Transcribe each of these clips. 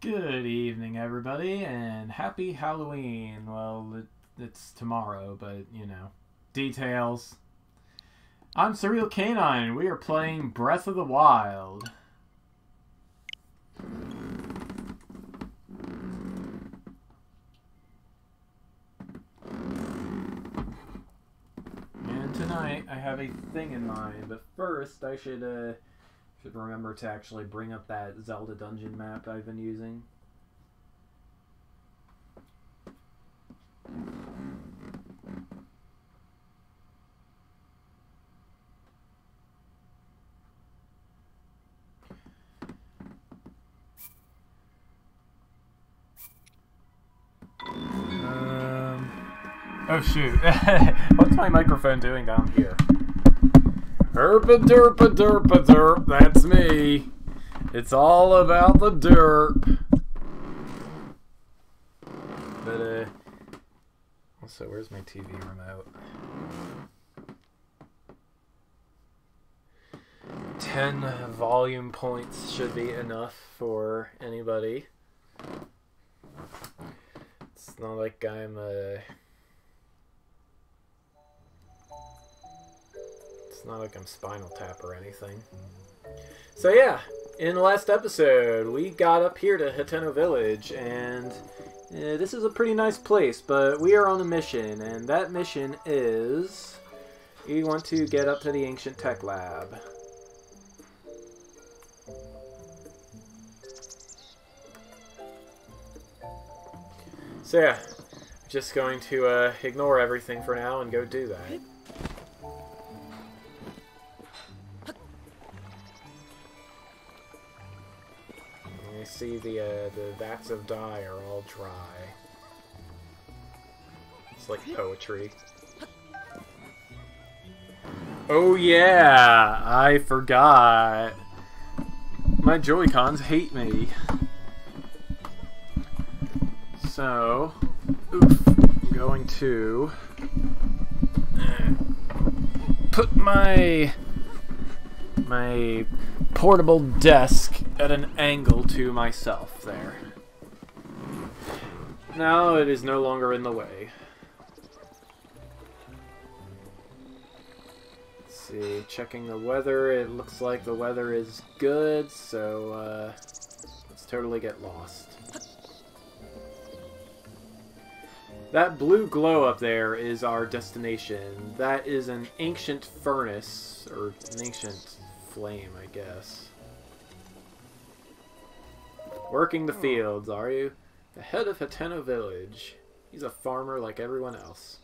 Good evening, everybody, and happy Halloween. Well, it's tomorrow, but, you know, details. I'm Surreal Canine, and we are playing Breath of the Wild. And tonight, I have a thing in mind, but first, I should remember to actually bring up that Zelda dungeon map I've been using. Oh shoot. What's my microphone doing down here? Herpa derpa derpa derp, that's me. It's all about the derp. But, also, where's my TV remote? 10 volume points should be enough for anybody. It's not like I'm It's not like I'm Spinal Tap or anything. So yeah, in the last episode, we got up here to Hateno Village, and this is a pretty nice place, but we are on a mission, and that mission is we want to get up to the Ancient Tech Lab. So yeah, just going to ignore everything for now and go do that. You see the vats of dye are all dry. It's like poetry. Oh yeah, I forgot. My Joy-Cons hate me. So, I'm going to put my portable desk at an angle to myself there. Now it is no longer in the way. Let's see, checking the weather, it looks like the weather is good, so let's totally get lost. That blue glow up there is our destination. That is an ancient furnace, or an ancient flame, I guess. Working the fields, are you? The head of Hateno Village. He's a farmer like everyone else.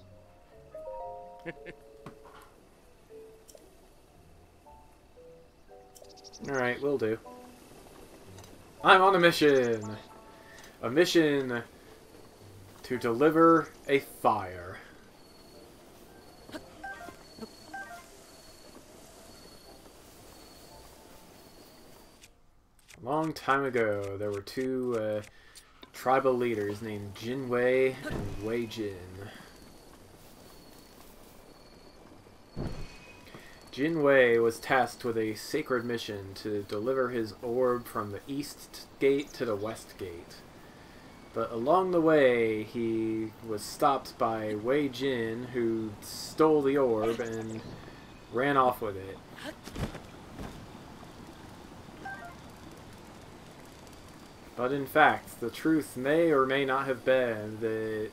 Alright, will do. I'm on a mission! A mission to deliver a fire. A long time ago, there were two tribal leaders named Jinwei and Wei Jin. Jinwei was tasked with a sacred mission to deliver his orb from the east gate to the west gate. But along the way, he was stopped by Wei Jin, who stole the orb and ran off with it. But in fact, the truth may or may not have been that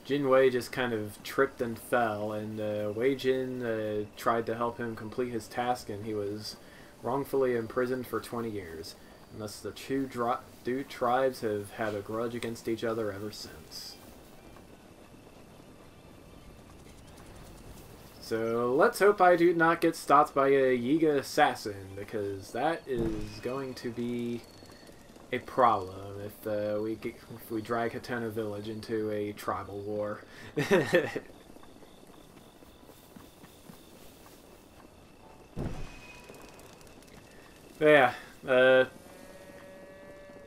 Jinwei just kind of tripped and fell, and Wei Jin tried to help him complete his task, and he was wrongfully imprisoned for 20 years. And thus the two tribes have had a grudge against each other ever since. So let's hope I do not get stopped by a Yiga assassin, because that is going to be a problem if we drag Hateno Village into a tribal war. But yeah,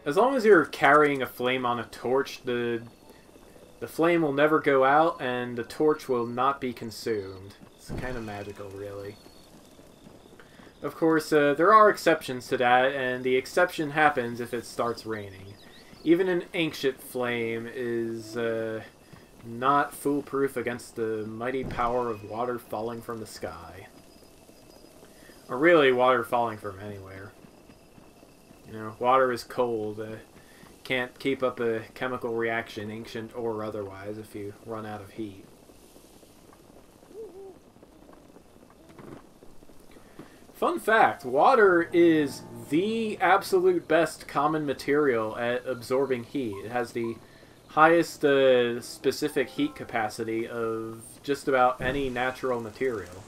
as long as you're carrying a flame on a torch, the flame will never go out and the torch will not be consumed. It's kind of magical, really. Of course, there are exceptions to that, and the exception happens if it starts raining. Even an ancient flame is not foolproof against the mighty power of water falling from the sky. Or really, water falling from anywhere. You know, water is cold. Can't keep up a chemical reaction, ancient or otherwise, if you run out of heat. Fun fact, water is the absolute best common material at absorbing heat. It has the highest specific heat capacity of just about any natural material.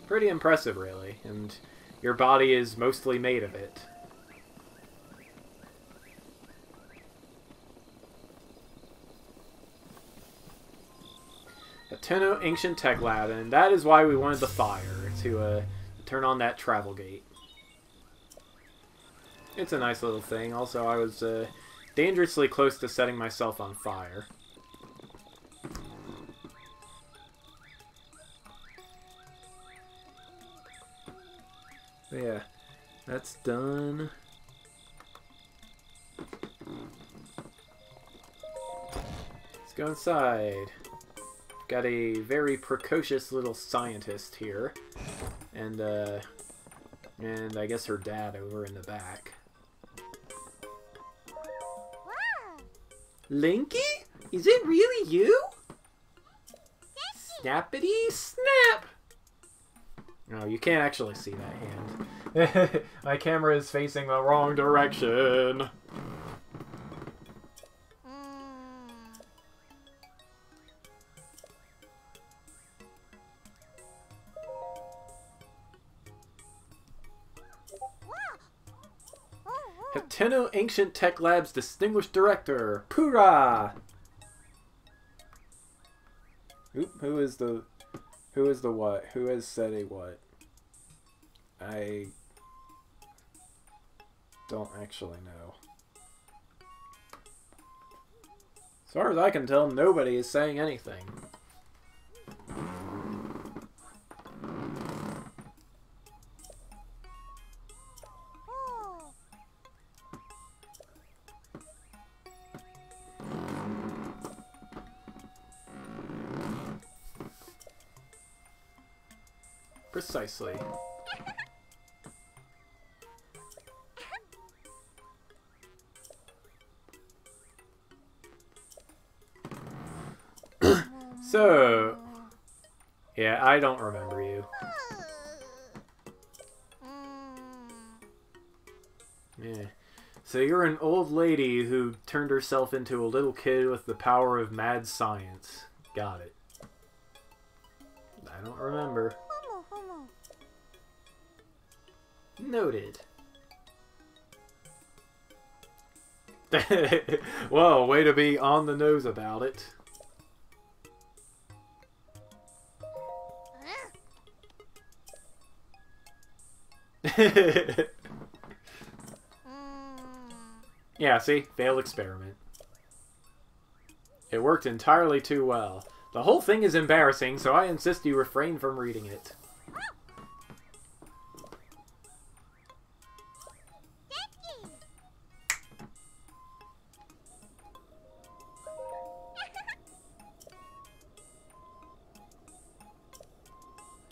Pretty impressive, really, and your body is mostly made of it. A Tenno Ancient Tech Lab, and that is why we wanted the fire, to turn on that travel gate. It's a nice little thing. Also, I was dangerously close to setting myself on fire. But yeah, that's done. Let's go inside. Got a very precocious little scientist here, and I guess her dad over in the back. Linky? Is it really you? Snappity snap! No, you can't actually see that hand. My camera is facing the wrong direction. Tenno Ancient Tech Lab's Distinguished Director, Pura! Oop, who is the what? Who has said a what? I don't actually know. As far as I can tell, nobody is saying anything. Precisely. So, yeah, I don't remember you. Yeah. So you're an old lady who turned herself into a little kid with the power of mad science. Got it. I don't remember. Noted. Well, way to be on the nose about it. Yeah, see? Failed experiment. It worked entirely too well. The whole thing is embarrassing, so I insist you refrain from reading it.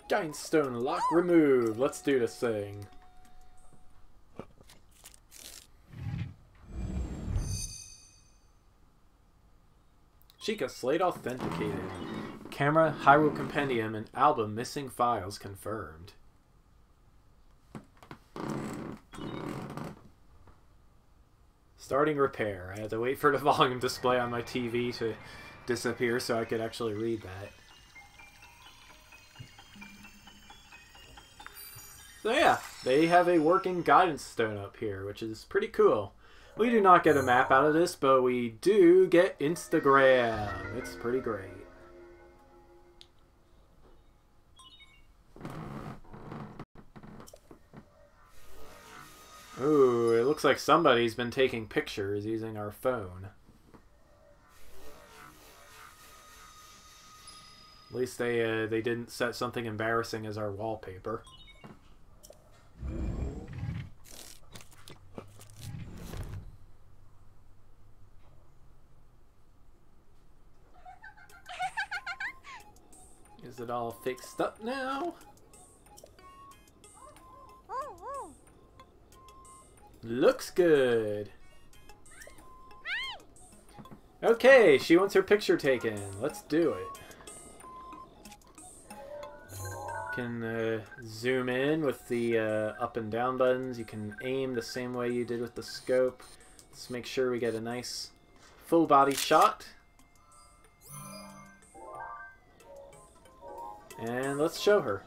Giant stone lock removed. Let's do this thing. Sheikah Slate authenticated. Camera, Hyrule Compendium, and album missing files confirmed. Starting repair. I had to wait for the volume display on my TV to disappear so I could actually read that. So yeah, they have a working guidance stone up here, which is pretty cool. We do not get a map out of this, but we do get Instagram. It's pretty great. Ooh, it looks like somebody's been taking pictures using our phone. At least they didn't set something embarrassing as our wallpaper. Is it all fixed up now? Looks good. Okay, she wants her picture taken. Let's do it. You can zoom in with the up and down buttons. You can aim the same way you did with the scope. Let's make sure we get a nice full body shot. And let's show her.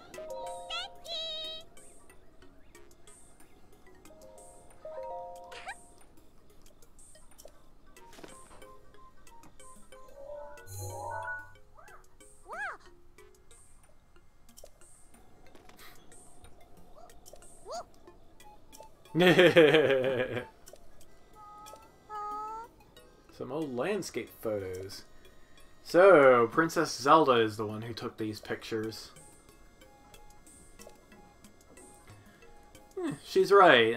Some old landscape photos. So, Princess Zelda is the one who took these pictures. She's right.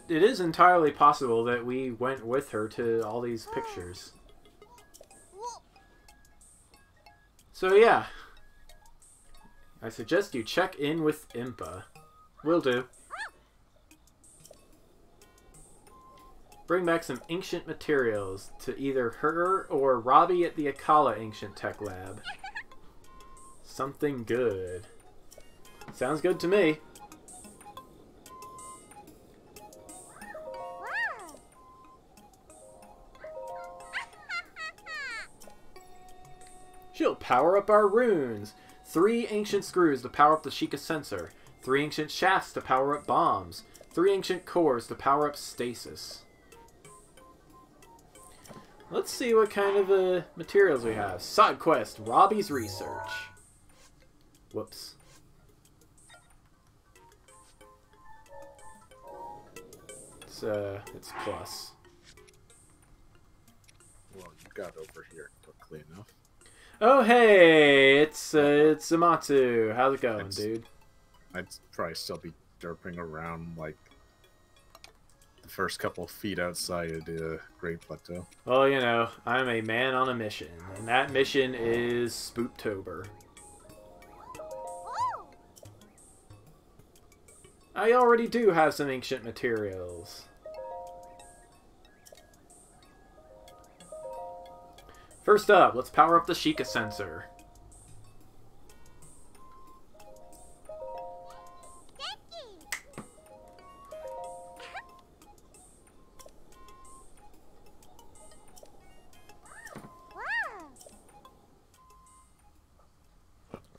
It is entirely possible that we went with her to all these pictures. So yeah. I suggest you check in with Impa. Will do. Bring back some ancient materials to either her or Robbie at the Akala Ancient Tech Lab. Something good. Sounds good to me. She'll power up our runes. 3 ancient screws to power up the Sheikah sensor. 3 ancient shafts to power up bombs. 3 ancient cores to power up stasis. Let's see what kind of materials we have. Side quest, Robbie's research. Whoops. It's plus. Well, you got over here quickly enough. Oh hey, it's Zamatsu. How's it going, dude? I'd probably still be derping around like the first couple of feet outside of the Great Plateau. Well, you know, I'm a man on a mission, and that mission is Spooptober. I already do have some ancient materials. First up, let's power up the Sheikah sensor.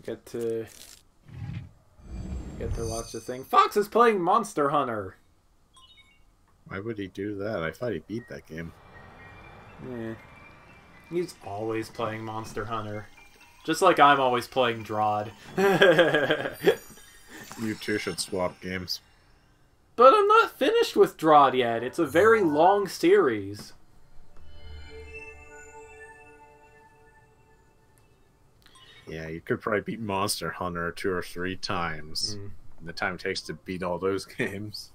Get to watch the thing. Fox is playing Monster Hunter. Why would he do that? I thought he beat that game. Yeah. He's always playing Monster Hunter. Just like I'm always playing Drod. You two should swap games. But I'm not finished with Drod yet. It's a very long series. Yeah, you could probably beat Monster Hunter 2 or 3 times. The time it takes to beat all those games.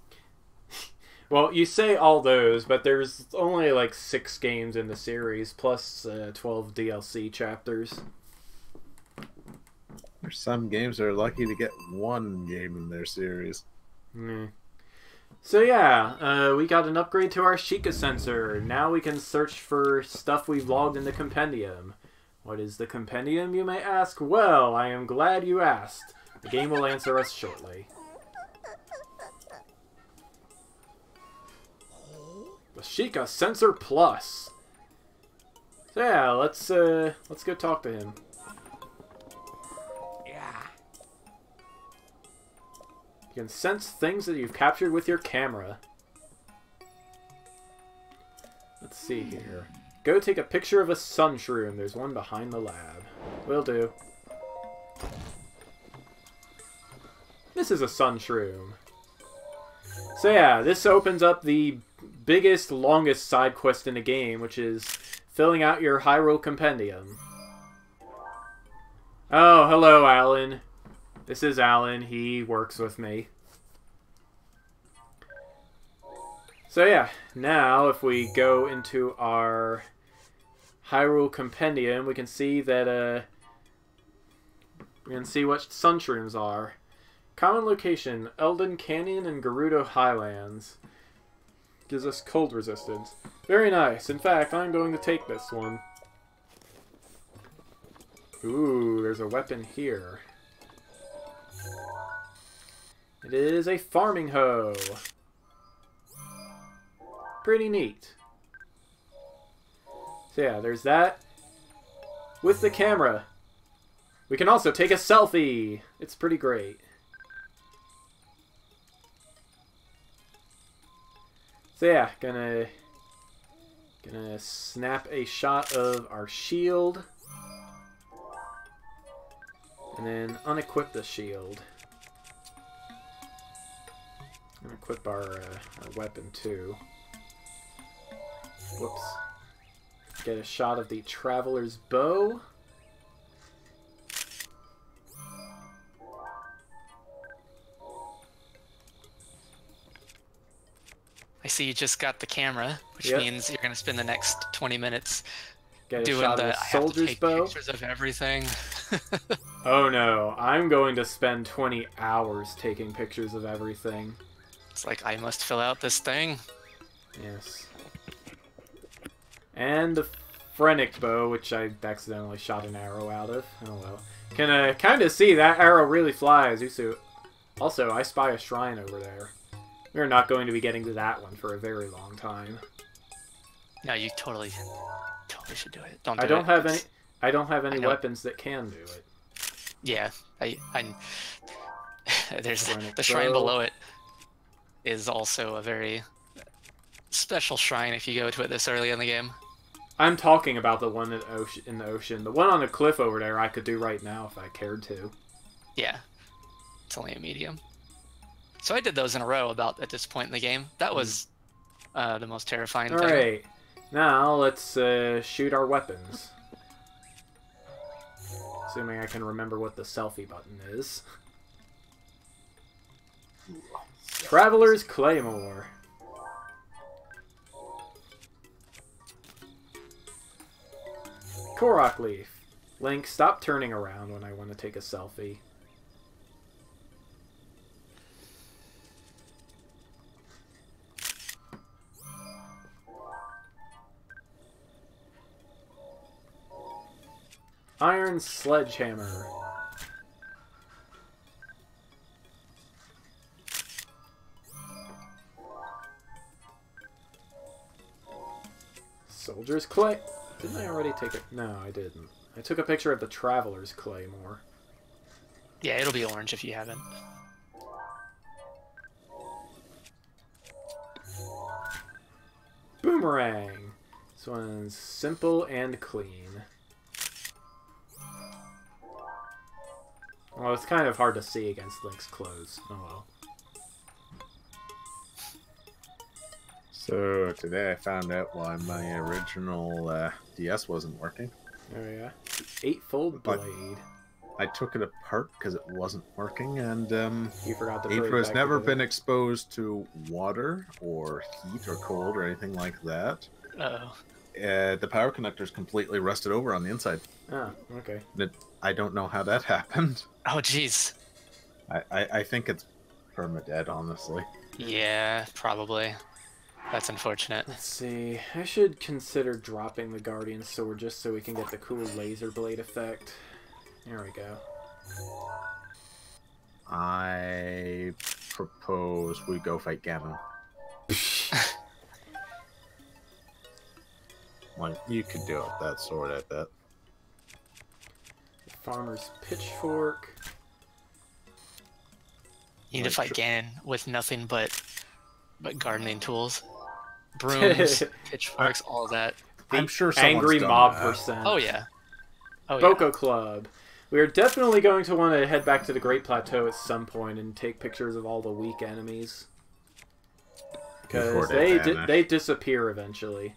Well, you say all those, but there's only like 6 games in the series, plus 12 DLC chapters. There's some games that are lucky to get 1 game in their series. So yeah, we got an upgrade to our Sheikah sensor. Now we can search for stuff we've logged in the compendium. What is the compendium, you may ask? Well, I am glad you asked. The game will answer us shortly. The Sheikah Sensor Plus. So yeah, let's go talk to him. Yeah. You can sense things that you've captured with your camera. Let's see here. Go take a picture of a sun shroom. There's one behind the lab. Will do. This is a sun shroom. So yeah, this opens up the biggest, longest side quest in the game, which is filling out your Hyrule Compendium. Oh, hello, Alan. This is Alan. He works with me. So yeah, now if we go into our Hyrule Compendium, we can see that we can see what sunshrooms are. Common location: Eldon Canyon and Gerudo Highlands. Gives us cold resistance. Very nice. In fact, I'm going to take this one. Ooh, there's a weapon here. It is a farming hoe. Pretty neat. So yeah, there's that. With the camera. We can also take a selfie. It's pretty great. So yeah, gonna snap a shot of our shield. And then unequip the shield. And equip our weapon too. Whoops. Get a shot of the Traveler's Bow. I see you just got the camera, which Yep. means you're going to spend the next 20 minutes Get a doing shot the of I the have to Soldier's take Bow. pictures of everything. Oh no, I'm going to spend 20 hours taking pictures of everything. It's like, I must fill out this thing. Yes. And the Phrenic Bow, which I accidentally shot an arrow out of. Oh well. Can kind of see that arrow really flies. Also, I spy a shrine over there. We're not going to be getting to that one for a very long time. No, you totally should do it. Don't do I don't it. have any. I don't have any I know. weapons that can do it. Yeah, there's Phrenic the shrine Bow. below it is also a very special shrine if you go to it this early in the game. I'm talking about the one in the ocean. The one on the cliff over there I could do right now if I cared to. Yeah, it's only a medium. So I did those in a row about at this point in the game. That was the most terrifying thing. Alright, now let's shoot our weapons. Assuming I can remember what the selfie button is. Traveler's Claymore. Korok Leaf. Link, stop turning around when I want to take a selfie. Iron Sledgehammer. Soldier's Clay. Didn't I already take it? No, I didn't. I took a picture of the Traveler's Claymore. Yeah, it'll be orange if you haven't. Boomerang. This one's simple and clean. Well, it's kind of hard to see against Link's clothes. Oh well. So today I found out why my original DS wasn't working. Oh yeah. Eightfold But- Blade. I took it apart because it wasn't working, and You forgot to put it it was back never together. been exposed to water or heat or cold or anything like that. Uh-oh. The power connector's completely rusted over on the inside. Oh, okay. I don't know how that happened. Oh, jeez. I think it's permadead, honestly. Yeah, probably. That's unfortunate. Let's see. I should consider dropping the Guardian Sword just so we can get the cool laser blade effect. There we go. I propose we go fight Ganon. Like, you could do it with that sword, I bet. Farmer's Pitchfork. You need to Like, fight Ganon with nothing but gardening tools. Brooms, pitchforks, all that. I'm sure someone's Angry done Mob that. percent. Oh, yeah. Oh, yeah. Boko Club. We are definitely going to want to head back to the Great Plateau at some point and take pictures of all the weak enemies. Before Because they vanish. they disappear eventually.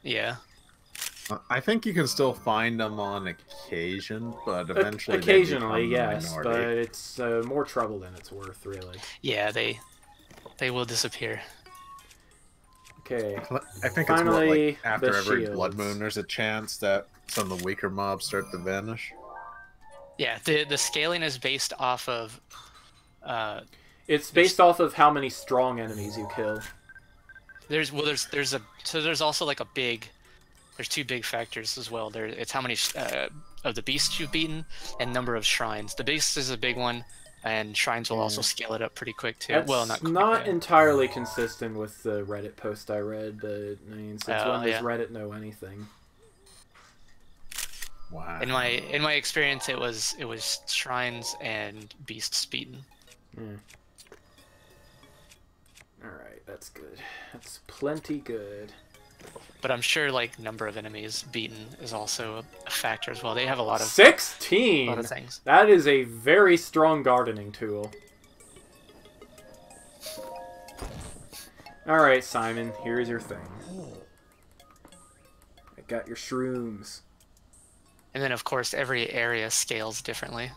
Yeah. I think you can still find them on occasion, but eventually Occasionally, they become the yes, but minority. it's more trouble than it's worth, really. Yeah, they will disappear. Okay. I think Finally, it's more like after the every blood shields. moon, there's a chance that some of the weaker mobs start to vanish. Yeah, the scaling is based off of. It's based off of how many strong enemies you kill. There's also like there's two big factors as well. It's how many of the beasts you've beaten and number of shrines. The beast is a big one, and shrines will also scale it up pretty quick too. That's well, not quick, not yeah. entirely consistent with the Reddit post I read, but I mean, since when does yeah. Reddit know anything? Wow. In my experience, it was shrines and beasts beaten. Alright, that's good. That's plenty good. But I'm sure like number of enemies beaten is also a factor as well. They have a lot of 16. a lot of things. That is a very strong gardening tool. Alright, Simon, here's your thing. I got your shrooms. And then of course every area scales differently.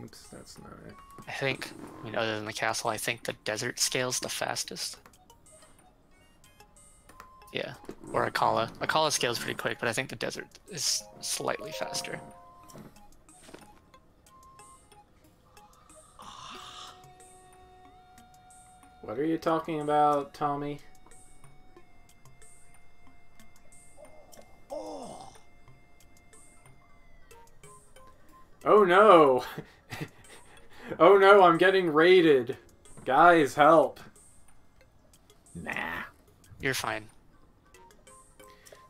Oops, that's not it. I think, other than the castle, I think the desert scales the fastest. Yeah, or Akala. Akala scales pretty quick, but I think the desert is slightly faster. What are you talking about, Tommy? Oh no! Oh no, I'm getting raided. Guys, help. Nah. You're fine.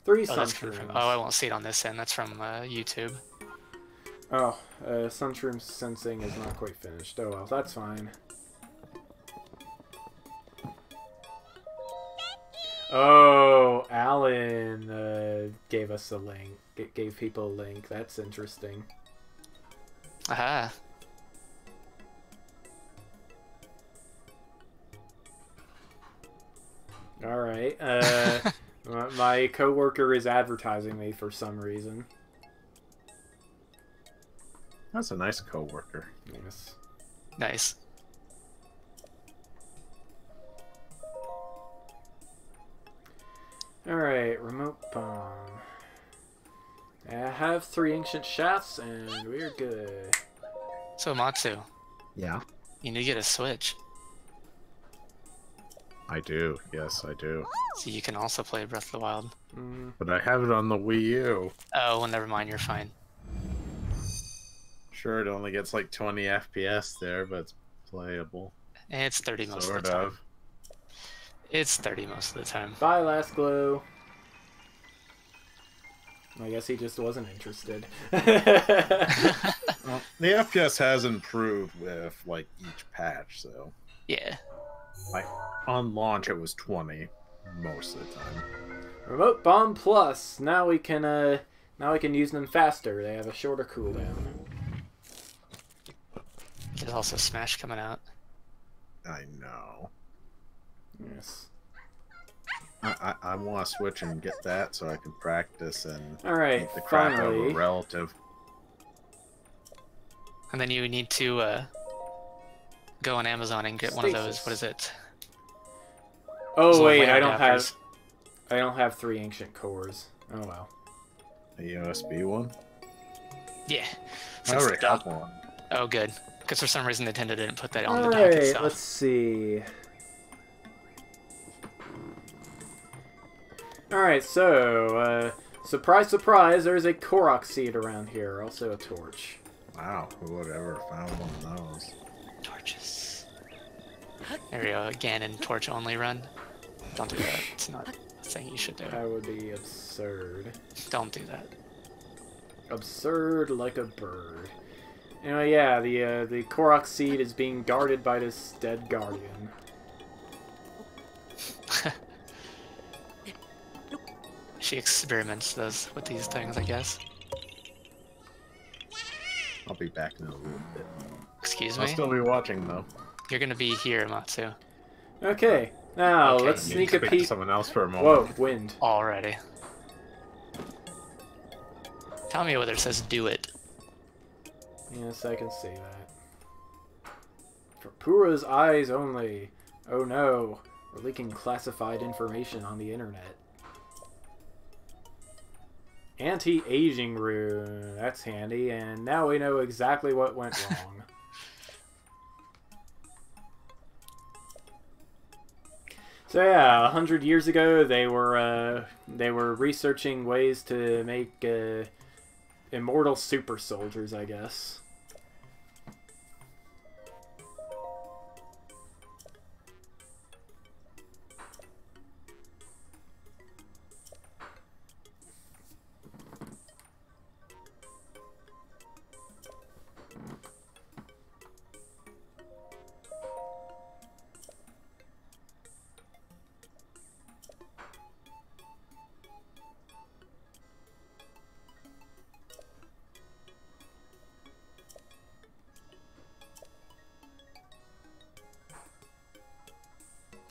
3 Oh, that's sunshrooms. from, I won't see it on this end. That's from YouTube. Oh, sunshroom sensing is not quite finished. Oh well, that's fine. Oh, Alan gave us a link. It gave people a link. That's interesting. Aha. Alright, my coworker is advertising me for some reason. That's a nice coworker. Yes. Nice. Alright, remote bomb. I have 3 ancient shafts and we're good. So Matsu, Yeah. you need to get a Switch, I do. Yes, I do. so you can also play Breath of the Wild. But I have it on the Wii U. Oh, well, never mind. You're fine. Sure, it only gets like 20 FPS there, but it's playable. It's 30 most Sort of the time. of. It's 30 most of the time. Bye, Last Glow. I guess he just wasn't interested. Well, the FPS has improved with like each patch, so Yeah. like on launch it was 20 most of the time. Remote Bomb Plus. Now we can use them faster. They have a shorter cooldown. There's also Smash coming out. I know. Yes. I want to switch and get that so I can practice and Alright, beat the crap out of finally. a relative. And then you need to go on Amazon and get one of those. Stasis. What is it? Oh Those wait, LAN I don't adapters. have 3 ancient cores. Oh well. A USB one? Yeah. I Since already the have dock- one. Oh, good. Because for some reason Nintendo didn't put that on the dock Alright, itself. let's see. Alright, so, surprise, surprise, there's a Korok seed around here. Also a torch. Wow, who would ever found one of those? Torches. There we go. Ganon torch only run. Don't do that. It's not a thing you should do. That would be absurd. Don't do that. Absurd like a bird. Anyway, yeah, the Korok seed is being guarded by this dead guardian. She experiments with these things, I guess. I'll be back in a little bit. Excuse I'll me? still be watching though. You're gonna be here, Matsu. Okay, now Okay. let's I need sneak to a speak to peek. someone else for a Whoa, moment. wind. Already. Tell me whether it says do it. Yes, I can see that. For Pura's eyes only. Oh no, we're leaking classified information on the internet. Anti-aging rune. That's handy, and now we know exactly what went wrong. So yeah, 100 years ago they were researching ways to make immortal super soldiers, I guess.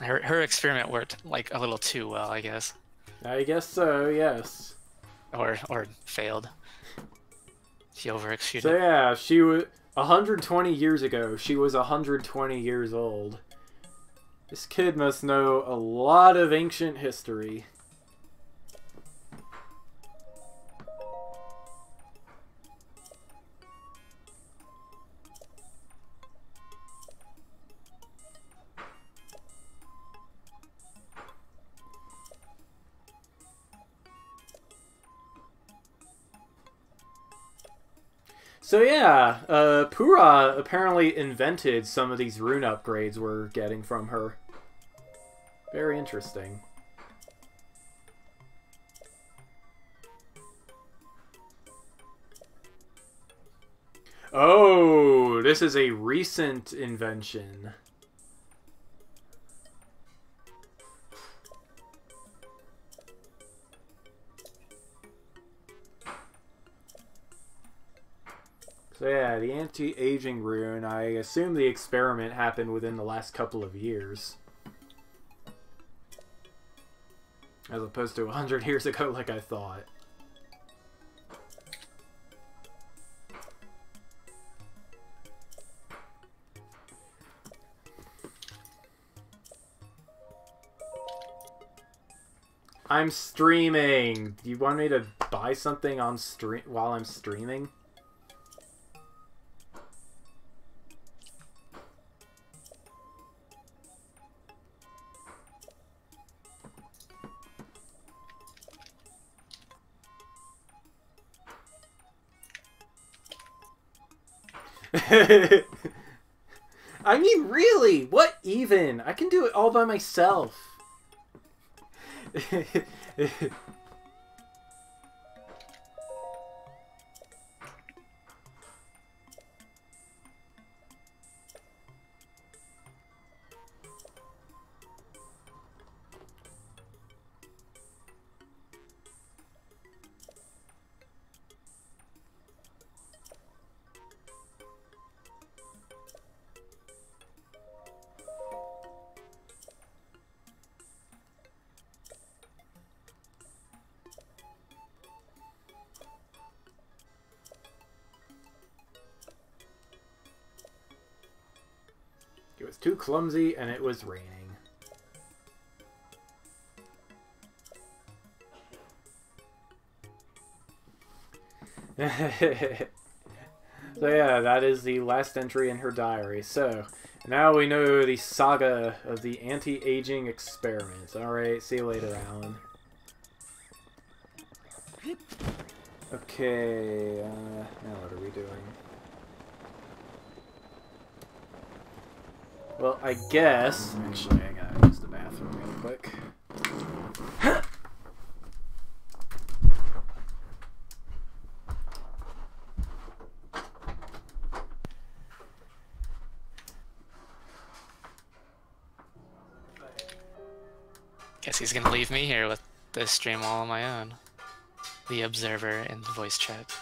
Her experiment worked like a little too well, I guess, I guess so, yes. or failed. She overexceeded. So yeah, she was 120 years ago. She was 120 years old. This kid must know a lot of ancient history. So yeah, Pura apparently invented some of these rune upgrades we're getting from her. Very interesting. Oh, this is a recent invention. So yeah, the anti-aging rune, I assume the experiment happened within the last couple of years. As opposed to 100 years ago like I thought. I'm streaming! Do you want me to buy something on stream while I'm streaming? I mean, really? What even? I can do it all by myself. It was too clumsy and it was raining. So yeah, that is the last entry in her diary. So, now we know the saga of the anti-aging experiments. Alright, see you later, Alan. Okay, now what are we doing? Well, I guess... Actually, I gotta use the bathroom real quick. Guess he's gonna leave me here with this stream all on my own. The observer in the voice chat.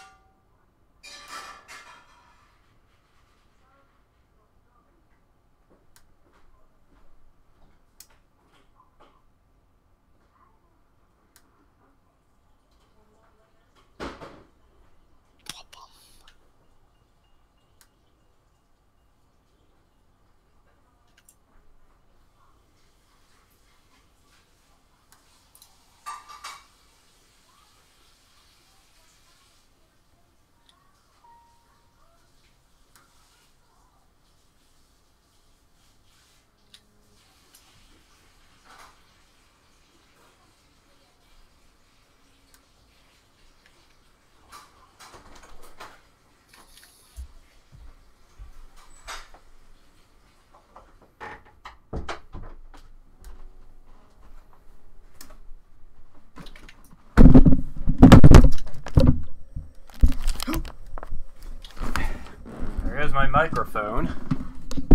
microphone.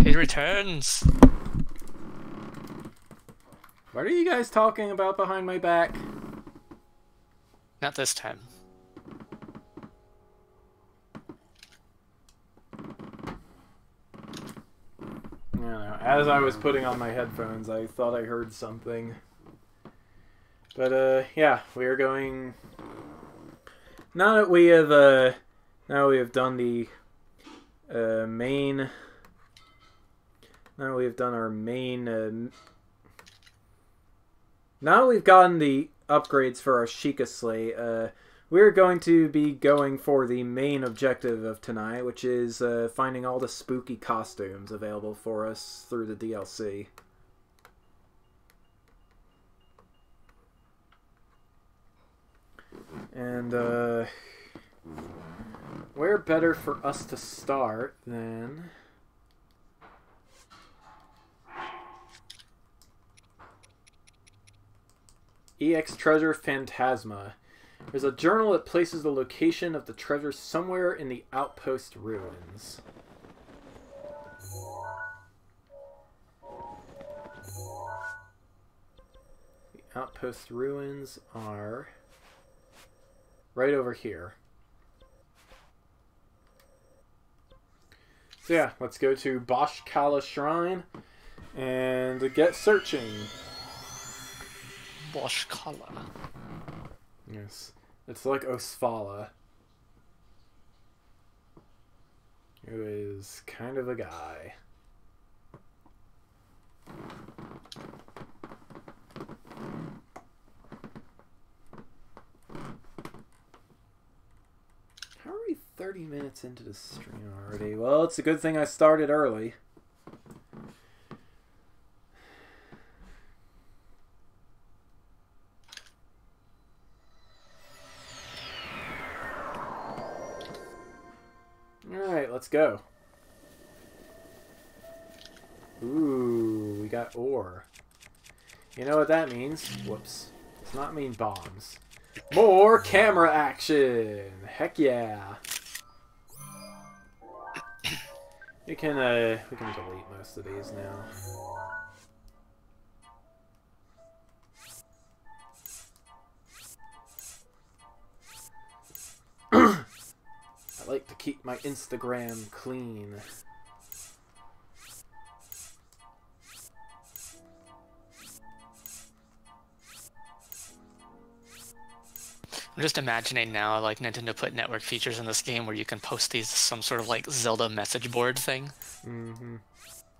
It returns. What are you guys talking about behind my back? Not this time. I don't know. As I was putting on my headphones, I thought I heard something. But yeah, we are going. Now that we have done the main. Now we've done our main. Now we've gotten the upgrades for our Sheikah slate. We're going to be going for the main objective of tonight, which is finding all the spooky costumes available for us through the DLC. And where better for us to start than... EX Treasure Phantasma. There's a journal that places the location of the treasure somewhere in the outpost ruins. The outpost ruins are right over here. So yeah, let's go to Boshkala Shrine and get searching. Boshkala. Yes. It's like Osfala, who is kind of a guy. How are we 30 minutes into the stream already? Well, it's a good thing I started early. Alright, let's go. Ooh, we got ore. You know what that means? Whoops. Does not mean bombs. More camera action! Heck yeah! We can delete most of these now. I like to keep my Instagram clean. I'm just imagining now, like, Nintendo put network features in this game where you can post these to some sort of, like, Zelda message board thing. Mm-hmm.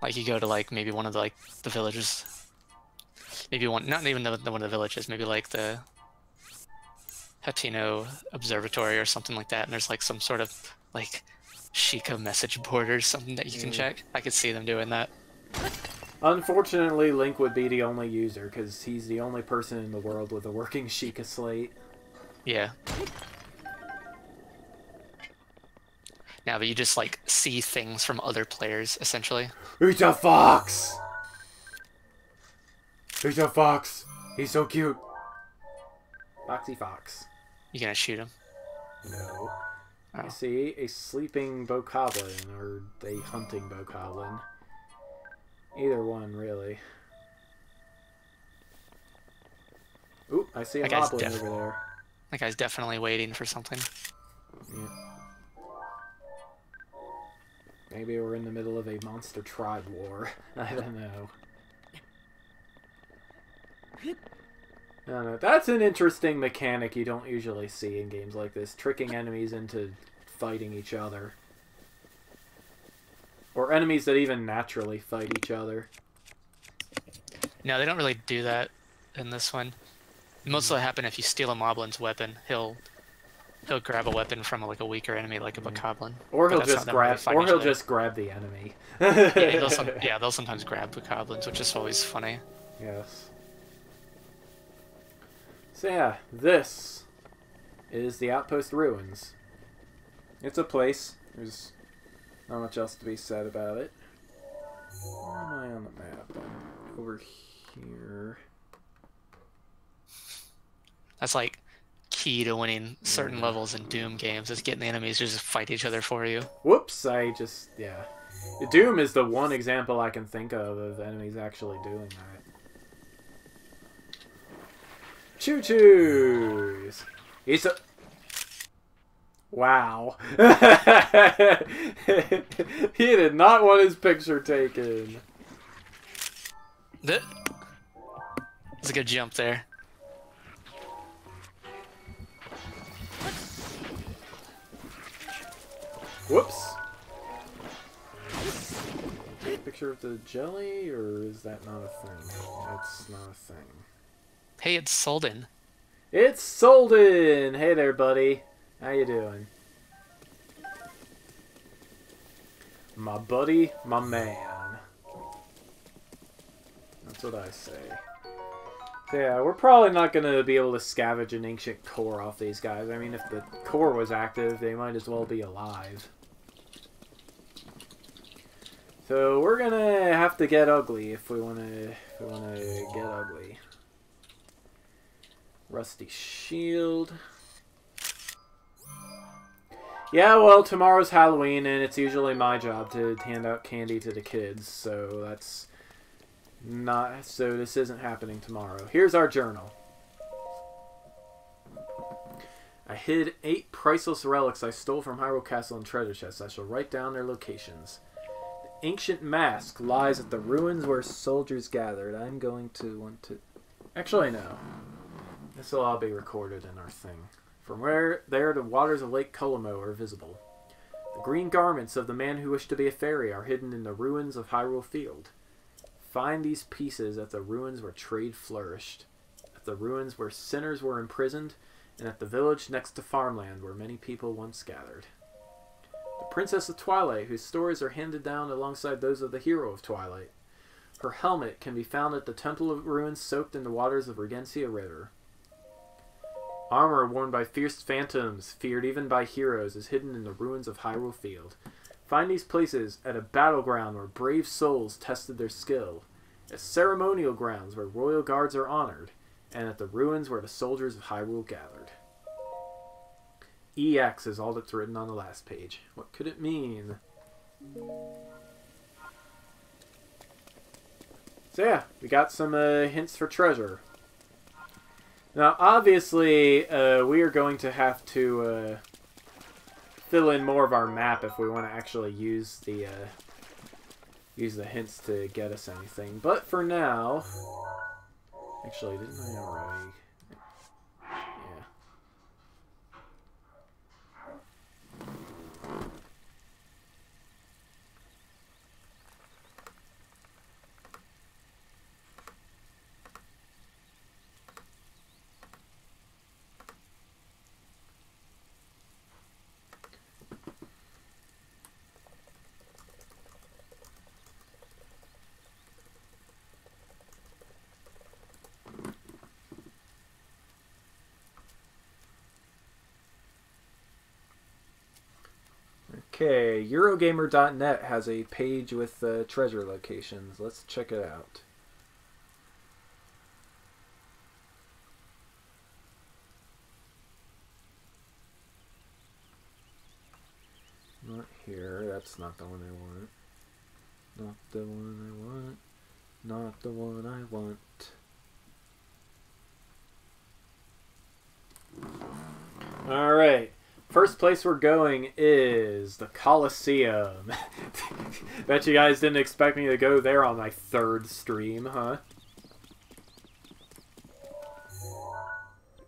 Like, you go to, like, maybe one of the, like, the villages. Maybe one, not even one of the villages, maybe, like, the Hatino Observatory or something like that, and there's, like, some sort of, like, Sheikah message board or something that you can check. I could see them doing that. Unfortunately, Link would be the only user, because he's the only person in the world with a working Sheikah slate. Yeah. Now, but you just, like, see things from other players, essentially. It's a fox! It's a fox! He's so cute! Foxy fox. You gonna shoot him? No. Oh. I see a sleeping bokoblin, or a hunting bokoblin. Either one, really. Ooh, I see a moblin over there. That guy's definitely waiting for something. Yeah. Maybe we're in the middle of a monster tribe war. I don't know. I don't know. That's an interesting mechanic you don't usually see in games like this. Tricking enemies into fighting each other. Or enemies that even naturally fight each other. No, they don't really do that in this one. Mostly happen if you steal a moblin's weapon. He'll grab a weapon from like a weaker enemy, like a bokoblin. Or he'll just grab the enemy. Yeah, they'll sometimes grab bokoblins, which is always funny. Yes. So yeah, this is the Outpost Ruins. It's a place. There's not much else to be said about it. Where am I on the map? I'm over here. That's like key to winning certain levels in Doom games is getting the enemies to just fight each other for you. Whoops, yeah. Doom is the one example I can think of enemies actually doing that. Choo-choos! He's a... Wow. He did not want his picture taken. That's a good jump there. Whoops. Picture of the jelly, or is that not a thing? It's not a thing. Hey, it's Solden. It's Solden! Hey there, buddy. How you doing? My buddy, my man. That's what I say. Yeah, we're probably not going to be able to scavenge an ancient core off these guys. I mean, if the core was active, they might as well be alive. So we're going to have to get ugly if we want to get ugly. Rusty shield. Yeah, well, tomorrow's Halloween, and it's usually my job to hand out candy to the kids, so that's not... So this isn't happening tomorrow. Here's our journal. I hid 8 priceless relics I stole from Hyrule Castle and treasure chests. I shall write down their locations. The ancient mask lies at the ruins where soldiers gathered. I'm going to want to... Actually, no. This will all be recorded in our thing. From where there the waters of Lake Culamo are visible. The green garments of the man who wished to be a fairy are hidden in the ruins of Hyrule Field. Find these pieces at the ruins where trade flourished, at the ruins where sinners were imprisoned, and at the village next to farmland where many people once gathered. The Princess of Twilight, whose stories are handed down alongside those of the hero of Twilight. Her helmet can be found at the Temple of Ruins soaked in the waters of Regencia River. Armor worn by fierce phantoms, feared even by heroes, is hidden in the ruins of Hyrule Field. Find these places at a battleground where brave souls tested their skill, at ceremonial grounds where royal guards are honored, and at the ruins where the soldiers of Hyrule gathered. EX is all that's written on the last page. What could it mean? So yeah, we got some hints for treasure. Now, obviously, we are going to have to fill in more of our map if we want to actually use the hints to get us anything. But for now, actually, didn't I already? Yeah. Okay, Eurogamer.net has a page with treasure locations. Let's check it out. Not here. That's not the one I want. Not the one I want. Not the one I want. Alright. First place we're going is the Colosseum. Bet you guys didn't expect me to go there on my 3rd stream, huh?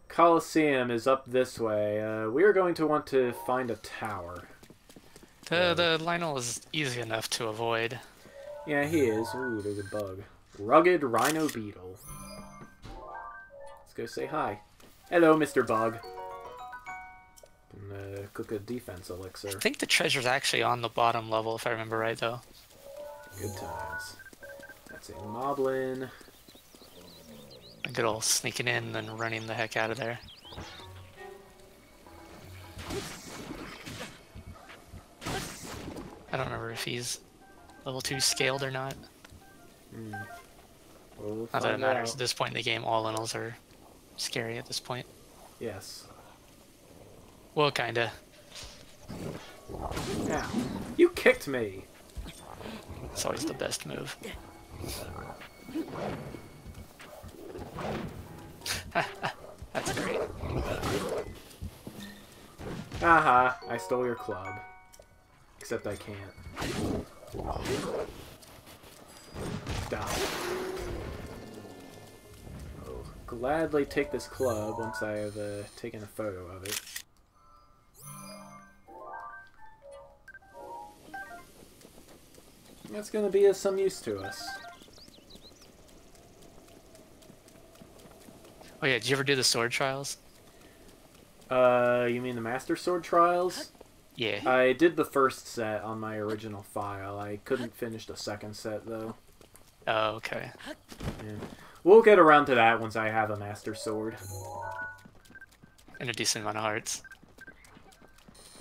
Colosseum is up this way. We are going to want to find a tower. The Lionel is easy enough to avoid. Yeah, he is. Ooh, there's a bug. Rugged Rhino Beetle. Let's go say hi. Hello, Mr. Bug. Cook a defense elixir. I think the treasure's actually on the bottom level, if I remember right, though. Good times. That's a Moblin. A good old sneaking in and then running the heck out of there. I don't remember if he's level 2 scaled or not. We'll Not that it matters. out. At this point in the game, all Lynels are scary at this point. Yes. Well, kinda. Ow. You kicked me! It's always the best move. That's great. Haha, I stole your club. Except I can't. Stop. I'll gladly take this club once I have taken a photo of it. That's gonna be of some use to us. Oh yeah, did you ever do the sword trials? You mean the Master Sword Trials? Yeah. I did the first set on my original file. I couldn't finish the second set, though. Oh, okay. Yeah. We'll get around to that once I have a Master Sword. And a decent amount of hearts.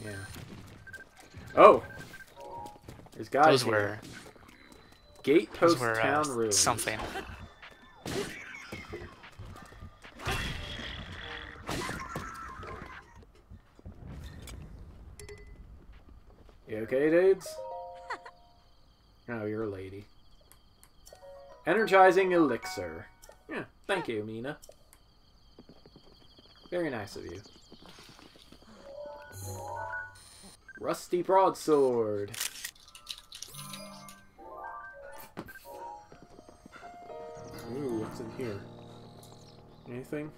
Yeah. Oh! There's guys Those here. were... Gatepost Those were, Town Ruins. something. You okay, dudes? Oh, you're a lady. Energizing elixir. Yeah, thank you, Mina. Very nice of you. Rusty broadsword. Ooh, what's in here? Anything?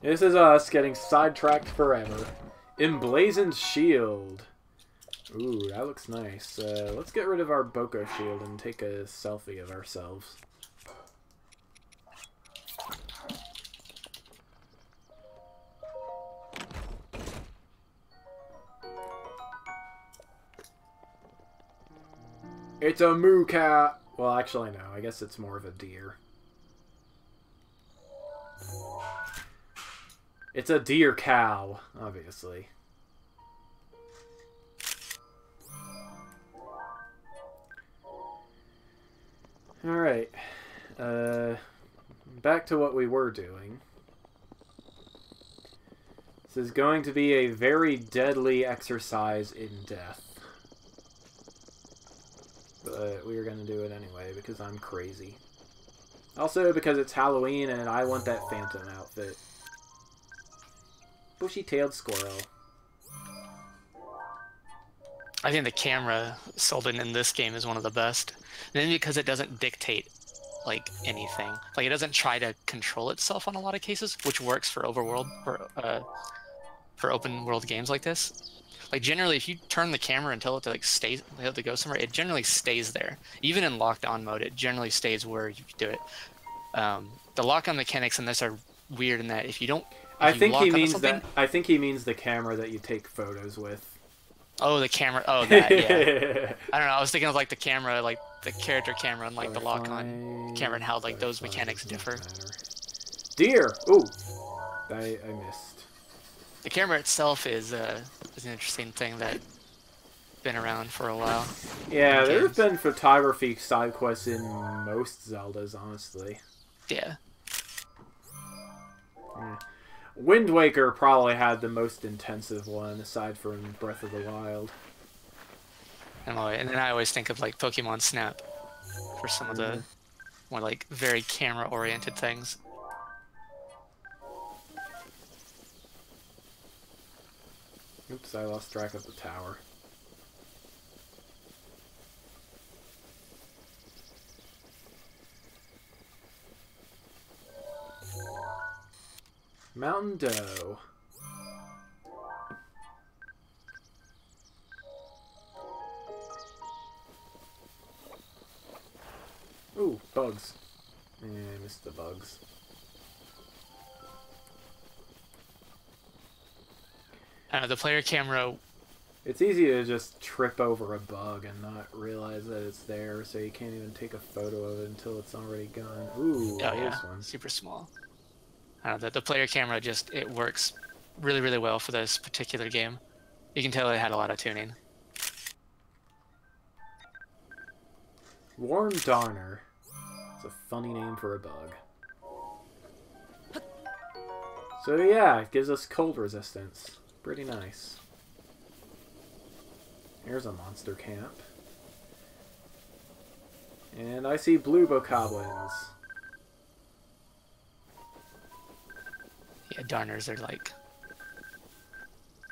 This is us getting sidetracked forever. Emblazoned shield. Ooh, that looks nice. Let's get rid of our Boko shield and take a selfie of ourselves. It's a moo cat. Well, actually, no. I guess it's more of a deer. It's a deer cow, obviously. Alright. Back to what we were doing. This is going to be a very deadly exercise in death. But we are going to do it anyway because I'm crazy. Also because it's Halloween and I want that Phantom outfit. Bushy-tailed squirrel. I think the camera sold in this game is one of the best. Then because it doesn't dictate like anything. Like it doesn't try to control itself on a lot of cases, which works for for open world games like this. Like generally if you turn the camera and tell it to like stay to go somewhere, it generally stays there. Even in locked on mode, it generally stays where you do it. The lock on mechanics in this are weird in that if you don't I think he means that. I think he means the camera that you take photos with. Oh, the camera. Oh, that. Yeah. I don't know. I was thinking of like the camera, like the character camera, and like the lock-on camera, and how like those mechanics differ. Deer. Ooh, I missed. The camera itself is an interesting thing that's been around for a while. Yeah, there have been photography side quests in most Zeldas, honestly. Yeah. Yeah. Wind Waker probably had the most intensive one, aside from Breath of the Wild. And then I always think of like Pokemon Snap for some of the more like very camera-oriented things. Oops, I lost track of the tower. Mountain Doe. Ooh, bugs. Yeah, I missed the bugs. I don't know, the player camera... It's easy to just trip over a bug and not realize that it's there, so you can't even take a photo of it until it's already gone. Ooh, Oh yeah, this one. super small. I don't know, the player camera just, it works really, really well for this particular game. You can tell it had a lot of tuning. Warm Darner. It's a funny name for a bug. So yeah, it gives us cold resistance. Pretty nice. Here's a monster camp. And I see blue bokoblins. Yeah, darners are like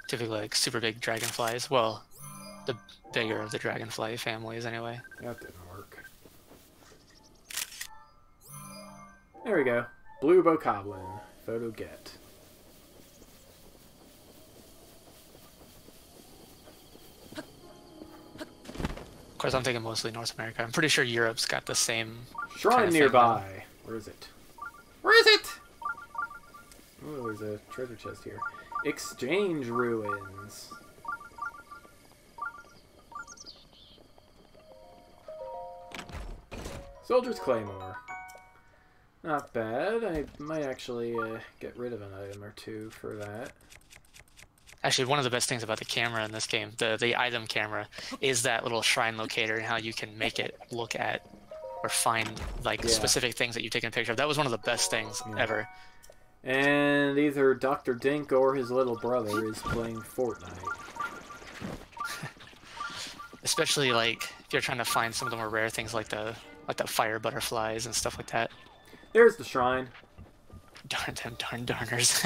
typically like super big dragonflies. Well, the bigger of the dragonfly families anyway. That didn't work. There we go. Blue bokoblin. Photo get. Of course, I'm thinking mostly North America. I'm pretty sure Europe's got the same Shrine kind of thing, nearby. Where is it? Where is it? Oh, there's a treasure chest here. Exchange ruins. Soldier's Claymore. Not bad. I might actually get rid of an item or two for that. Actually, one of the best things about the camera in this game, the item camera, is that little shrine locator and how you can make it look at or find like specific things that you've taken a picture of. That was one of the best things ever. And either Dr. Dink or his little brother is playing Fortnite. Especially like if you're trying to find some of the more rare things like the fire butterflies and stuff like that. There's the shrine. Darn them darn darners.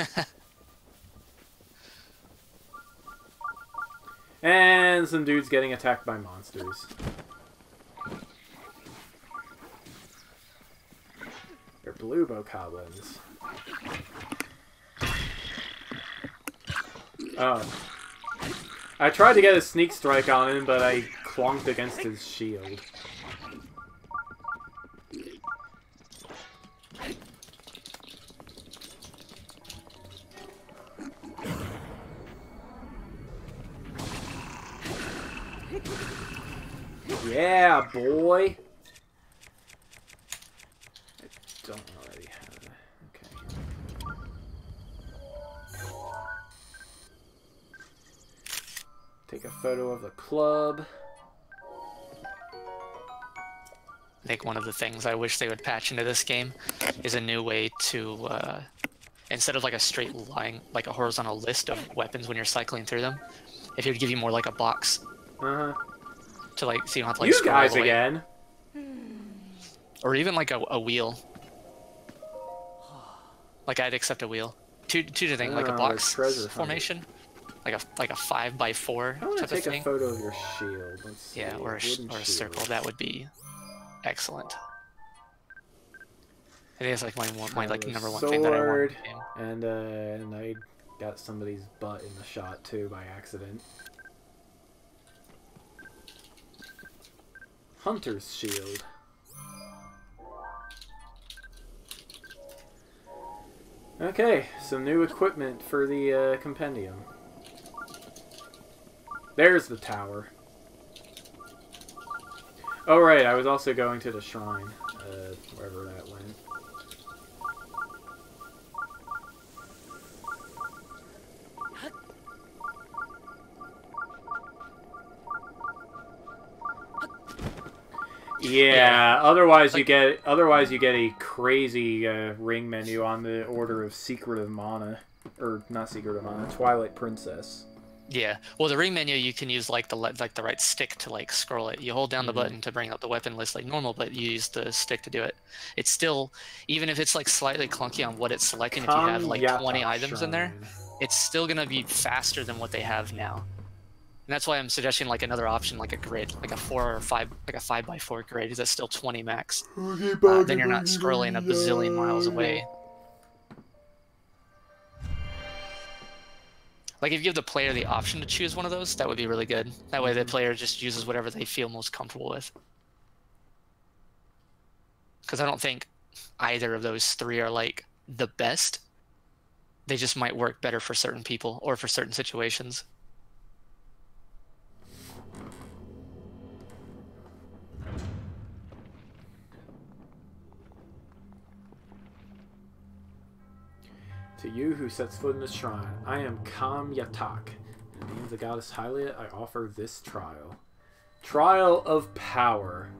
And some dudes getting attacked by monsters. They're blue bokoblins. Oh. I tried to get a sneak strike on him, but I clonked against his shield. Yeah, boy! I don't already have it. Okay. Take a photo of the club. I think one of the things I wish they would patch into this game is a new way to, instead of like a straight line, like a horizontal list of weapons when you're cycling through them, if it would give you more like a box. Uh-huh. To like, so you don't have to like You scroll all guys the way. again. Or even like a wheel. Like I'd accept a wheel. Two to thing, like a box treasure formation. Like a 5x4 I want to type of take a thing. photo of your shield. Let's Yeah, see. or a Wooden circle. shield. That would be excellent. I think it's like my like number one thing that I want in the game. And I got somebody's butt in the shot too by accident. Hunter's shield. Okay, some new equipment for the compendium. There's the tower. Oh right, I was also going to the shrine, wherever that went. Yeah. Otherwise, Like, you get a crazy ring menu on the order of Secret of Mana, or not Secret of Mana, Twilight Princess. Yeah. Well, the ring menu you can use like the right stick to like scroll it. You hold down the button to bring up the weapon list like normal, but you use the stick to do it. It's still, even if it's like slightly clunky on what it's selecting, if you have like 20 items in there, it's still gonna be faster than what they have now. And that's why I'm suggesting like another option, like a grid, like a 4 or 5, like a 5x4 grid, because that's still 20 max. Then you're not scrolling a bazillion miles away. Like if you give the player the option to choose one of those, that would be really good. That way the player just uses whatever they feel most comfortable with. Because I don't think either of those three are like the best. They just might work better for certain people or for certain situations. To you who sets foot in the shrine, I am Kam Yatak. In the name of the goddess Hylia, I offer this trial. Trial of power.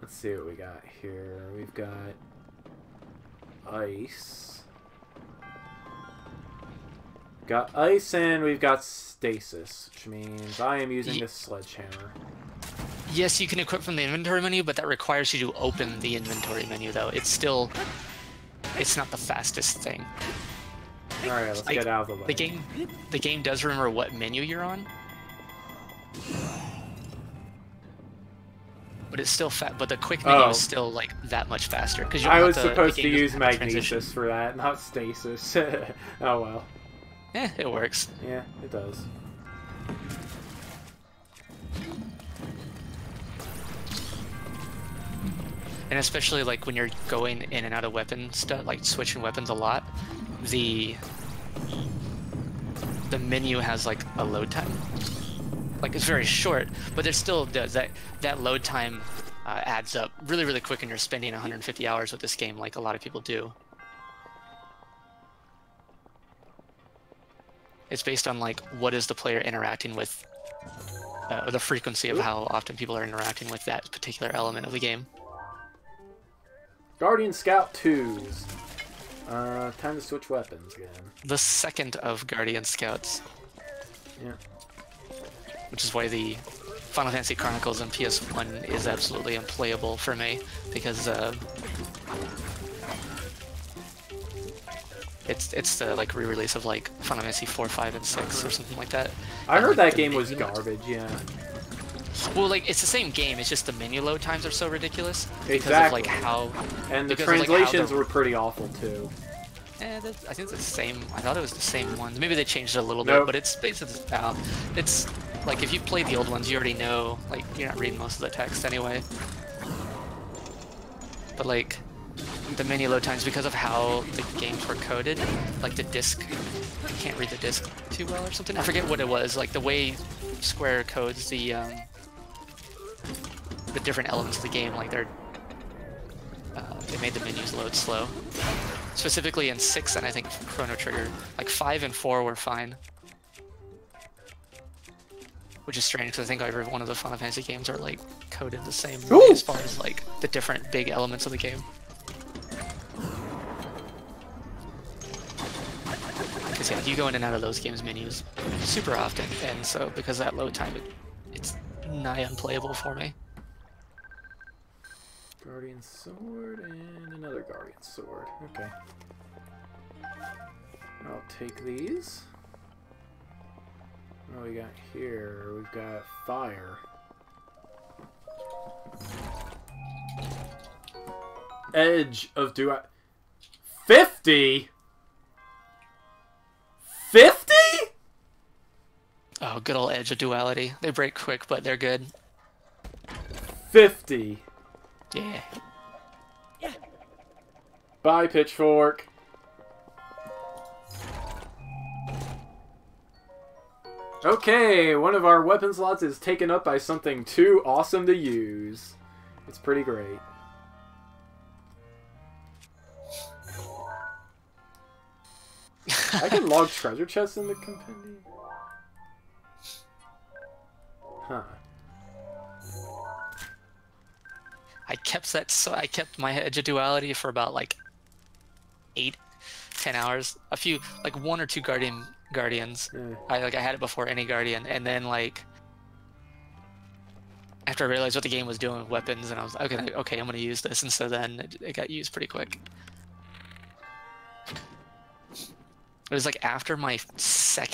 Let's let's see what we got here. We've got ice. Got ice and we've got stasis, which means I am using this sledgehammer. Yes, you can equip from the inventory menu, but that requires you to open the inventory menu, though. It's still... It's not the fastest thing. Alright, let's get out of the way. The game does remember what menu you're on. But it's still but the quick menu is still like that much faster. Because I was supposed to use magnesis for that, not stasis. Oh well. It works. Yeah, it does. And especially like when you're going in and out of weapon stuff, like switching weapons a lot, the menu has like a load time. Like it's very short, but there still does that load time adds up really, really quick, and you're spending 150 hours with this game, like a lot of people do. It's based on like what is the player interacting with, the frequency of how often people are interacting with that particular element of the game. Guardian Scout 2s. Time to switch weapons again. The second of Guardian Scouts. Yeah. Which is why the Final Fantasy Chronicles on PS1 is absolutely unplayable for me, because it's the like re-release of like Final Fantasy 4, 5, and 6 or something like that. I heard that game was garbage. Yeah. Well, like it's the same game. It's just the menu load times are so ridiculous because Exactly. of like how. And the translations were pretty awful too. I think it's the same. I thought it was the same one. Maybe they changed it a little bit, but it's basically it's like if you played the old ones, you already know. Like you're not reading most of the text anyway. But like the menu load times, because of how the games were coded, like the disc, you can't read the disc too well or something. I forget what it was. Like the way Square codes the different elements of the game, like they made the menus load slow. Specifically in 6 and I think Chrono Trigger. Like 5 and 4 were fine. Which is strange because I think every one of the Final Fantasy games are like coded the same way as far as like the different big elements of the game. Because yeah, you go in and out of those games' menus super often, and so because of that load time, it's nigh unplayable for me. Guardian Sword and another Guardian Sword. Okay. I'll take these. What do we got here? We've got fire. Edge of 50? 50? Oh, good old Edge of Duality. They break quick, but they're good. 50. Yeah. Bye, Pitchfork. Okay, one of our weapon slots is taken up by something too awesome to use. It's pretty great. I can log treasure chests in the compendium. Huh. I kept my Edge of Duality for about like 8-10 hours. A few, like 1 or 2 guardians. Yeah. I had it before any guardian, and then like after I realized what the game was doing with weapons, and I was like, okay, I'm gonna use this, and so then it got used pretty quick. It was like after my first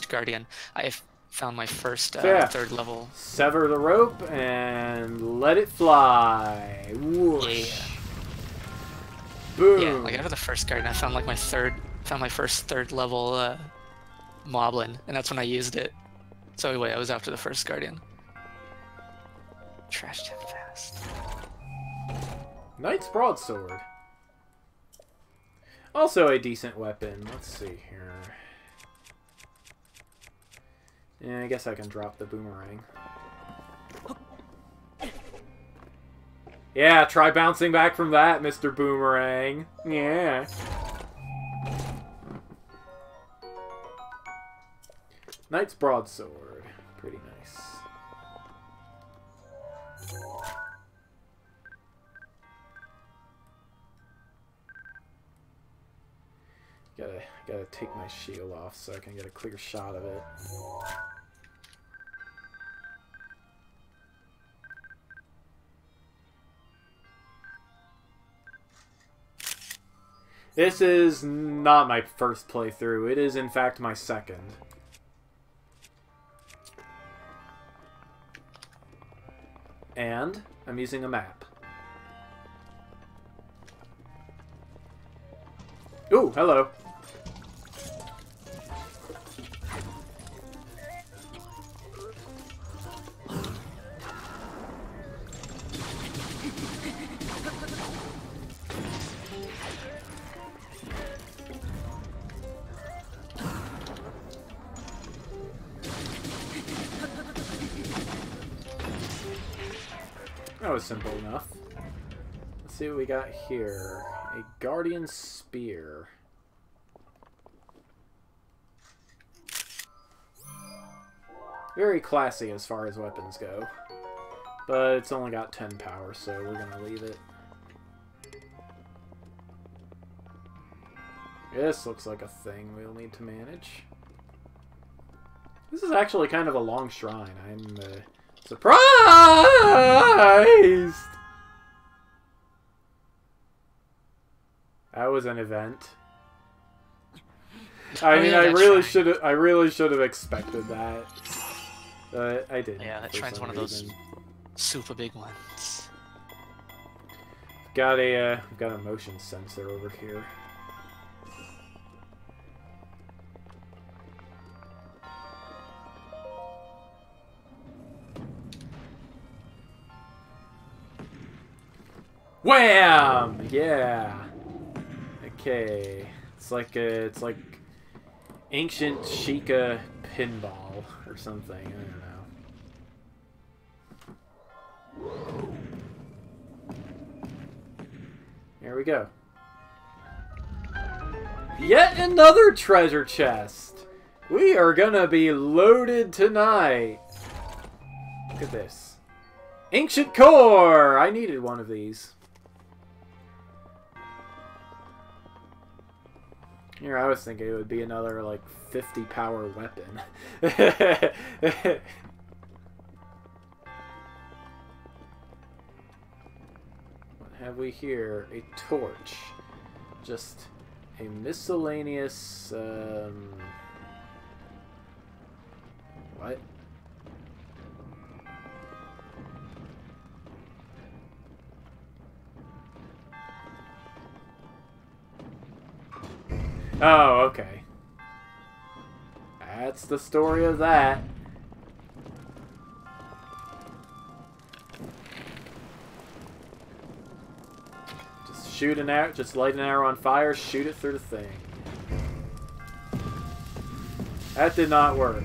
guardian, I found my first third level. Sever the rope and let it fly. Whoosh. Yeah. Boom. Yeah, like after the first guardian, I found like my first third level moblin, and that's when I used it. So anyway, I was after the first guardian. Trashed him fast. Knight's Broadsword. Also a decent weapon. Let's see here. Yeah, I guess I can drop the boomerang. Yeah, try bouncing back from that, Mr. Boomerang. Yeah. Knight's Broadsword. Pretty nice. take my shield off so I can get a clear shot of it. This is not my first playthrough. It is, in fact, my second. And I'm using a map. Ooh, hello. That was simple enough. Let's see what we got here. A Guardian Spear. Very classy as far as weapons go. But it's only got 10 power, so we're gonna leave it. This looks like a thing we'll need to manage. This is actually kind of a long shrine. I'm surprised! That was an event. I mean, I really should have expected that. But I didn't. Yeah, that shrine's one of those super big ones. Got a motion sensor over here. Wham! Yeah. Okay. It's like ancient Sheikah pinball or something. I don't know. Here we go. Yet another treasure chest. We are gonna be loaded tonight. Look at this. Ancient core! I needed one of these. Here, I was thinking it would be another, like, 50 power weapon. What have we here? A torch. Just a miscellaneous, what? Oh, okay. That's the story of that. Just shoot an arrow, just light an arrow on fire, shoot it through the thing. That did not work.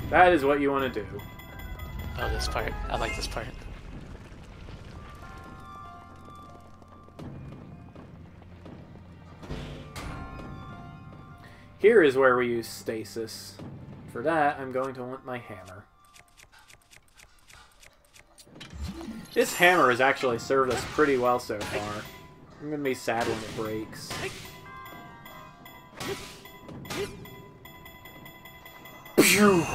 That is what you want to do. Oh, this part. I like this part. Here is where we use stasis. For that, I'm going to want my hammer. This hammer has actually served us pretty well so far. I'm going to be sad when it breaks. Pew!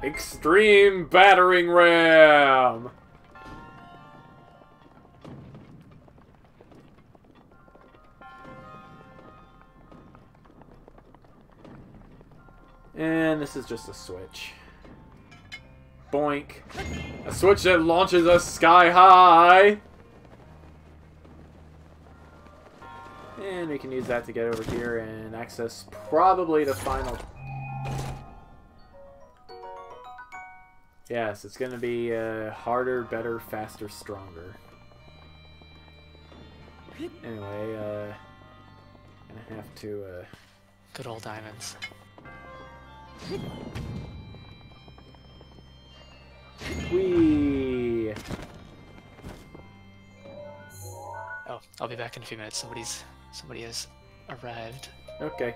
Extreme battering ram! And this is just a switch. Boink. A switch that launches us sky high! And we can use that to get over here and access probably the final... Yes, it's going to be harder, better, faster, stronger. Anyway, gonna have to... Good old diamonds. Whee! Oh, I'll be back in a few minutes. Somebody has arrived. Okay.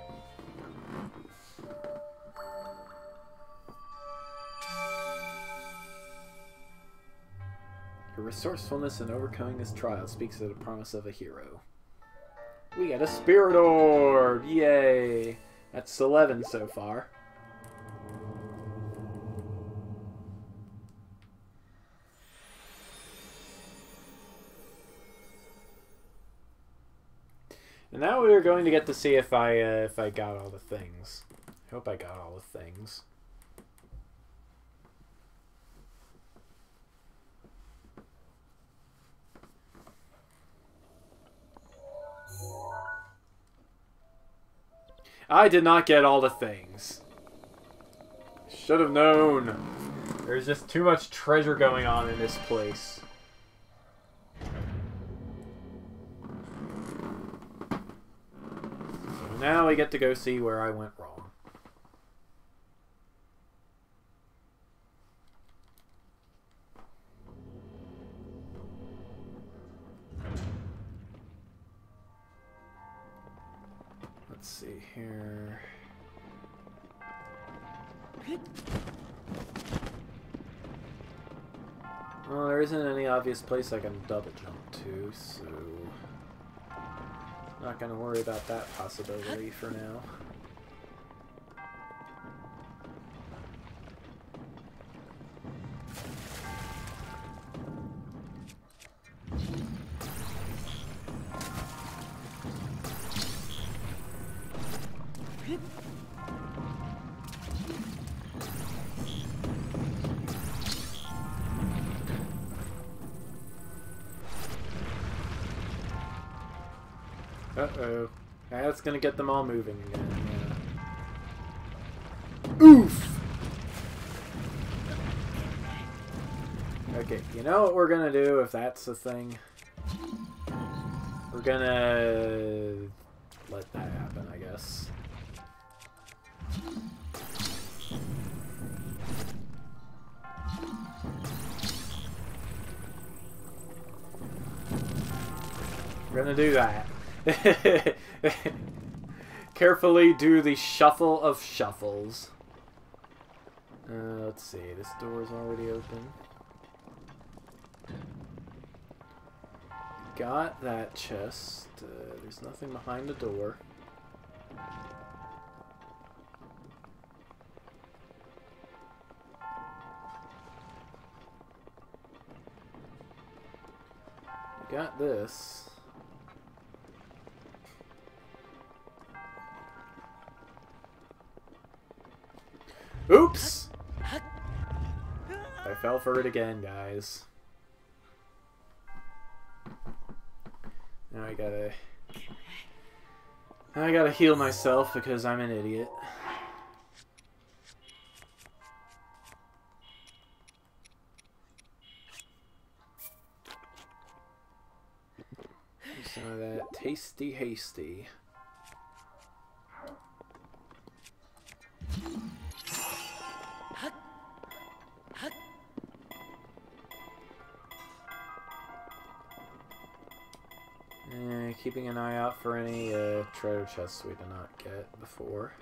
Her resourcefulness in overcoming this trial speaks of the promise of a hero. We got a spirit orb! Yay! That's 11 so far. And now we're going to get to see if I got all the things. I hope I got all the things. I did not get all the things. Should have known. There's just too much treasure going on in this place. So now we get to go see where I went wrong. Let's see here. Well, there isn't any obvious place I can double jump to, so not gonna worry about that possibility for now. Uh-oh. That's gonna get them all moving again, yeah. Oof! Okay, you know what we're gonna do if that's the thing? We're gonna let that happen, I guess. We're gonna do that. Carefully do the shuffle of shuffles. Let's see, this door is already open. Got that chest. There's nothing behind the door. Got this. Oops! I fell for it again, guys. Now I gotta heal myself because I'm an idiot. Some of that tasty hasty. Keeping an eye out for any treasure chests we did not get before.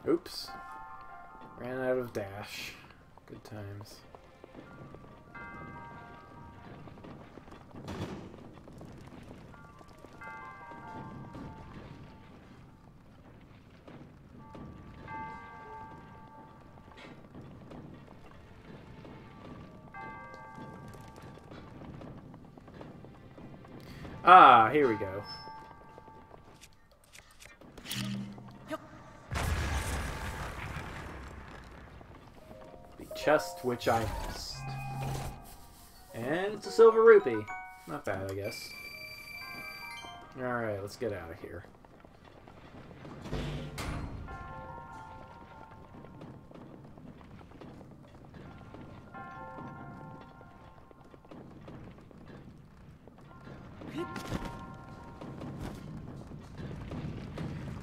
Oops. Ran out of dash. Good times. Ah, here we go. The chest which I missed. And it's a silver rupee. Not bad, I guess. Alright, let's get out of here.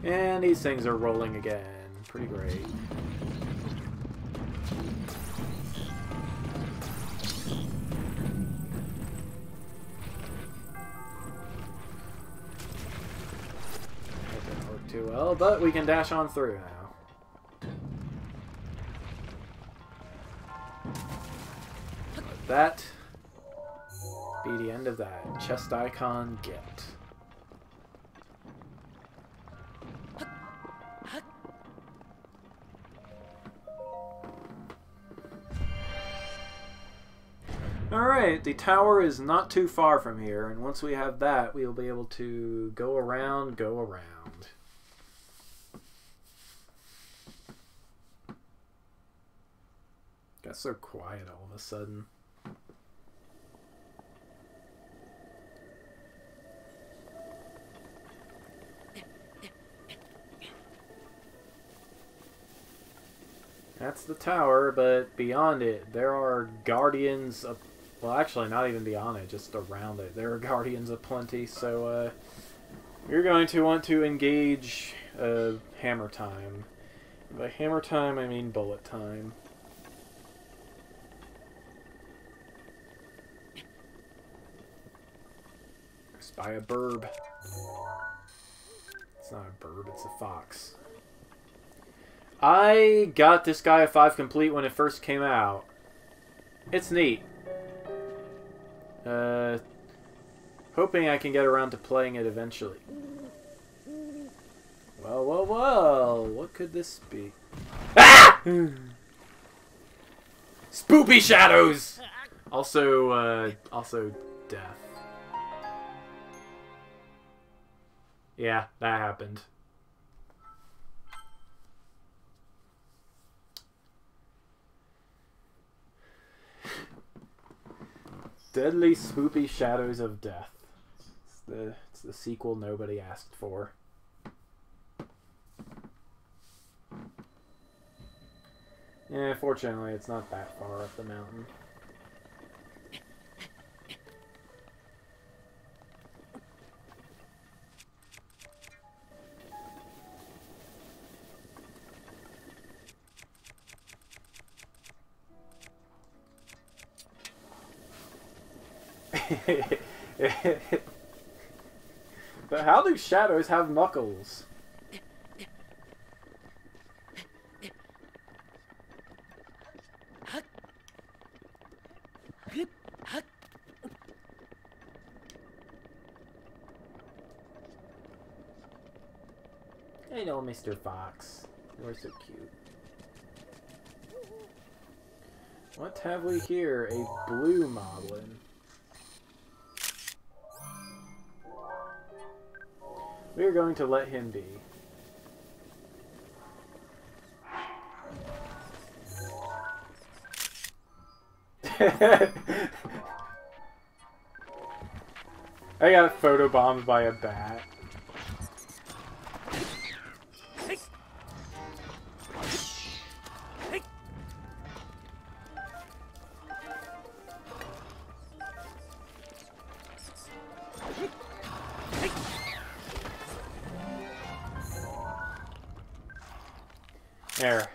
And these things are rolling again. Pretty great. well, but we can dash on through now. Let that be the end of that. Chest icon, get. Alright, the tower is not too far from here, and once we have that, we'll be able to go around, Got so quiet all of a sudden. That's the tower, but beyond it, there are guardians of... Well, actually, not even beyond it, just around it. There are guardians aplenty, so you're going to want to engage hammer time. By hammer time, I mean bullet time. I spy a burb. It's not a burb, it's a fox. I got this guy a 5 complete when it first came out. It's neat. Hoping I can get around to playing it eventually. Well, well, well. What could this be? Ah! Spoopy shadows! Also death. Yeah, that happened. Deadly Spoopy Shadows of Death. It's the sequel nobody asked for. Yeah, fortunately, it's not that far up the mountain. But how do shadows have knuckles? Hello, Mr. Fox. You're so cute. What have we here? A blue moblin. We're going to let him be. I got photobombed by a bat. There.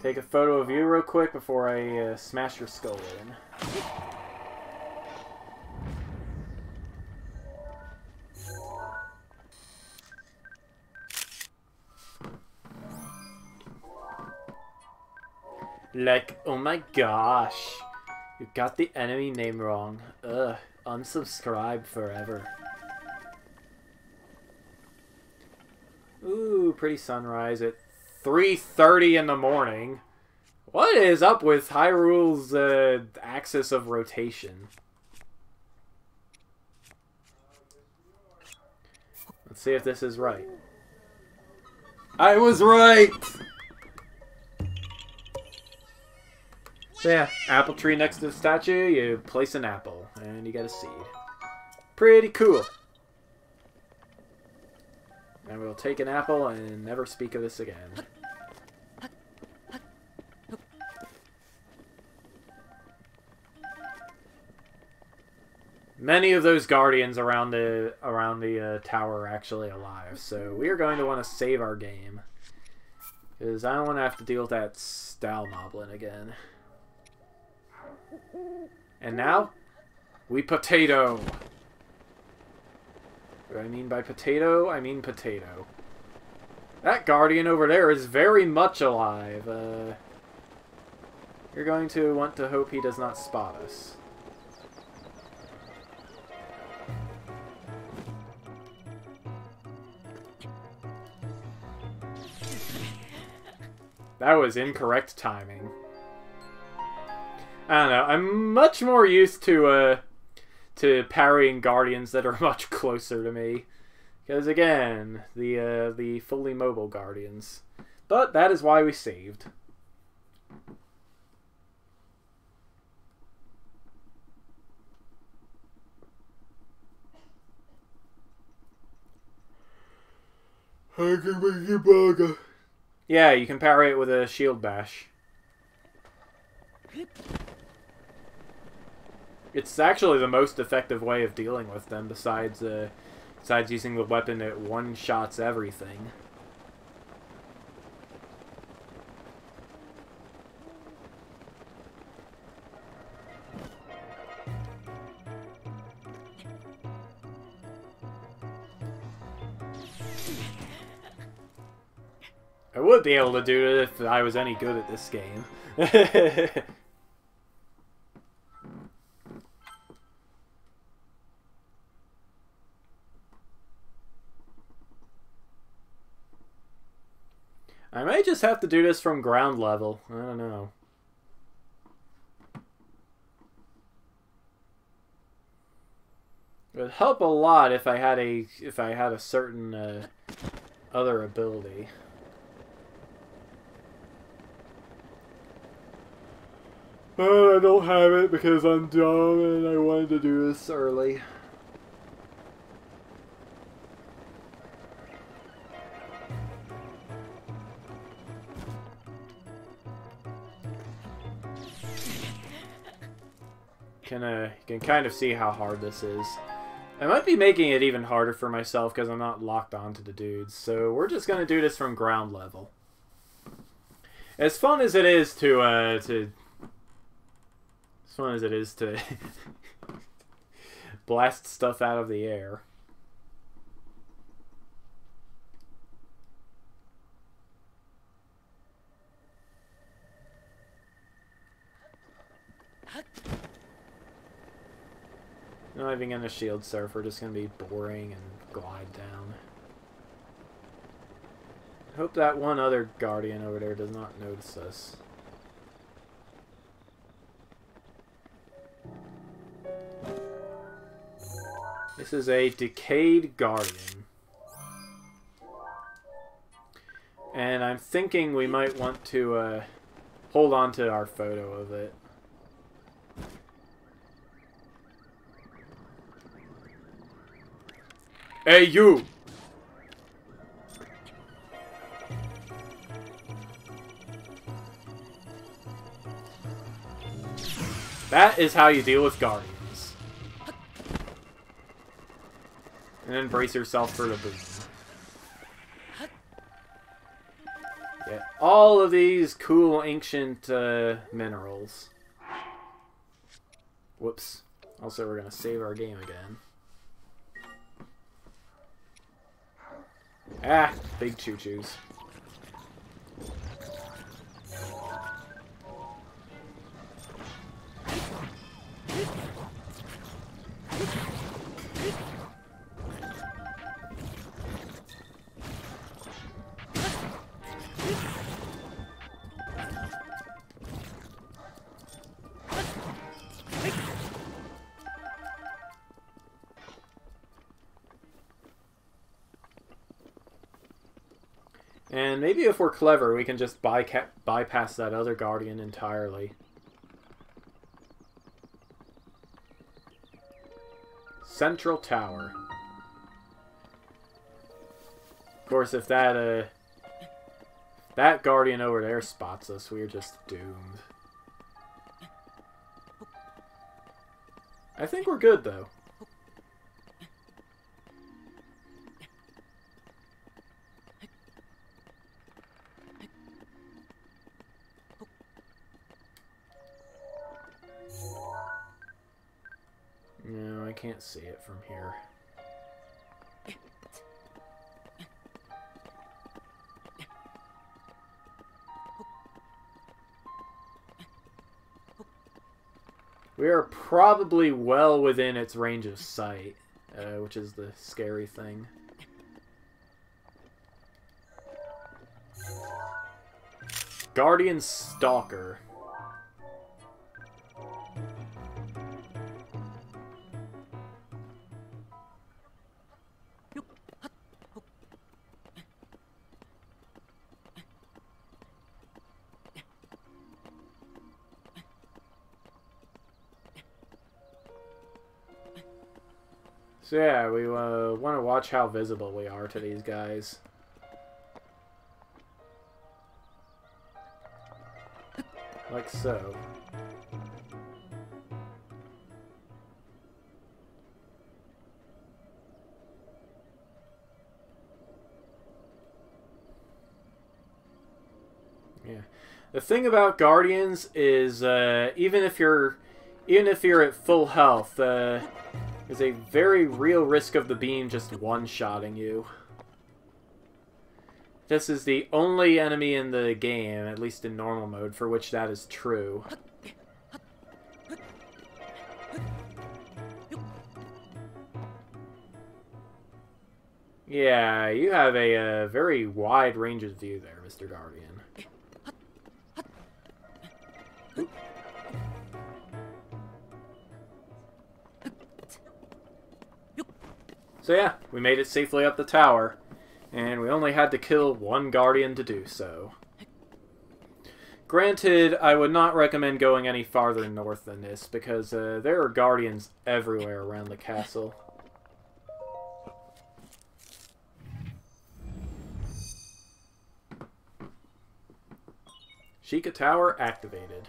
Take a photo of you real quick before I smash your skull in. Like, oh my gosh. You got the enemy name wrong. Ugh. Unsubscribe forever. Ooh, pretty sunrise at 3:30 in the morning. What is up with Hyrule's axis of rotation? Let's see if this is right. I was right! So yeah, apple tree next to the statue, you place an apple, and you get a seed. Pretty cool. And we'll take an apple and never speak of this again. Many of those guardians around the tower are actually alive, so we are going to want to save our game. Because I don't want to have to deal with that style moblin again. And now, we potato. What do I mean by potato? I mean potato. That guardian over there is very much alive. You're going to want to hope he does not spot us. That was incorrect timing. I don't know. I'm much more used to parrying guardians that are much closer to me. Because again, the fully mobile guardians. But that is why we saved. Yeah, you can parry it with a shield bash. It's actually the most effective way of dealing with them, besides using the weapon that one-shots everything. I would be able to do it if I was any good at this game. I might just have to do this from ground level. I don't know. It would help a lot if I had a certain other ability. But I don't have it because I'm dumb and I wanted to do this early. You can kind of see how hard this is. I might be making it even harder for myself because I'm not locked onto the dudes. So we're just gonna do this from ground level. As fun as it is to blast stuff out of the air. Not even gonna shield surf, we're just gonna be boring and glide down. Hope that one other guardian over there does not notice us. This is a decayed guardian. And I'm thinking we might want to hold on to our photo of it. Hey, you! That is how you deal with guardians. And then brace yourself for the boom. Get all of these cool ancient minerals. Whoops. Also, we're gonna save our game again. Ah, big choo-choos. And maybe if we're clever, we can just bypass that other guardian entirely. Central Tower. Of course, if that guardian over there spots us, we're just doomed. I think we're good, though. No, I can't see it from here. We are probably well within its range of sight, which is the scary thing. Guardian Stalker. So yeah, we want to watch how visible we are to these guys. Like so. Yeah. The thing about Guardians is even if you're at full health, there's a very real risk of the beam just one-shotting you. This is the only enemy in the game, at least in normal mode, for which that is true. Yeah, you have a very wide range of view there, Mr. Guardian. So yeah, we made it safely up the tower, and we only had to kill one Guardian to do so. Granted, I would not recommend going any farther north than this, because there are Guardians everywhere around the castle. Sheikah Tower activated.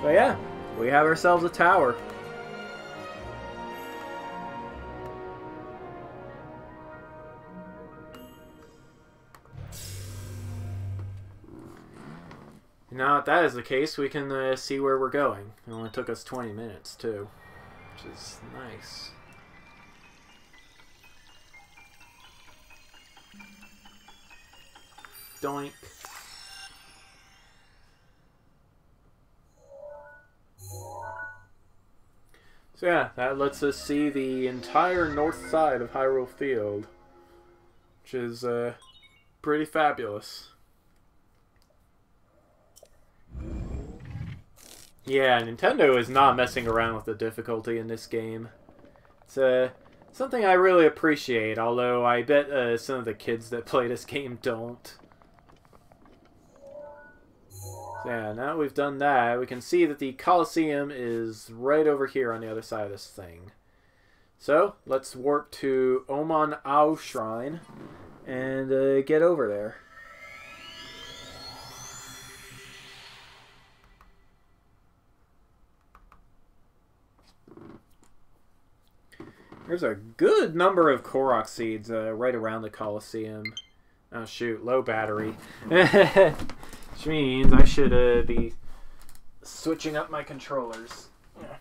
So yeah, we have ourselves a tower. Now, if that is the case, we can see where we're going. It only took us 20 minutes, too, which is nice. Doink. So yeah, that lets us see the entire north side of Hyrule Field, which is pretty fabulous. Yeah, Nintendo is not messing around with the difficulty in this game. It's something I really appreciate, although I bet some of the kids that play this game don't. So yeah, now we've done that, we can see that the Colosseum is right over here on the other side of this thing. So, let's warp to Omon Ao Shrine and get over there. There's a good number of Korok seeds right around the Colosseum. Oh shoot, low battery. Which means I should be switching up my controllers. Yeah.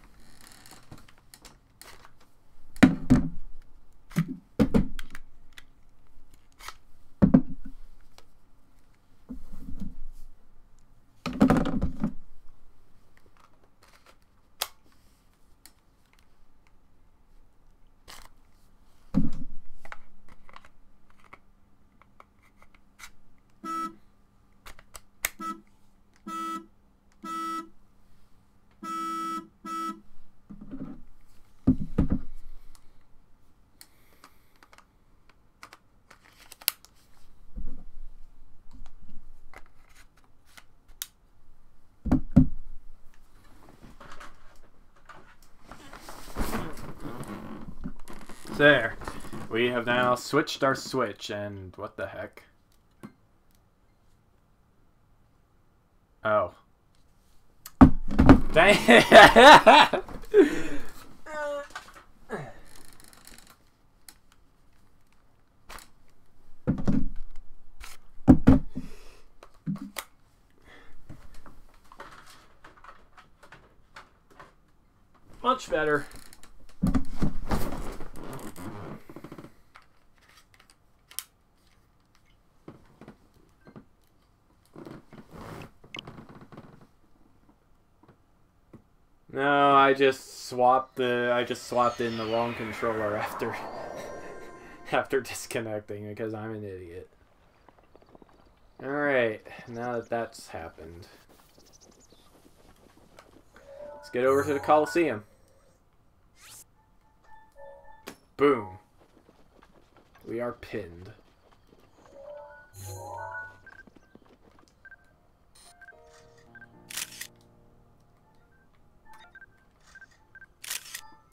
There. We have now switched our switch, and what the heck? Oh. Dang. Much better. No, I just swapped in the wrong controller after after disconnecting because I'm an idiot. Alright, now that that's happened. Let's get over to the Coliseum. Boom. We are pinned.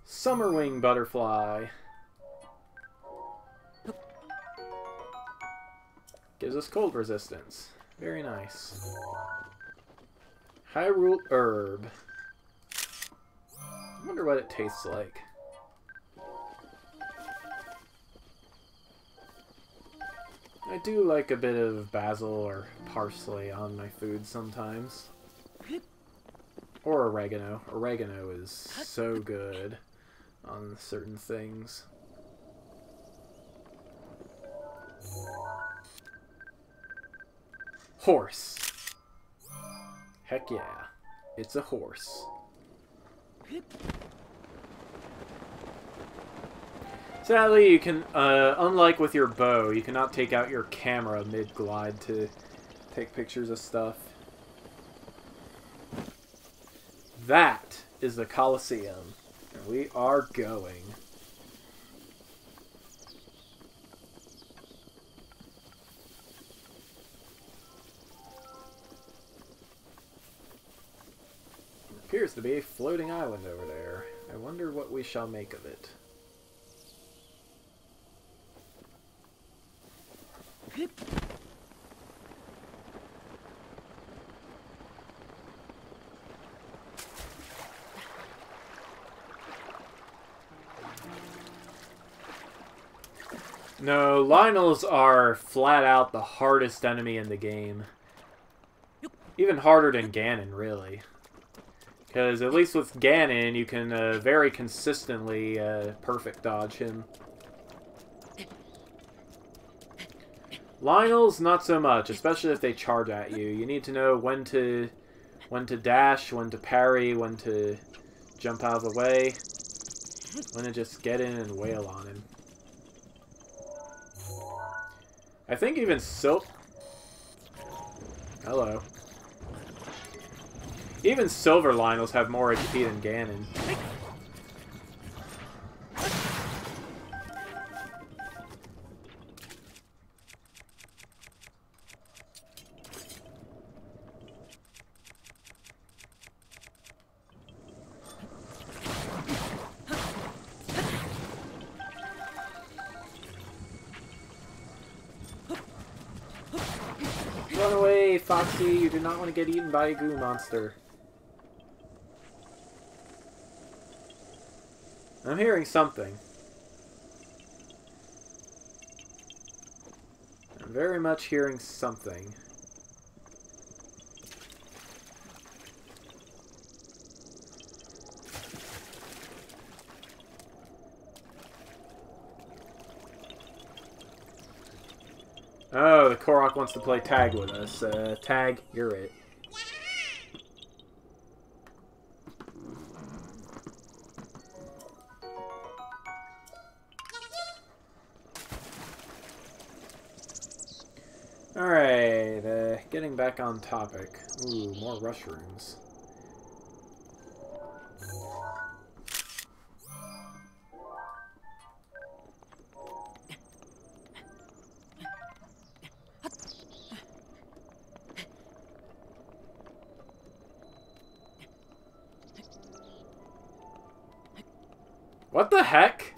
Summerwing butterfly. Gives us cold resistance. Very nice. Hyrule herb. I wonder what it tastes like. I do like a bit of basil or parsley on my food sometimes. Or oregano. Oregano is so good on certain things. Horse. Heck yeah. It's a horse. Sadly, you can, unlike with your bow, you cannot take out your camera mid-glide to take pictures of stuff. That is the Coliseum. And we are going. There appears to be a floating island over there. I wonder what we shall make of it. No, Lionels are flat out the hardest enemy in the game. Even harder than Ganon, really. Because at least with Ganon, you can very consistently perfect dodge him. Lionels, not so much, especially if they charge at you. You need to know when to dash, when to parry, when to jump out of the way, when to just get in and wail on him. I think even Hello. Even Silver Lionels have more HP than Ganon. Run away, Foxy! You do not want to get eaten by a goo monster. I'm hearing something. I'm very much hearing something. Oh, the Korok wants to play tag with us. Tag, you're it. Alright, getting back on topic. Ooh, more rush rooms. What the heck?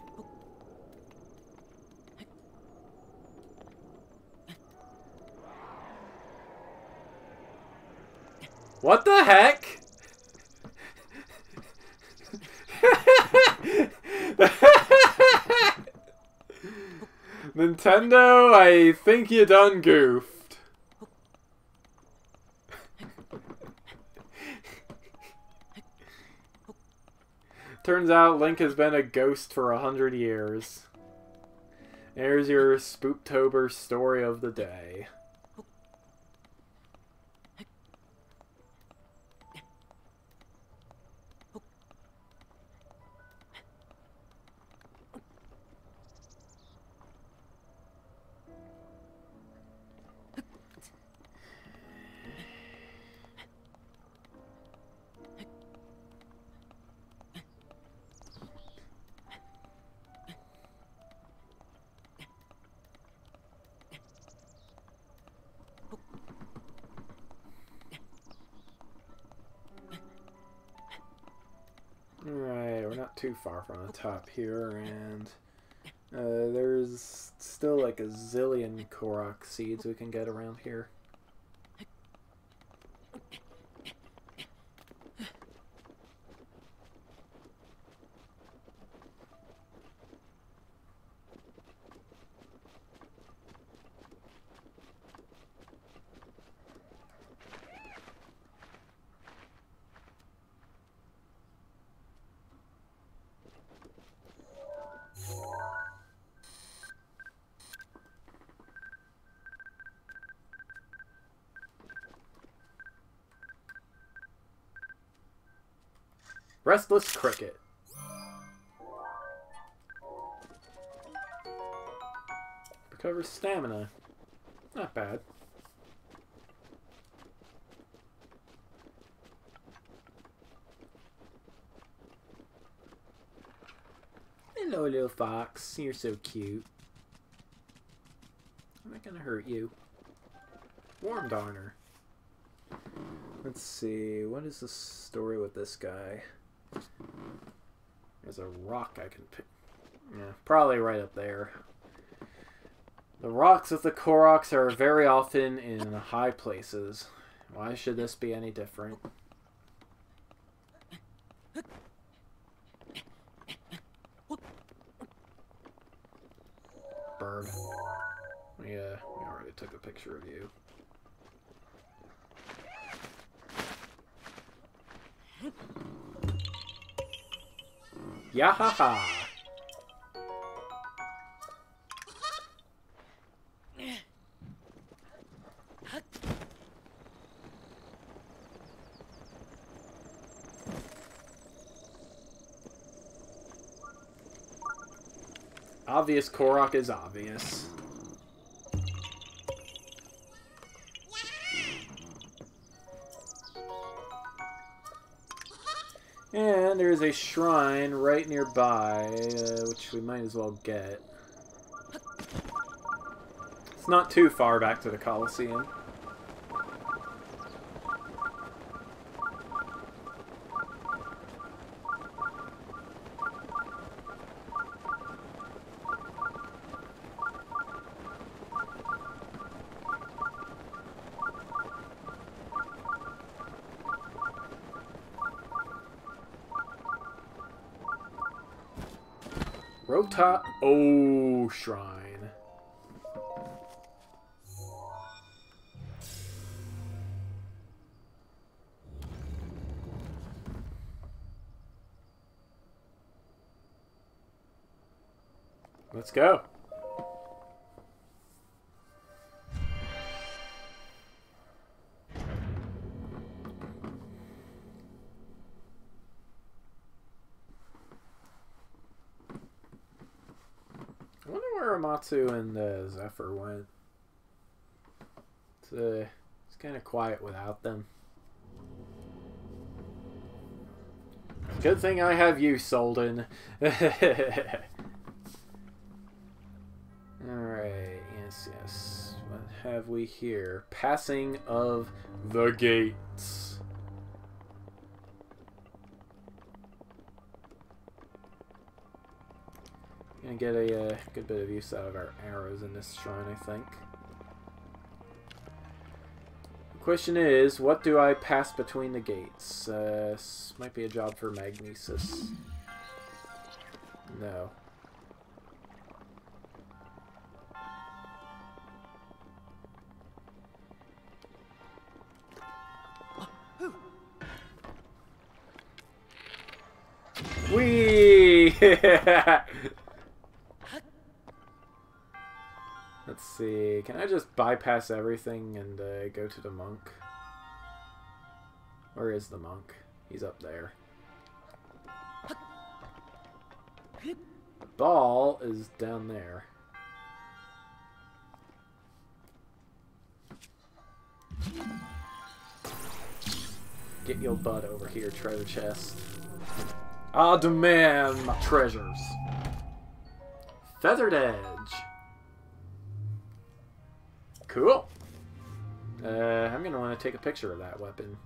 What the heck? Nintendo, I think you done goofed. Turns out Link has been a ghost for 100 years. There's your Spooptober story of the day. too far from the top here, and there's still like a zillion Korok seeds we can get around here. Restless Cricket. Recovers stamina. Not bad. Hello, little fox. You're so cute. I'm not gonna hurt you. Warm Darner. Let's see. What is the story with this guy? There's a rock I can pick. Yeah, probably right up there. The rocks of the Koroks are very often in high places. Why should this be any different? Bird. Yeah, we already took a picture of you. Yahaha! Obvious Korok is obvious. And there's a shrine right nearby, which we might as well get. It's not too far back to the Colosseum. Rota O Shrine. Let's go. I wonder where Amatsu and Zephyr went. It's kind of quiet without them. Good thing I have you, Solden. Alright, yes. What have we here? Passing of the gates. Gonna get a good bit of use out of our arrows in this shrine, I think. The question is, what do I pass between the gates? This might be a job for Magnesis. No. Whee! Let's see. Can I just bypass everything and go to the monk? Where is the monk? He's up there. Ball is down there. Get your butt over here, treasure chest. I demand my treasures. Feathered Edge. Cool. I'm going to want to take a picture of that weapon.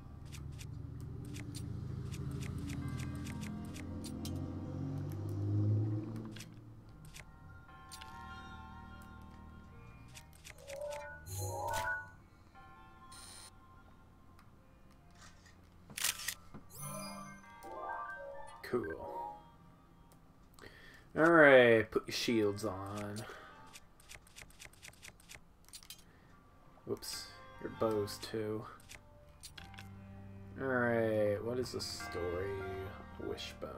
Cool. Alright, put your shields on. Whoops. Your bows, too. Alright, what is the story? Wishbone.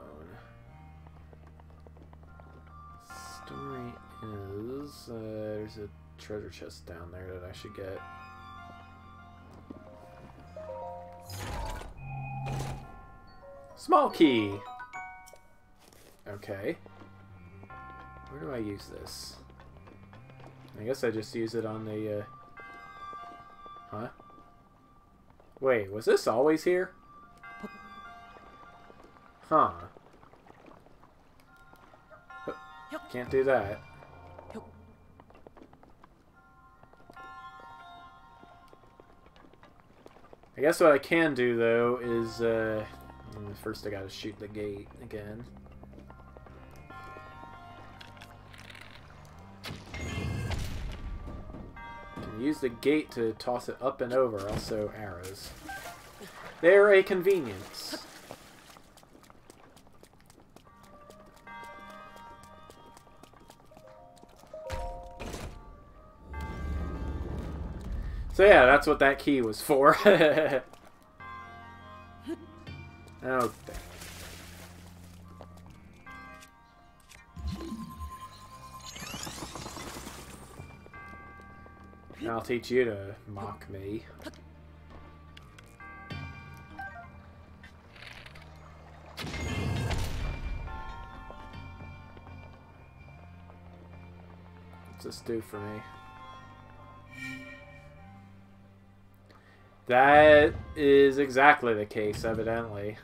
Story is... there's a treasure chest down there that I should get. Small key! Okay. Where do I use this? I guess I just use it on the, Huh? Wait, was this always here? Huh. Can't do that. I guess what I can do, though, is, first I gotta shoot the gate again. Can use the gate to toss it up and over, also arrows. They're a convenience. So yeah, that's what that key was for. Oh, dang. I'll teach you to mock me. What's this do for me? That is exactly the case, evidently.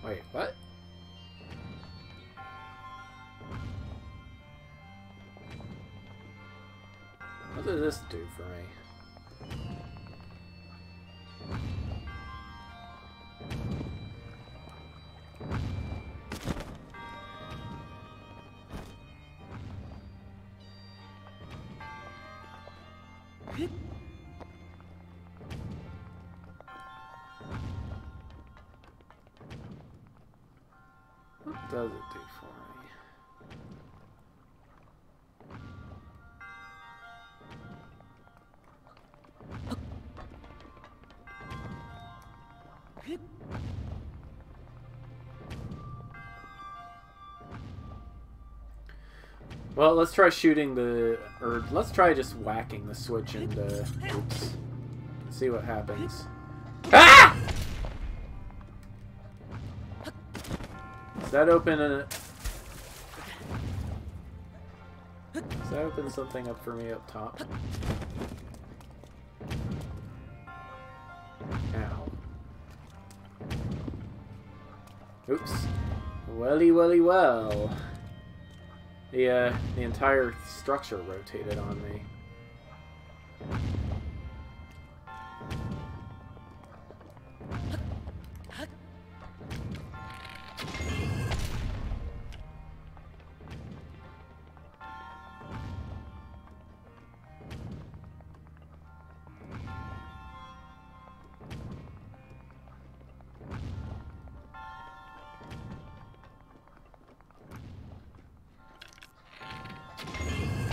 Wait, what? What does this do for me? What does it do for me? Well, let's try shooting the... or let's try just whacking the switch and, oops. See what happens. Ah! Does that open a... does that open something up for me up top? Ow. Oops. Welly, welly, well. The entire structure rotated on me.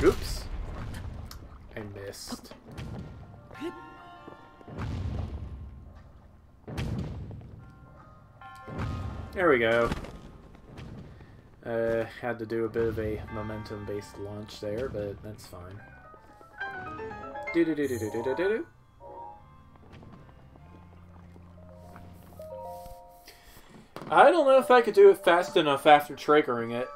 Oops. I missed. There we go. Had to do a bit of a momentum-based launch there, but that's fine. Do-do-do-do-do-do-do-do. I don't know if I could do it fast enough after triggering it.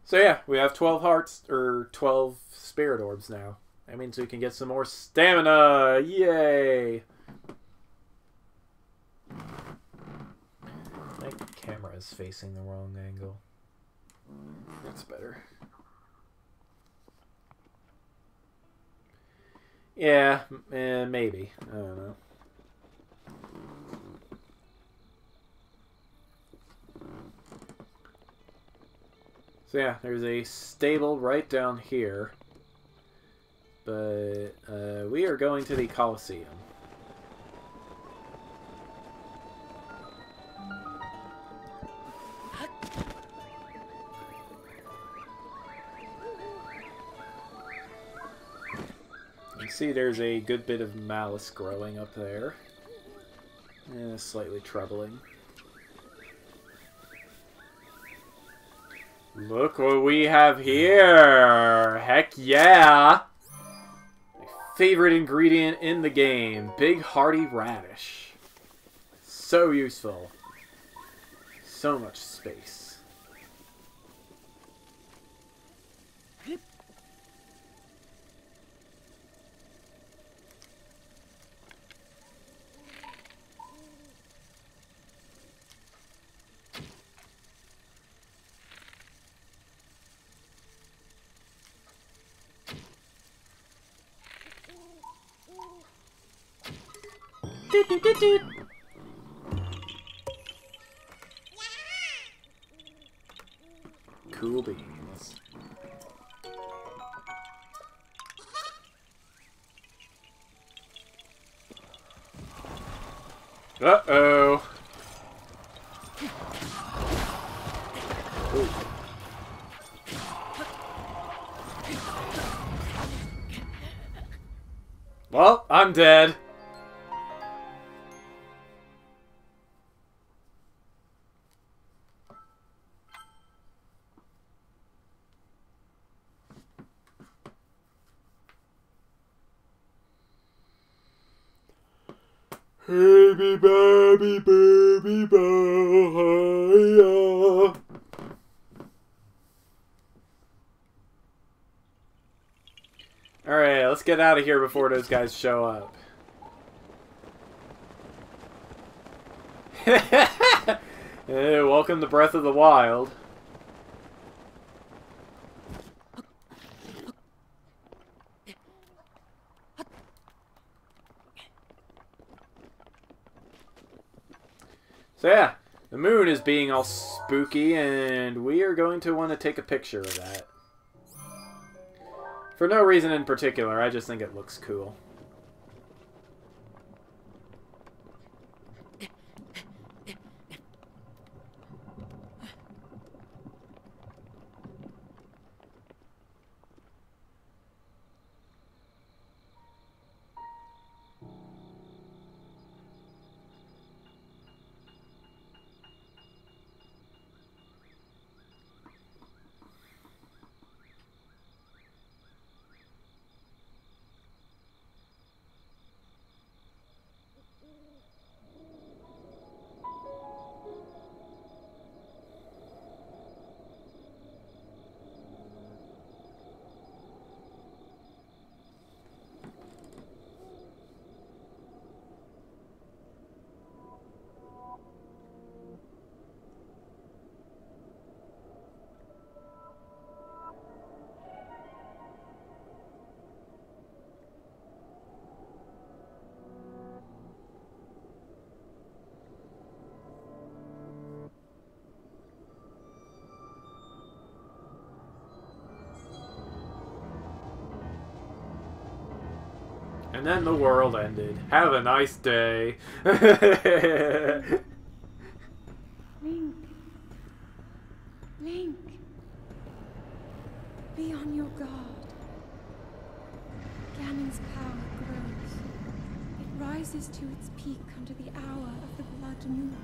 So yeah, we have 12 hearts, or 12 spirit orbs now. That means we can get some more stamina! Yay! camera is facing the wrong angle. That's better. Yeah, maybe. I don't know. So yeah, there's a stable right down here. But we are going to the Colosseum. You can see there's a good bit of malice growing up there. Slightly troubling. Look what we have here! Heck yeah! My favorite ingredient in the game. Big hearty radish. So useful. So much space. Cool beans. Uh-oh. Ooh. Well, I'm dead. Baby, baby, baby, baby. Alright, let's get out of here before those guys show up. Hey, welcome to Breath of the Wild. So yeah, the moon is being all spooky, and we are going to want to take a picture of that. For no reason in particular, I just think it looks cool. And then the world ended. Have a nice day. Link. Link. Be on your guard. Ganon's power grows. It rises to its peak under the hour of the blood moon.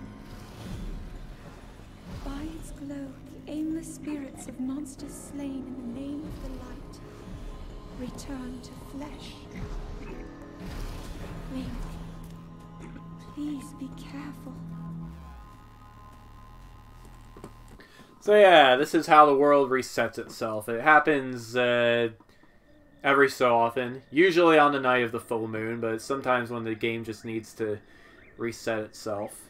By its glow, the aimless spirits of monsters slain in the name of the light return to flesh. Link, please be careful. So yeah, this is how the world resets itself. It happens every so often. Usually on the night of the full moon, but sometimes when the game just needs to reset itself.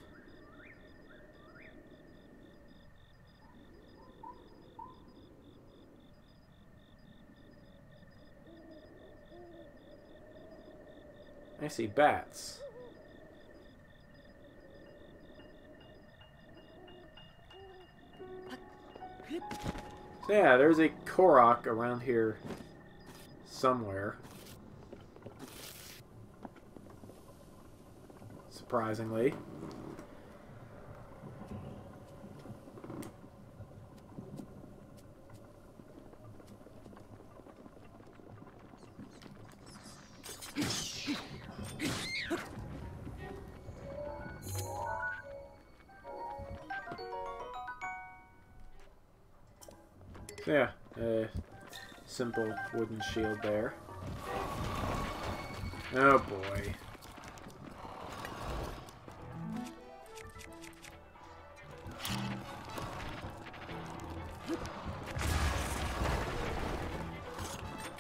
I see bats. So yeah, there's a Korok around here somewhere. Surprisingly. So yeah, simple wooden shield there. Oh boy.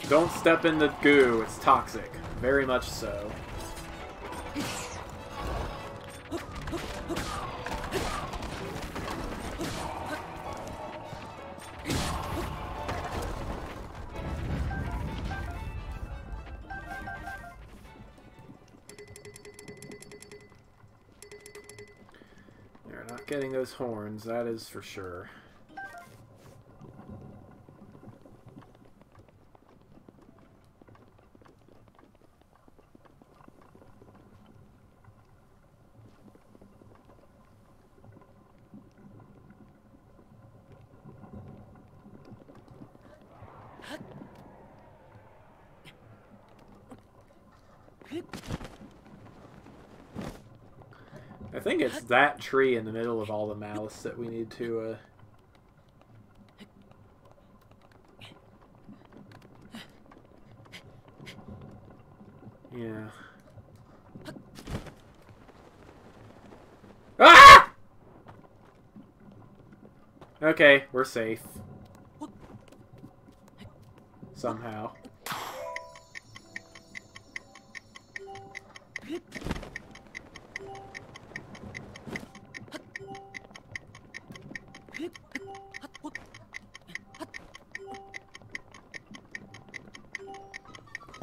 Don't step in the goo, it's toxic. Very much so. You're not getting those horns, that is for sure. I think it's that tree in the middle of all the malice that we need to, yeah. Ah! Okay, we're safe. Somehow.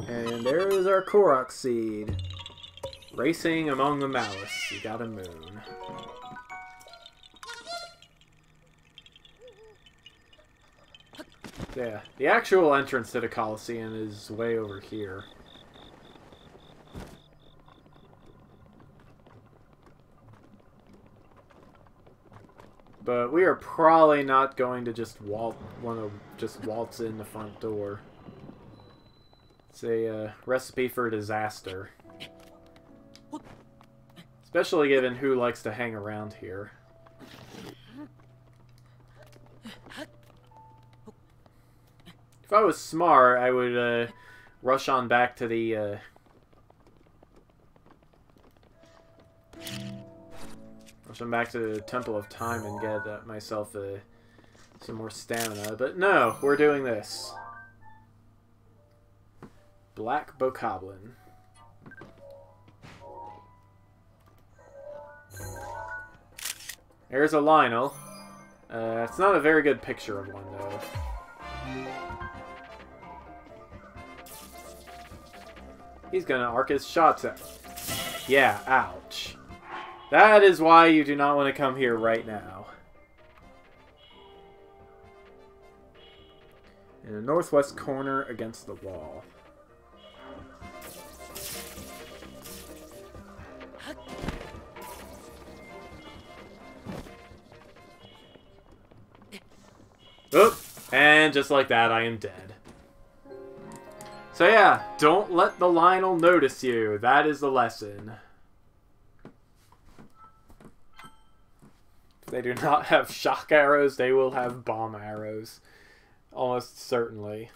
And there is our Korok seed. Racing among the malice. You got a moon. Yeah, the actual entrance to the Coliseum is way over here. But we are probably not going to just waltz in the front door. It's a recipe for disaster. Especially given who likes to hang around here. If I was smart, I would rush on back to the Temple of Time and get myself some more stamina. But no, we're doing this. Black Bokoblin. There's a Lionel. It's not a very good picture of one, though. He's gonna arc his shots at... Yeah, ouch. That is why you do not want to come here right now. In the northwest corner against the wall. Oop! And just like that, I am dead. So yeah, don't let the Lionel notice you. That is the lesson. If they do not have shock arrows, they will have bomb arrows. Almost certainly.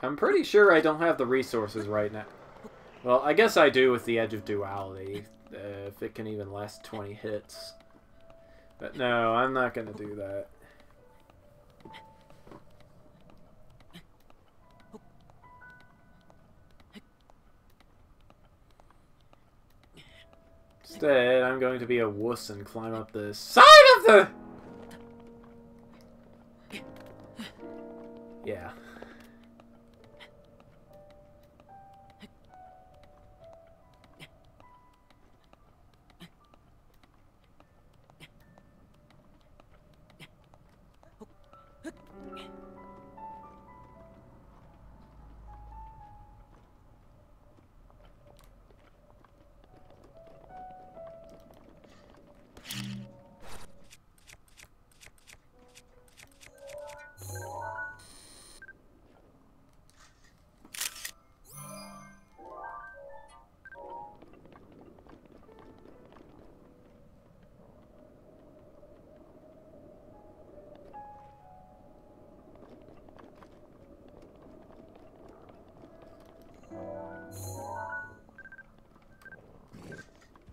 I'm pretty sure I don't have the resources right now. Well, I guess I do with the Edge of Duality. if it can even last 20 hits. But no, I'm not going to do that. Instead, I'm going to be a wuss and climb up the side of the... Yeah.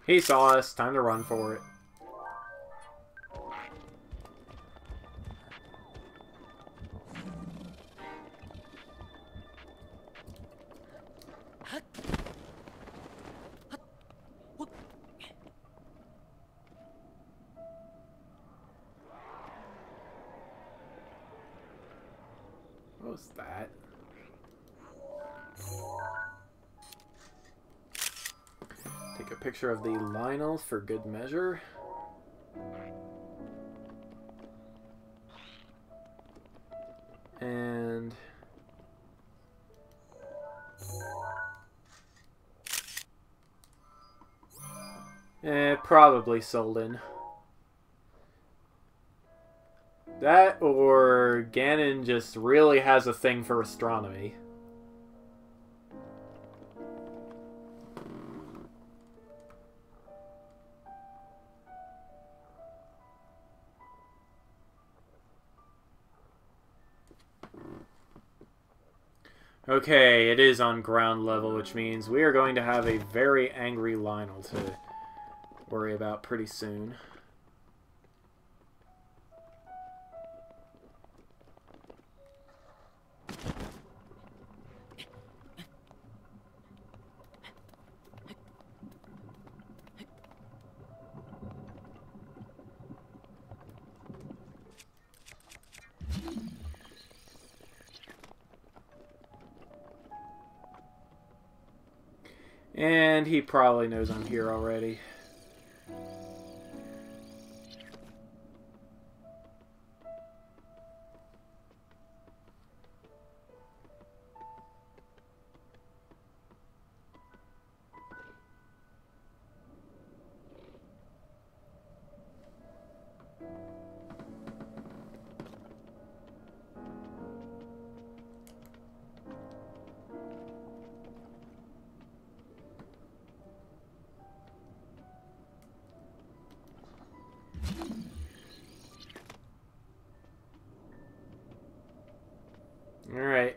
He saw us. Time to run for it. What was that? Take a picture of the Lionel for good measure. And... probably Solden. That or Ganon just really has a thing for astronomy. Okay, it is on ground level, which means we are going to have a very angry Lionel to worry about pretty soon. And he probably knows I'm here already. Alright,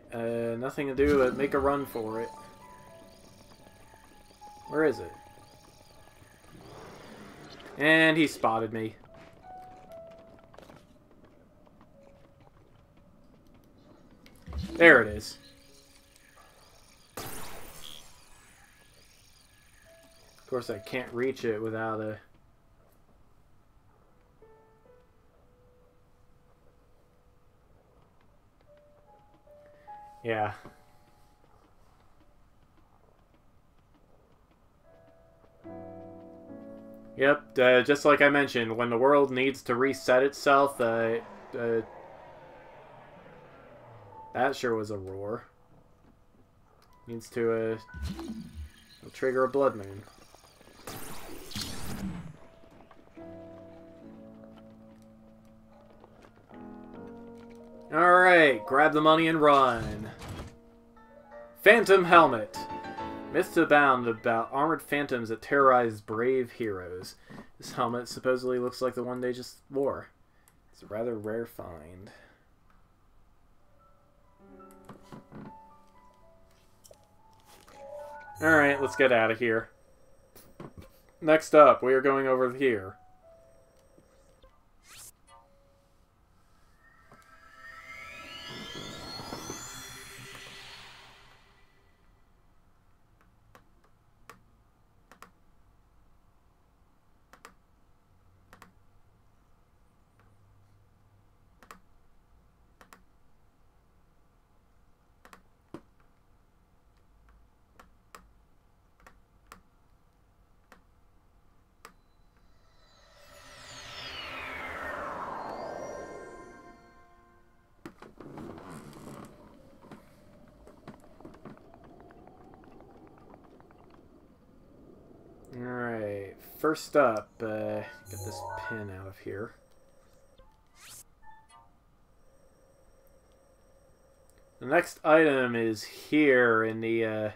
nothing to do but make a run for it. Where is it? And he spotted me. There it is. Of course, I can't reach it without a... Yeah. Yep, just like I mentioned, when the world needs to reset itself, that sure was a roar. Needs to, trigger a blood moon. Alright, grab the money and run. Phantom Helmet. Myths abound about armored phantoms that terrorize brave heroes. This helmet supposedly looks like the one they just wore. It's a rather rare find. Alright, let's get out of here. next up, we are going over here. Alright, first up, get this pin out of here. The next item is here in the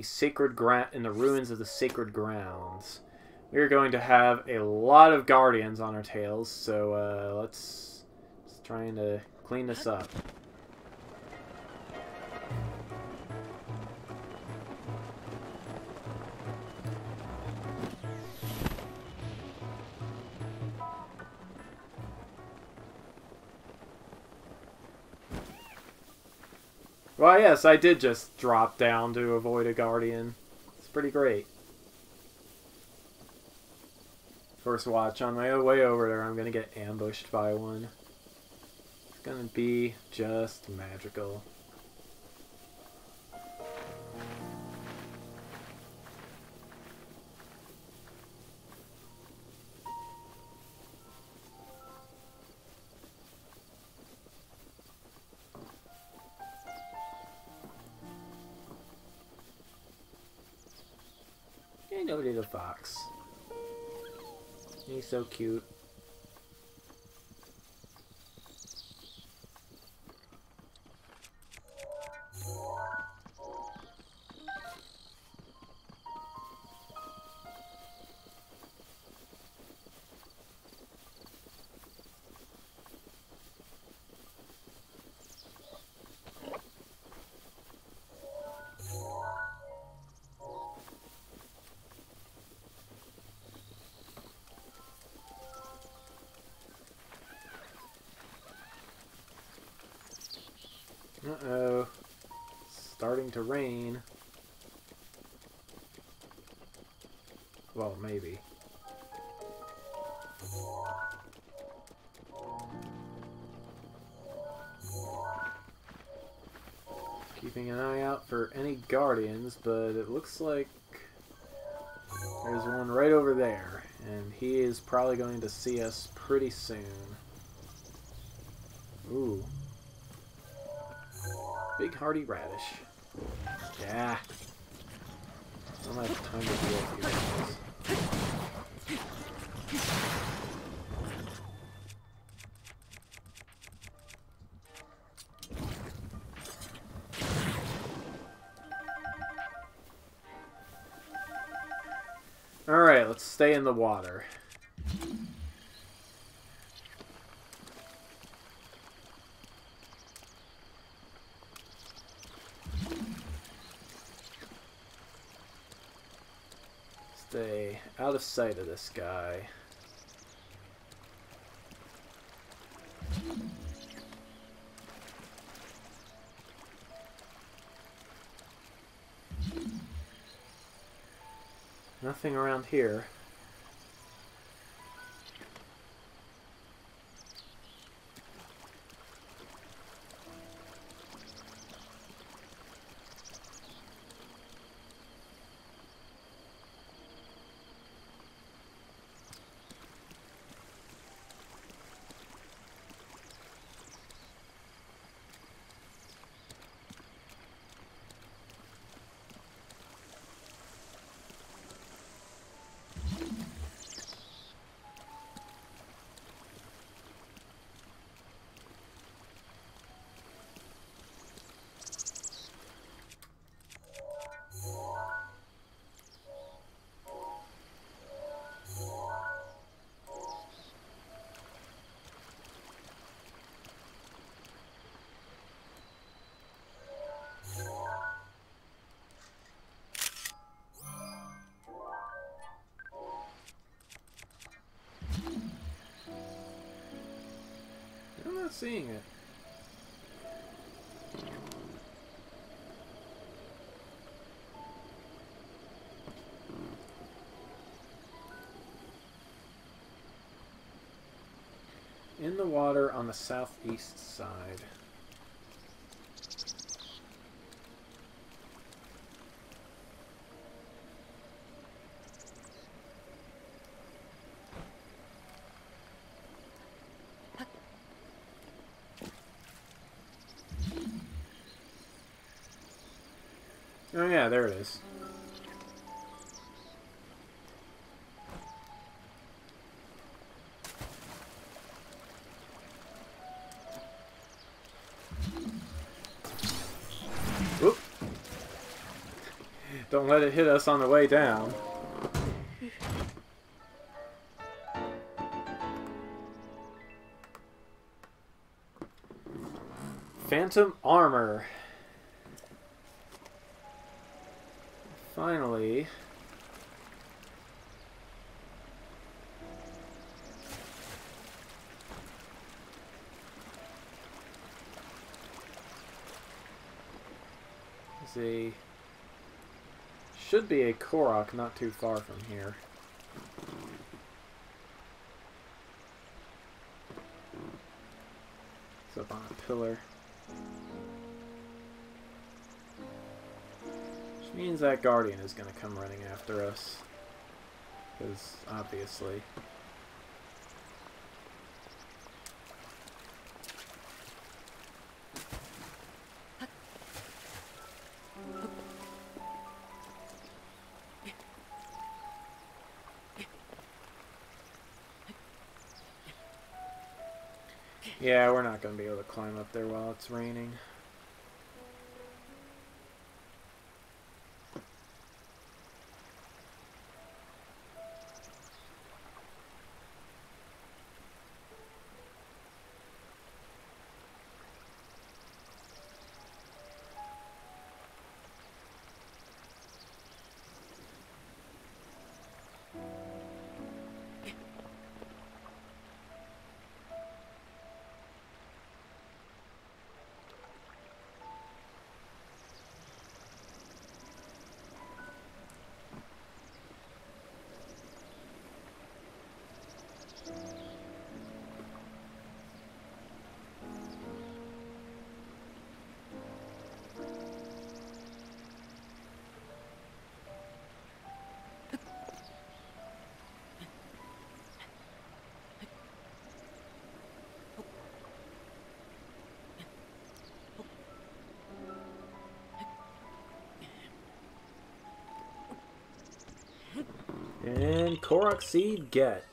sacred in the ruins of the sacred grounds. We're going to have a lot of guardians on our tails, so let's try to clean this up. Well, yes, I did just drop down to avoid a guardian. It's pretty great. First watch, on my way over there, I'm gonna get ambushed by one. It's gonna be just magical. Hey, no little fox. He's so cute. Uh-oh. Starting to rain. Well, maybe. Keeping an eye out for any guardians, but it looks like there's one right over there, and he is probably going to see us pretty soon. Ooh. Big hearty radish. Yeah. I don't have time to deal with you guys. Alright, let's stay in the water. Stay out of sight of this guy. Nothing around here. not seeing it. In the water on the southeast side. Oh yeah, there it is. Whoop. Don't let it hit us on the way down. Phantom armor. Finally. Should be a Korok not too far from here. It's up on a pillar. Which means that Guardian is going to come running after us. Because, obviously. Yeah, we're not going to be able to climb up there while it's raining. And Korok Seed, get.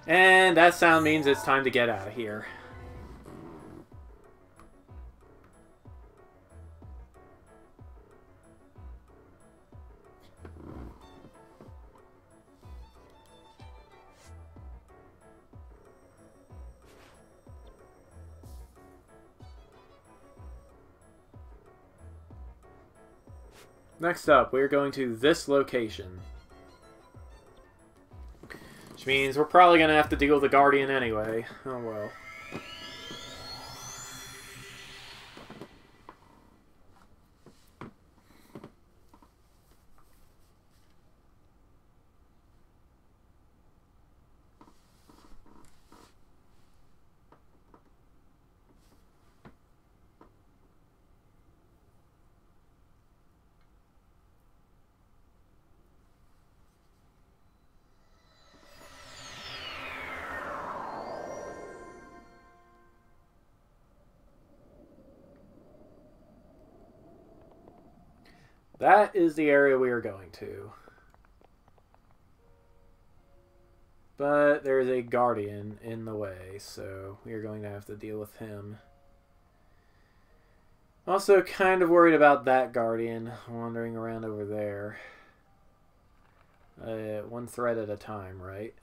And that sound means it's time to get out of here. Next up, we're going to this location. Which means we're probably going to have to deal with the Guardian anyway. Oh well. That is the area we are going to. But there is a Guardian in the way, so we are going to have to deal with him. Also kind of worried about that Guardian wandering around over there. One thread at a time, right?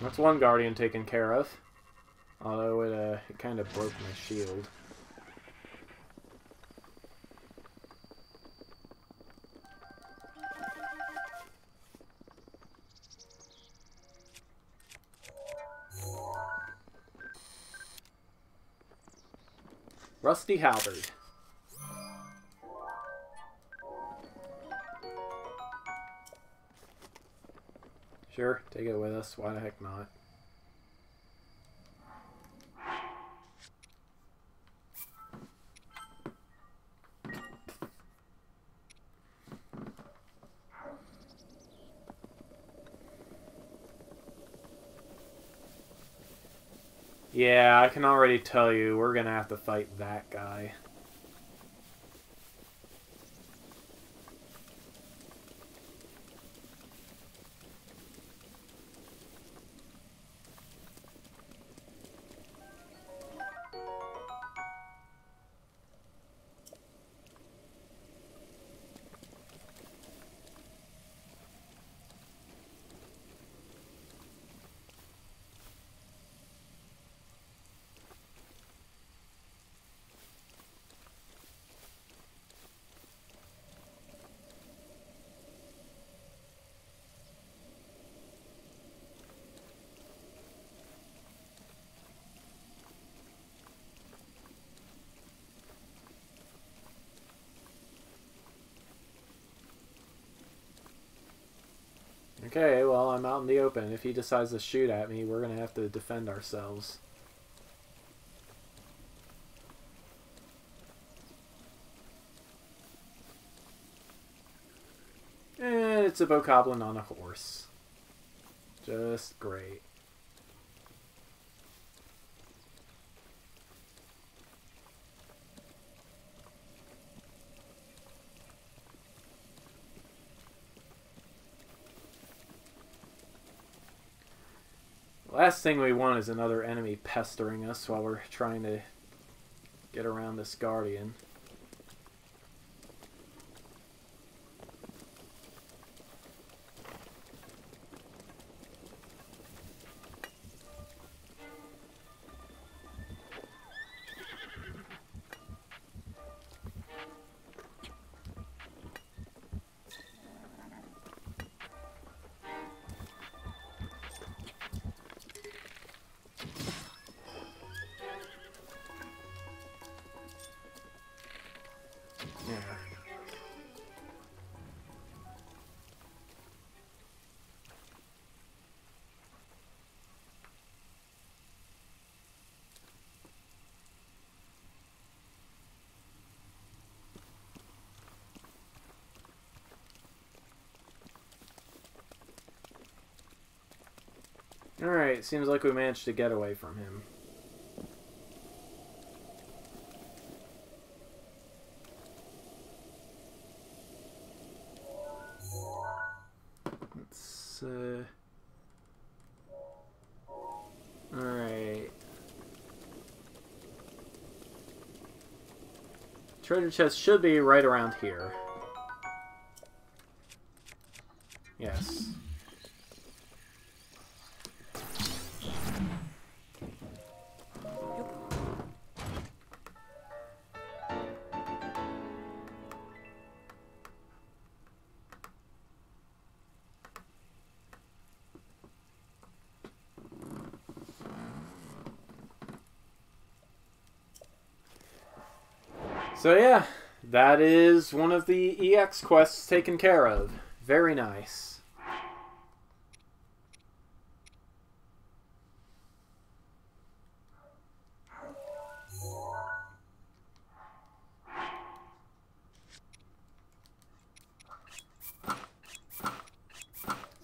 That's one guardian taken care of. Although it kind of broke my shield. Rusty halberd. Sure, take it with us. Why the heck not? Yeah, I can already tell you we're gonna have to fight that guy. Okay, well, I'm out in the open. If he decides to shoot at me, we're going to have to defend ourselves. And it's a bokoblin on a horse. Just great. Last thing we want is another enemy pestering us while we're trying to get around this guardian. Alright, seems like we managed to get away from him. Let's, alright. Treasure chest should be right around here. Yes. So yeah, that is one of the EX quests taken care of. Very nice.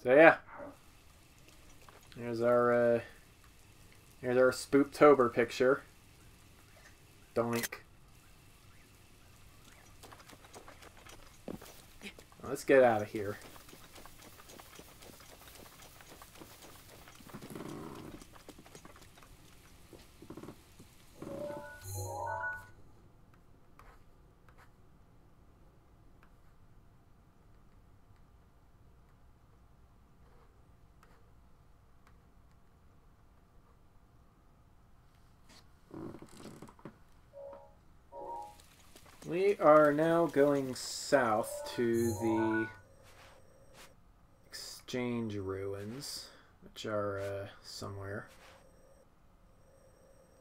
So yeah, here's our Spooptober picture. Doink. Let's get out of here. We are now going south to the Exchange Ruins, which are somewhere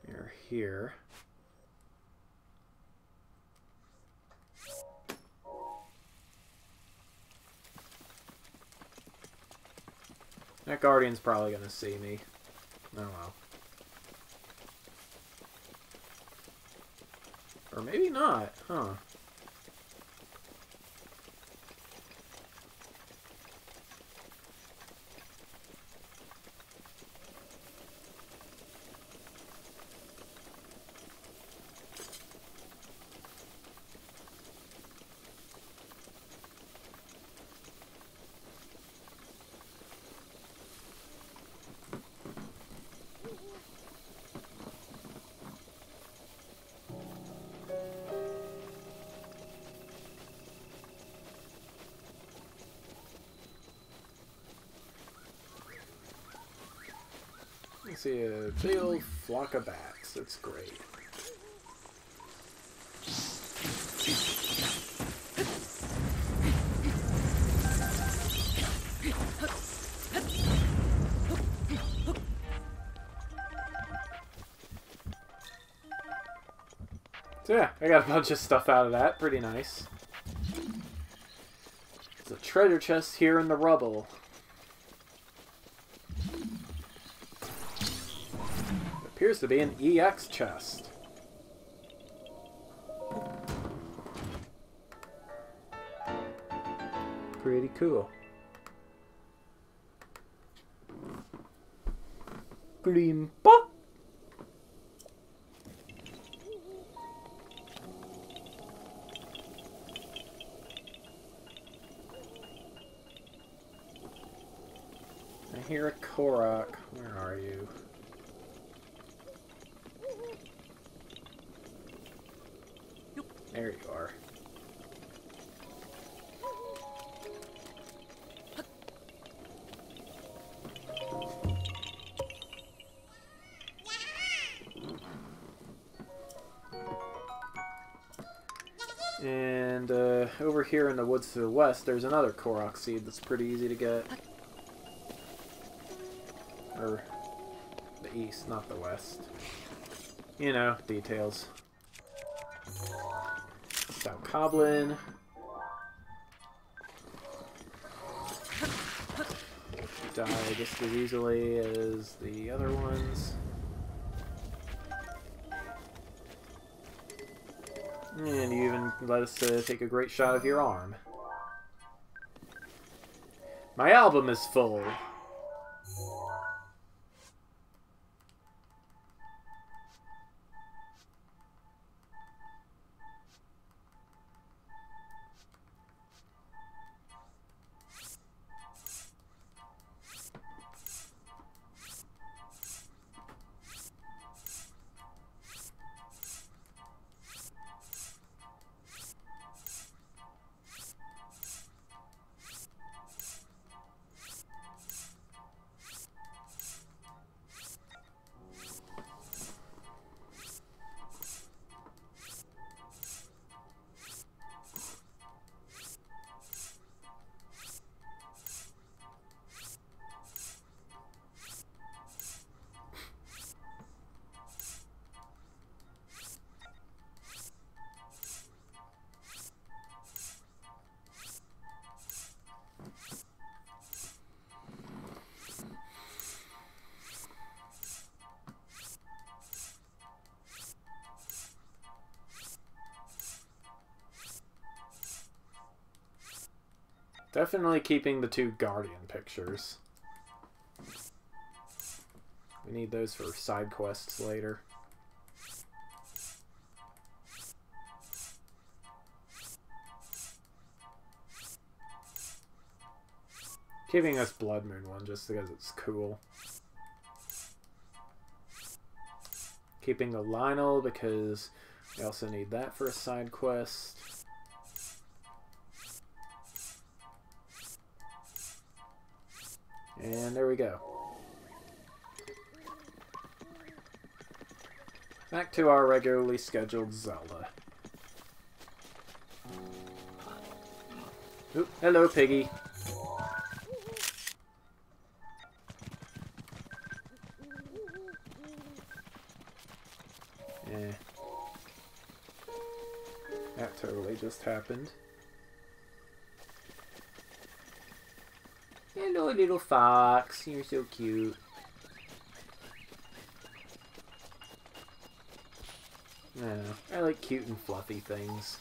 near here. That Guardian's probably gonna see me. Oh well. Or maybe not, huh? I see a big old flock of bats. That's great. So yeah, I got a bunch of stuff out of that. Pretty nice. There's a treasure chest here in the rubble. Appears to be an EX chest. Pretty cool. Glimpa. I hear a Korok. Where are you? There you are. And over here in the woods to the west, there's another Korok seed that's pretty easy to get. Or the east, not the west. You know, details. Stout Coblin. Die just as easily as the other ones. And you even let us take a great shot of your arm. My album is full. Definitely keeping the 2 Guardian pictures. We need those for side quests later. Keeping this Blood Moon one just because it's cool. Keeping the Lionel because we also need that for a side quest. And there we go. Back to our regularly scheduled Zelda. Oop, hello, piggy. Eh. That totally just happened. Hello, little fox. You're so cute. I like cute and fluffy things.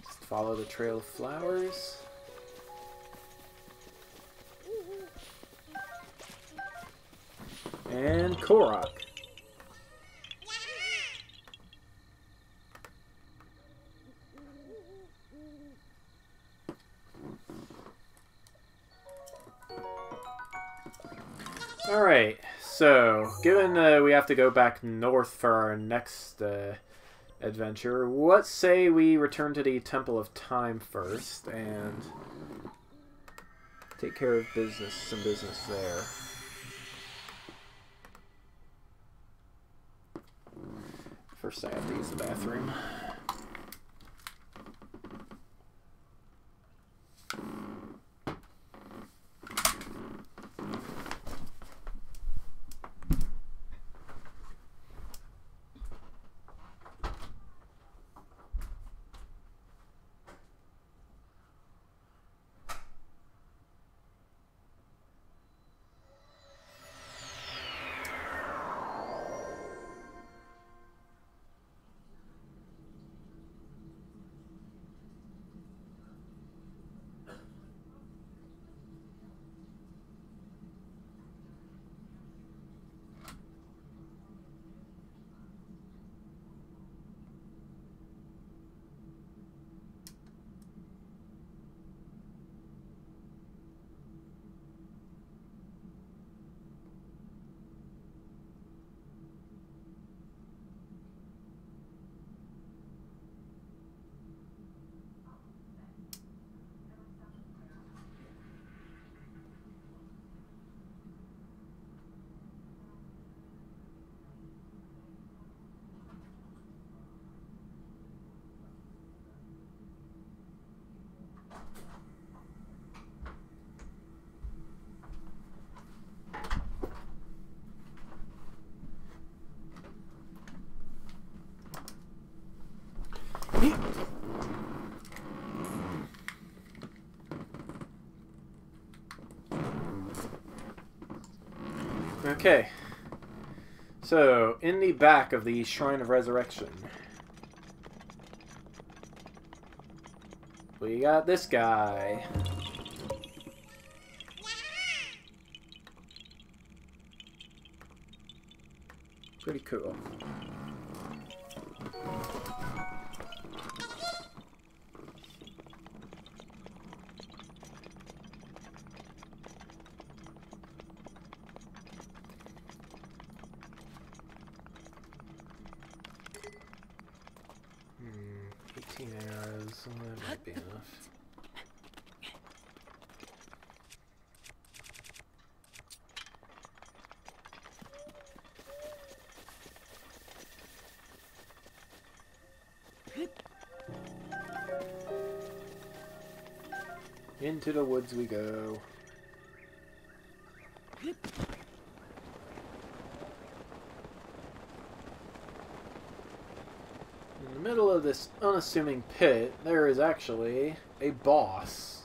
Just follow the trail of flowers. And Korok. Alright, so, given we have to go back north for our next adventure, what say we return to the Temple of Time first and take care of some business there. First I have to use the bathroom. Okay, so in the back of the Shrine of Resurrection, we got this guy. Pretty cool. Arrows, that might be enough. Into the woods we go. In the middle of this unassuming pit, there is actually a boss.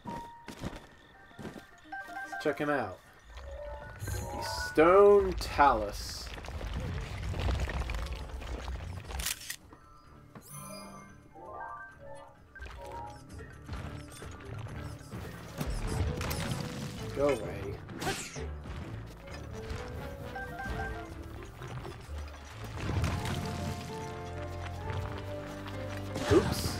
Let's check him out. The Stone Talus. Go away. Oops.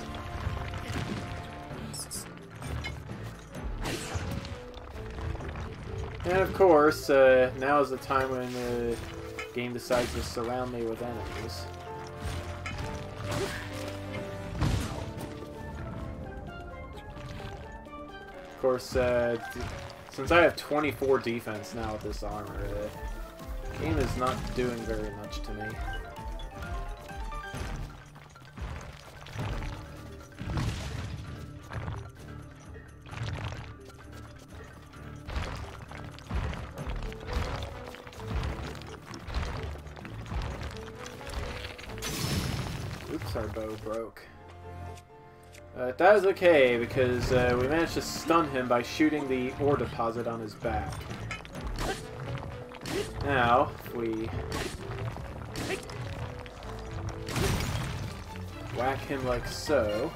And of course, now is the time when the game decides to surround me with enemies. Of course, since I have 24 defense now with this armor, the game is not doing very much to me. Oops, our bow broke. That was okay, because we managed to stun him by shooting the ore deposit on his back. Now, if we whack him like so,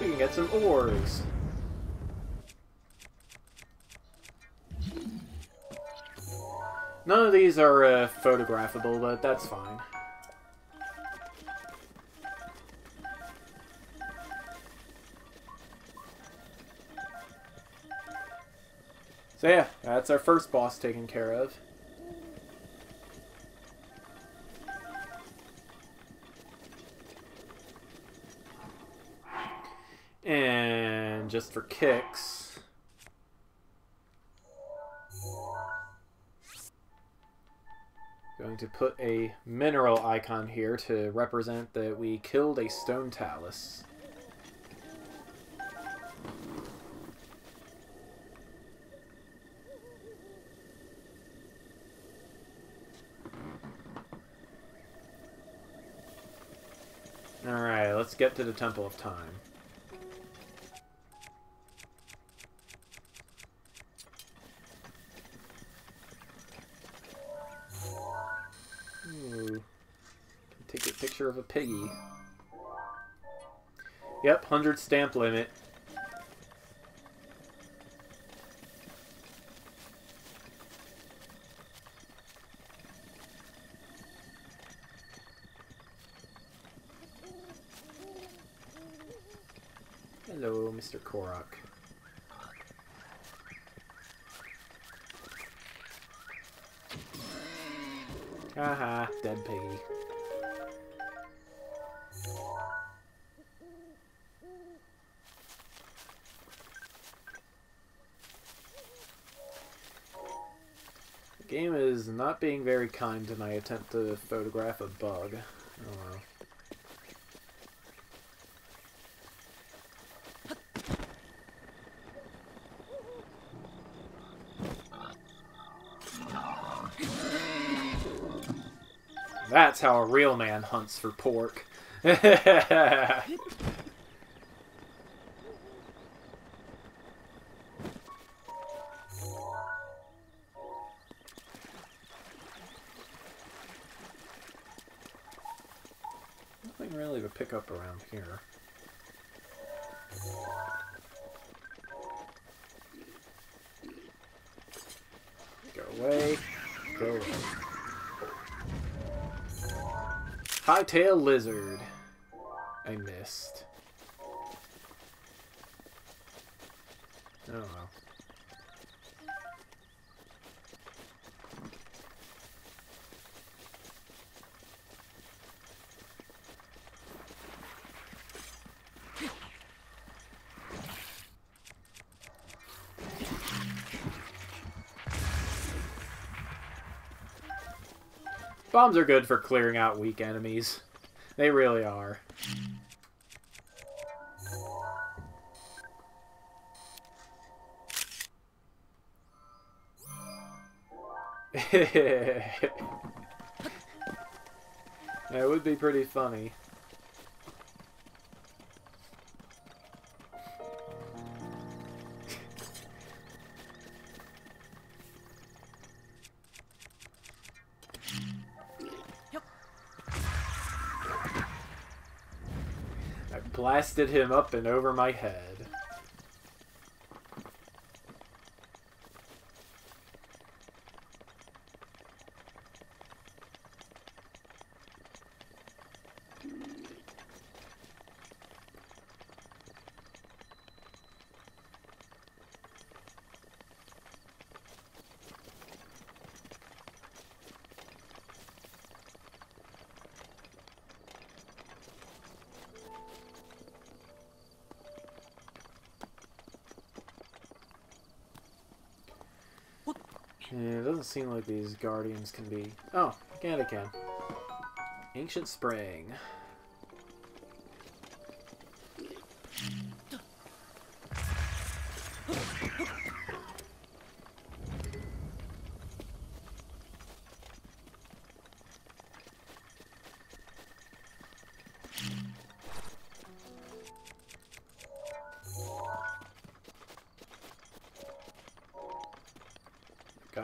we can get some ores. None of these are photographable, but that's fine. So yeah, that's our first boss taken care of. And just for kicks, going to put a mineral icon here to represent that we killed a stone talus. Alright, let's get to the Temple of Time. Ooh. Take a picture of a piggy. Yep, 100 stamp limit. Hello, Mr. Korok. Haha, dead piggy. The game is not being very kind to my attempt to photograph a bug. Oh well. That's how a real man hunts for pork. Nothing really to pick up around here. Go away. Go away. Hightail lizard. I missed. Oh well. Bombs are good for clearing out weak enemies. They really are. That would be pretty funny. I blasted him up and over my head. Yeah, it doesn't seem like these guardians can be... Oh, Ganda can. Ancient Spring.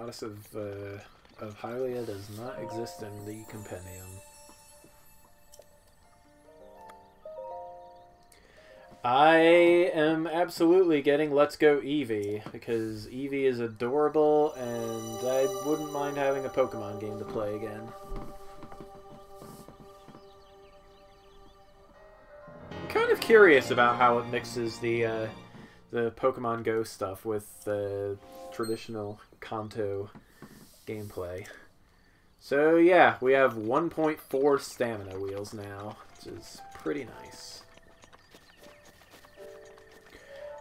Goddess of Hylia does not exist in the compendium. I am absolutely getting Let's Go Eevee, because Eevee is adorable, and I wouldn't mind having a Pokemon game to play again. I'm kind of curious about how it mixes the Pokemon Go stuff with the traditional Kanto gameplay. So yeah, we have 1.4 stamina wheels now, which is pretty nice.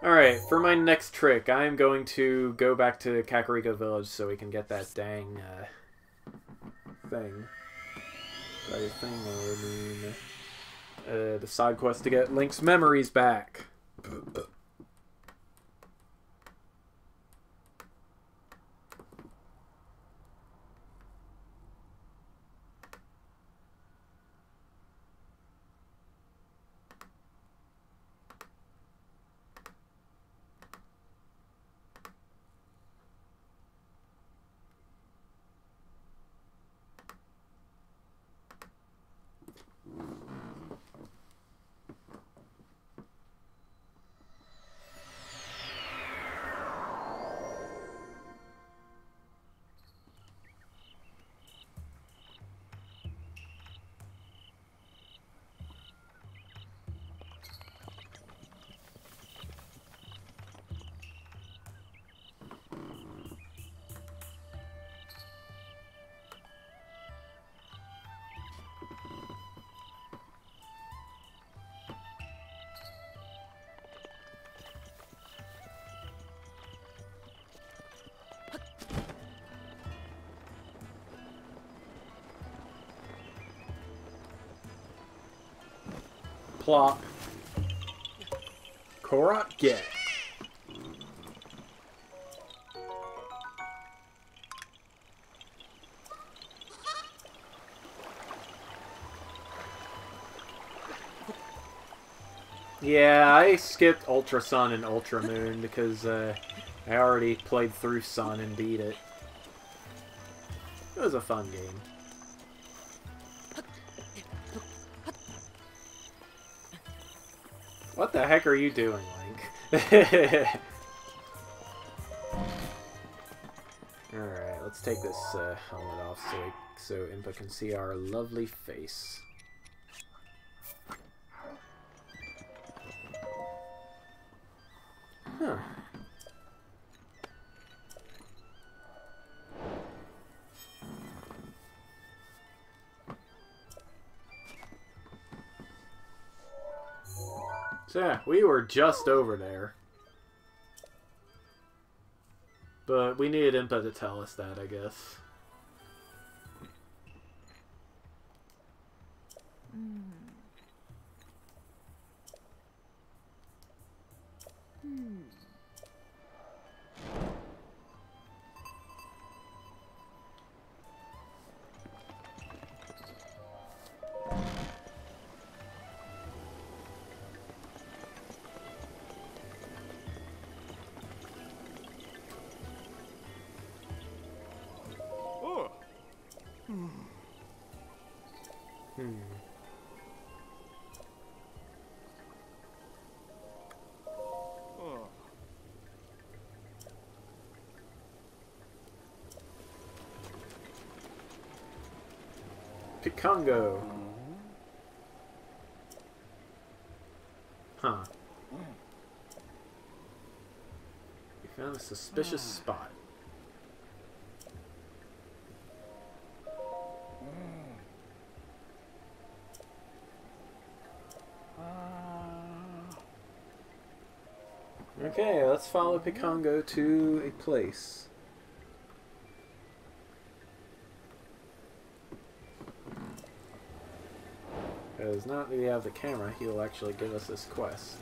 Alright, for my next trick, I am going to go back to Kakariko Village so we can get that dang thing. By thing, I mean the side quest to get Link's memories back. Plop. Korok, get. Yeah, I skipped Ultra Sun and Ultra Moon because I already played through Sun and beat it. It was a fun game. What the heck are you doing, Link? Alright, let's take this helmet off so Impa can see our lovely face. Huh. So yeah, we were just over there. But we needed Impa to tell us that, I guess. Congo. Huh. You found a suspicious spot. Okay, let's follow Picongo to a place. Because now that we have the camera, he'll actually give us this quest.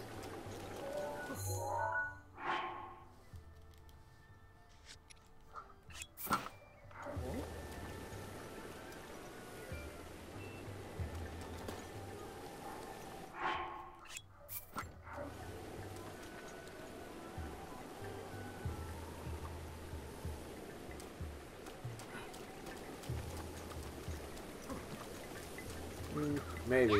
Maybe.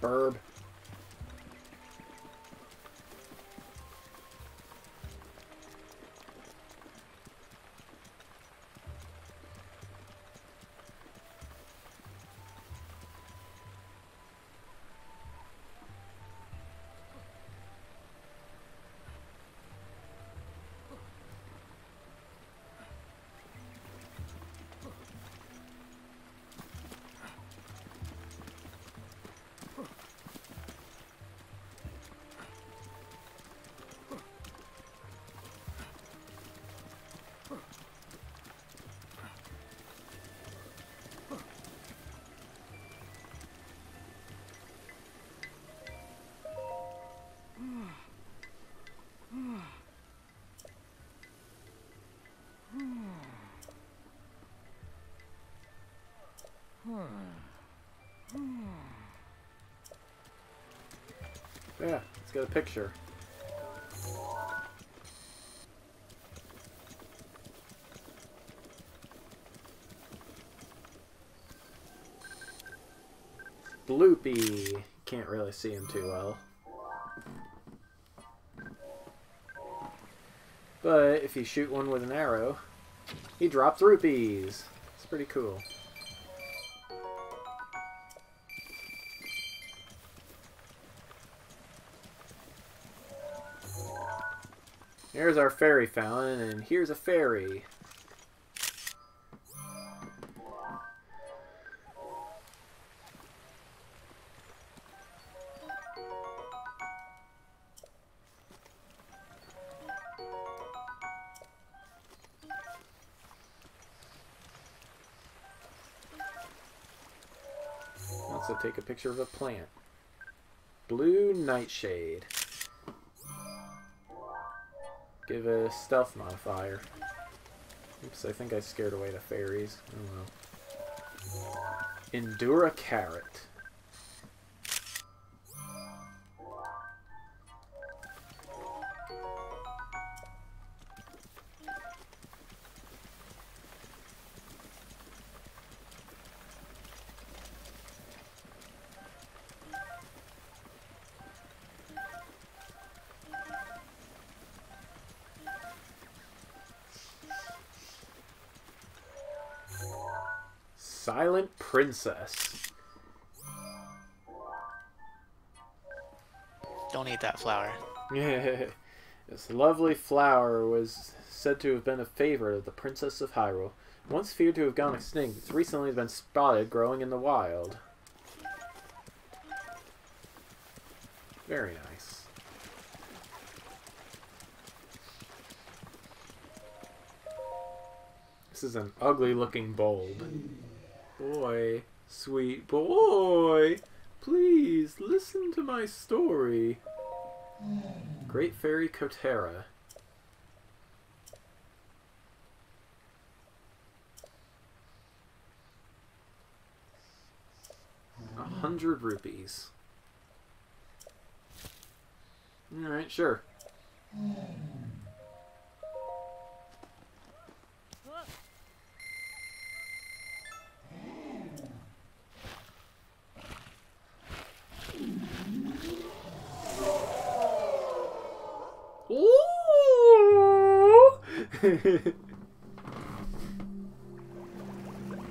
Burb. Yeah, let's get a picture. Bloopy. Can't really see him too well. But if you shoot one with an arrow, he drops rupees. It's pretty cool. Here's our fairy fountain, and here's a fairy. Also take a picture of a plant. Blue nightshade. Give a stealth modifier. Oops, I think I scared away the fairies. Oh well. Endure a carrot. Silent Princess. Don't eat that flower. This lovely flower was said to have been a favorite of the Princess of Hyrule. Once feared to have gone extinct, it's recently been spotted growing in the wild. Very nice. This is an ugly looking bulb. Boy, sweet boy, please listen to my story. Great Fairy Kotera. $100 rupees. Alright, sure.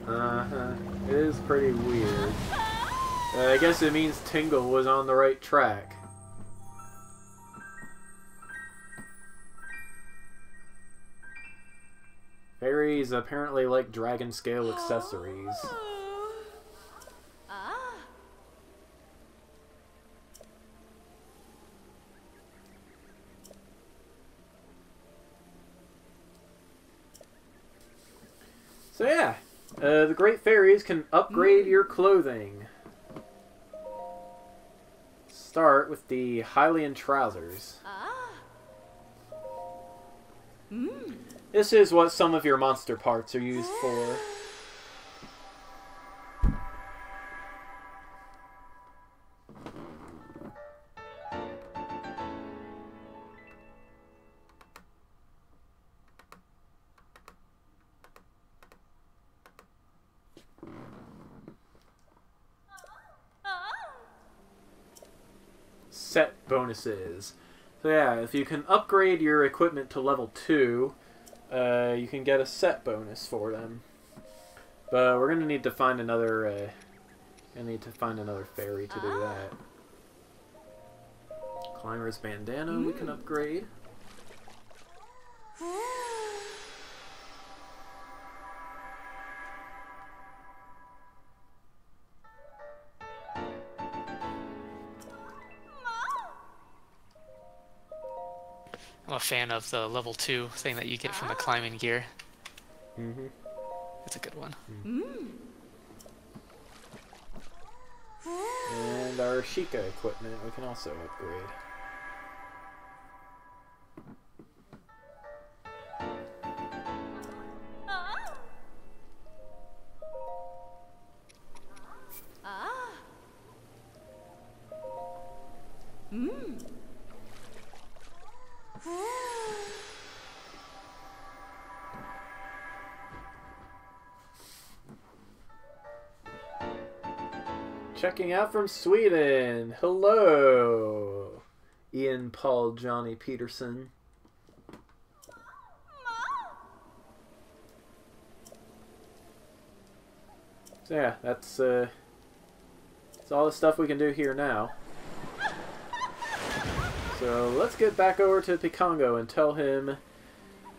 Uh-huh. It is pretty weird. I guess it means Tingle was on the right track. Fairies apparently like dragon scale accessories. So yeah, the Great Fairies can upgrade your clothing. Start with the Hylian trousers. This is what some of your monster parts are used for. Set bonuses. So yeah, if you can upgrade your equipment to level 2, you can get a set bonus for them. But we're gonna need to find another. Fairy to do that. Climber's bandana we can upgrade. I'm a fan of the level 2 thing that you get from the climbing gear. Mm-hmm. It's a good one. And our Sheikah equipment we can also upgrade. Checking out from Sweden. Hello, Ian, Paul, Johnny Peterson. So yeah, that's all the stuff we can do here now. So let's get back over to Picongo and tell him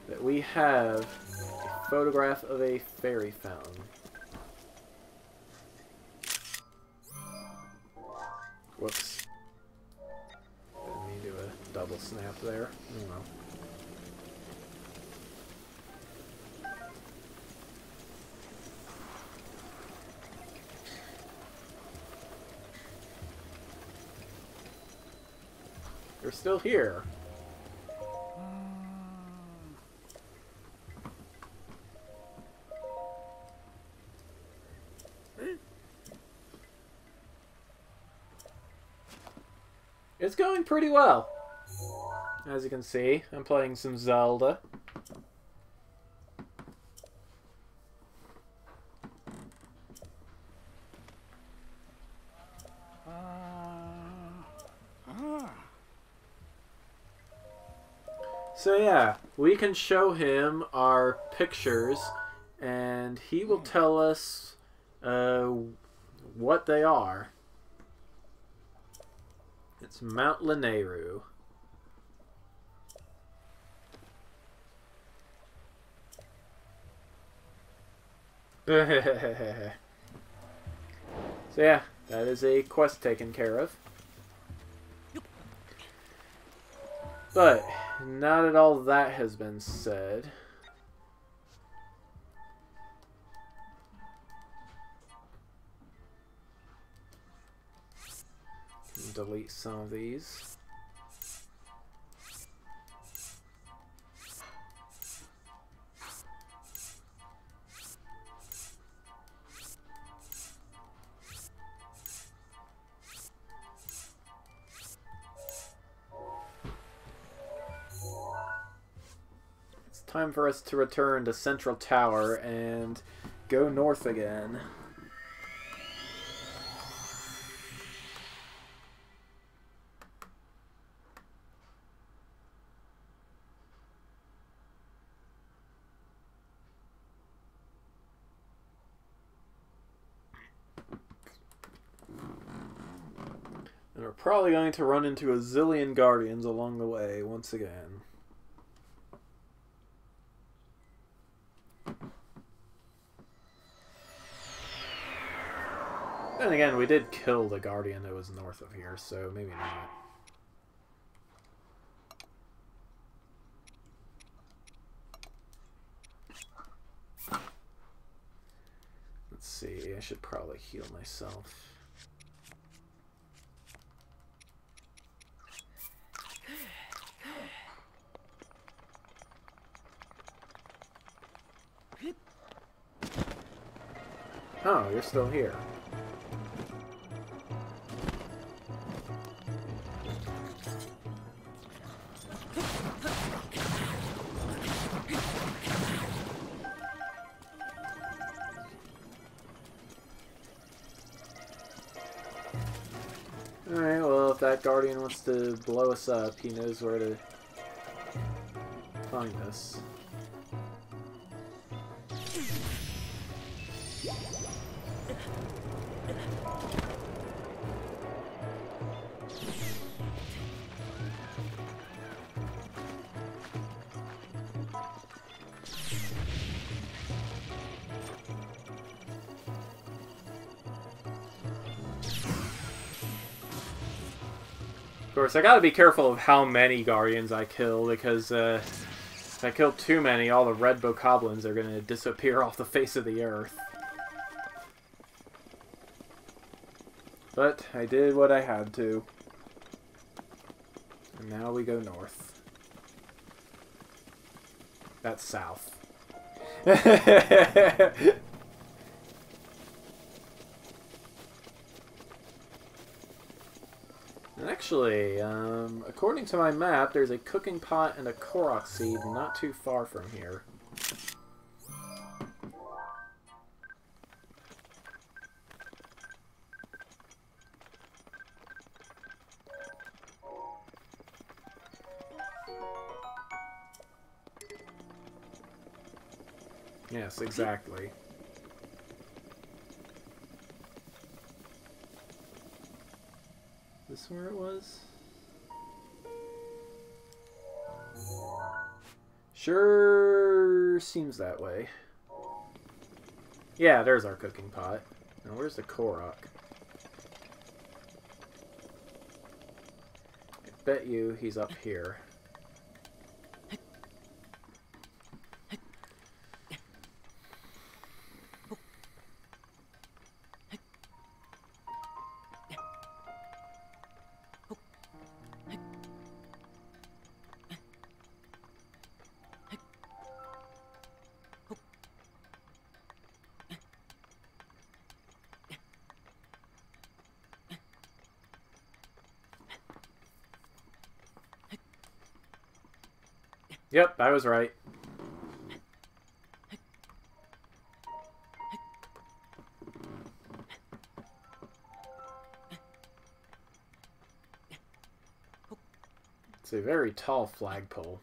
that we have a photograph of a fairy fountain. Whoops. Didn't mean to do a double snap there. Oh well. They're still here. It's going pretty well. As you can see, I'm playing some Zelda. So yeah, we can show him our pictures and he will tell us what they are. It's Mount Lanayru. So yeah, that is a quest taken care of. But now that all that has been said, delete some of these. It's time for us to return to Central Tower and go north again. And we're probably going to run into a zillion guardians along the way once again. Then again, we did kill the guardian that was north of here, so maybe not. Let's see, I should probably heal myself. Oh, you're still here. Alright, well, if that Guardian wants to blow us up, he knows where to find us. Of course, I gotta be careful of how many Guardians I kill, because if I kill too many, all the red bokoblins are gonna disappear off the face of the earth. But I did what I had to. And now we go north. That's south. Actually, according to my map, there's a cooking pot and a Korok seed not too far from here. Yes, exactly. This where it was? Sure seems that way. Yeah, there's our cooking pot. Now where's the Korok? I bet you he's up here. Yep, I was right. It's a very tall flagpole.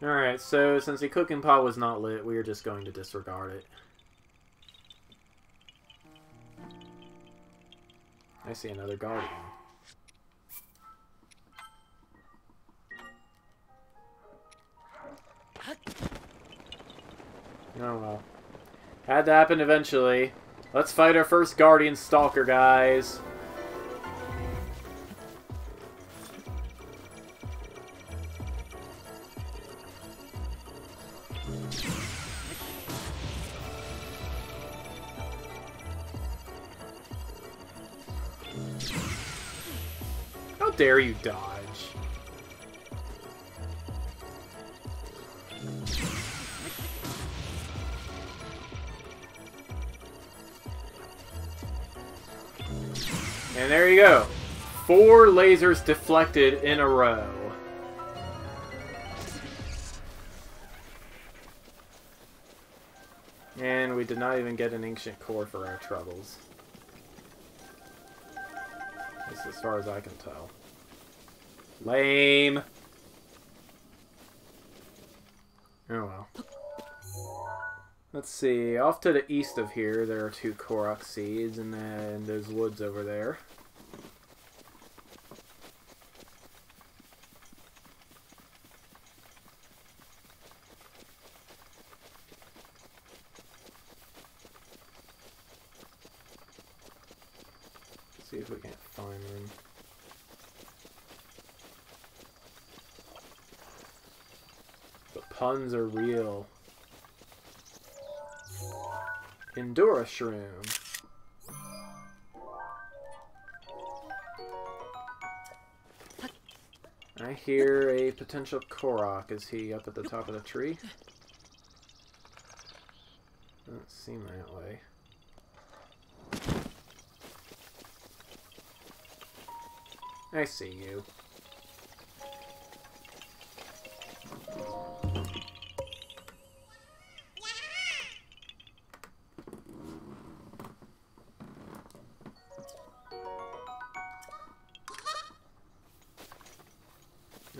Alright, so since the cooking pot was not lit, we are just going to disregard it. I see another Guardian. Oh well. Had to happen eventually. Let's fight our first Guardian Stalker, guys. How dare you dodge? And there you go. 4 lasers deflected in a row. And we did not even get an ancient core for our troubles. At least as far as I can tell. Lame. Oh well. Let's see. Off to the east of here, there are 2 Korok seeds, and then there's woods over there. Let's see if we can't find them. But puns are real. Endura Shroom. I hear a potential Korok. Is he up at the top of the tree? Doesn't seem that way. I see you.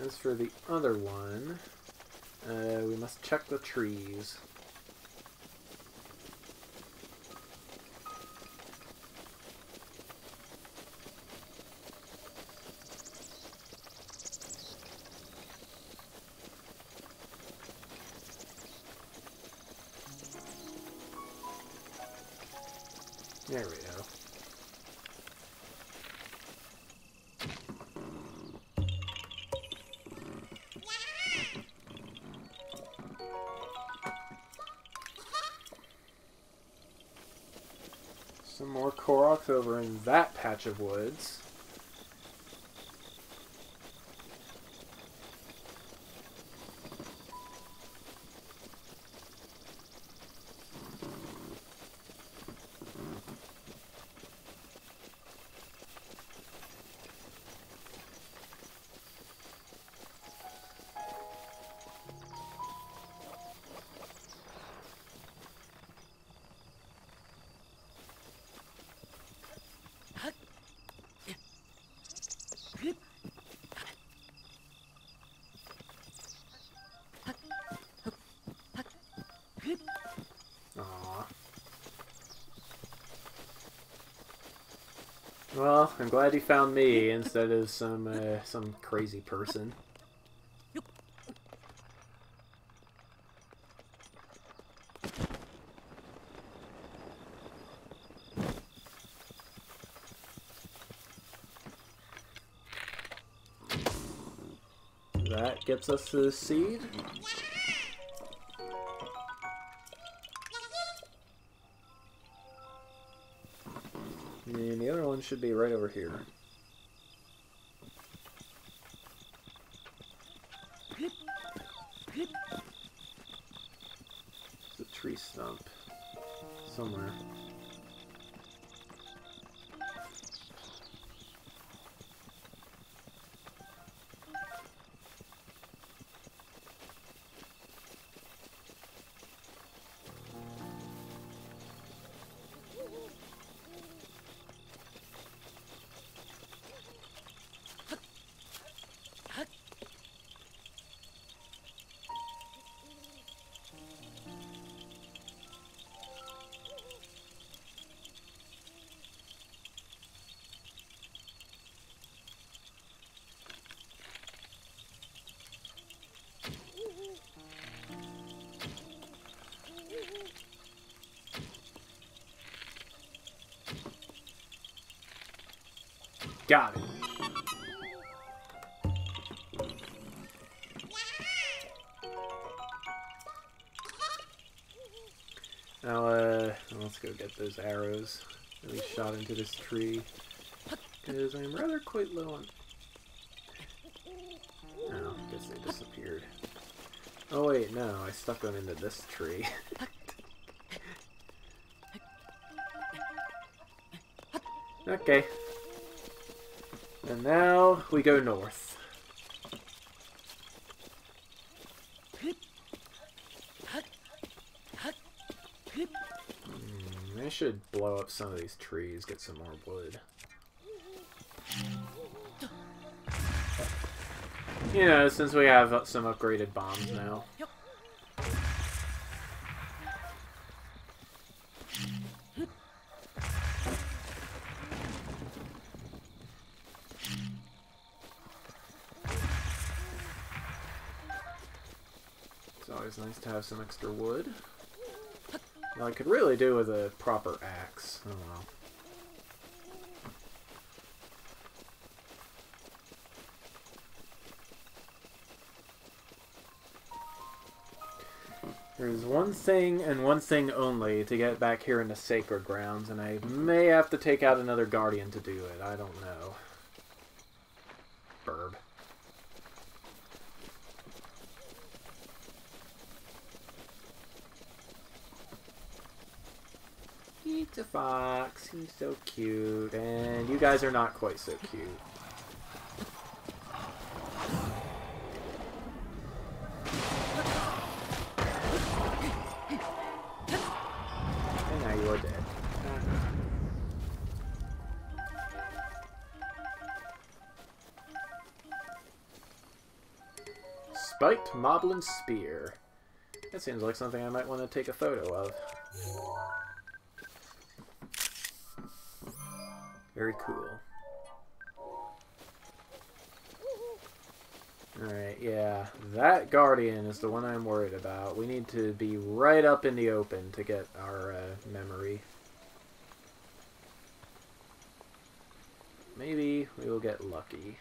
As for the other one, we must check the trees. There we go. Some more Koroks over in that patch of woods. Aww. Well, I'm glad you found me instead of some crazy person. That gets us to the seed. And the other one should be right over here. It's a tree stump somewhere. Got it. Now, let's go get those arrows that we shot into this tree. Because I'm rather quite low on... Oh, I guess they disappeared. Oh wait, no, I stuck them into this tree. Okay. And now we go north. I should blow up some of these trees, get some more wood. You know, since we have some upgraded bombs now. It's always nice to have some extra wood. Well, I could really do with a proper axe. Oh well. There's one thing and one thing only to get back here in the sacred grounds, and I may have to take out another guardian to do it. I don't know. Burb. Pizza Fox, he's so cute. And you guys are not quite so cute. And now you are dead. Spiked Moblin Spear. That seems like something I might want to take a photo of. Very cool. Alright, yeah. That Guardian is the one I'm worried about. We need to be right up in the open to get our memory. Maybe we will get lucky.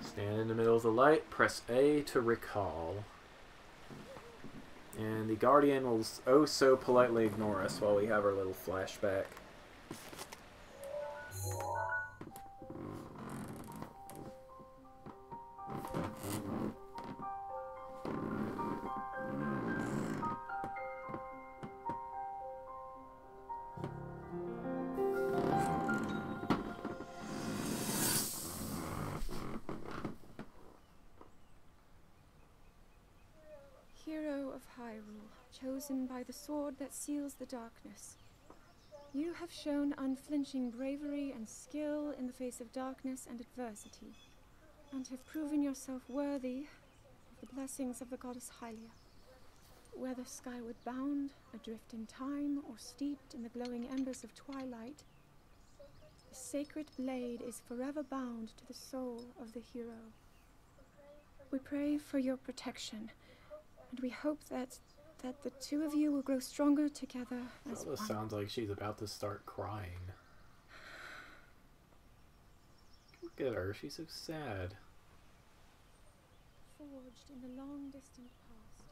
Stand in the middle of the light, press A to recall. And the Guardian will oh so politely ignore us while we have our little flashback. Hero of Hyrule, chosen by the sword that seals the darkness. You have shown unflinching bravery and skill in the face of darkness and adversity, and have proven yourself worthy of the blessings of the goddess Hylia. Whether skyward bound, adrift in time, or steeped in the glowing embers of twilight, the sacred blade is forever bound to the soul of the hero. We pray for your protection, and we hope that the two of you will grow stronger together as This one. sounds like she's about to start crying. Look at her, she's so sad. Forged in the long distant past.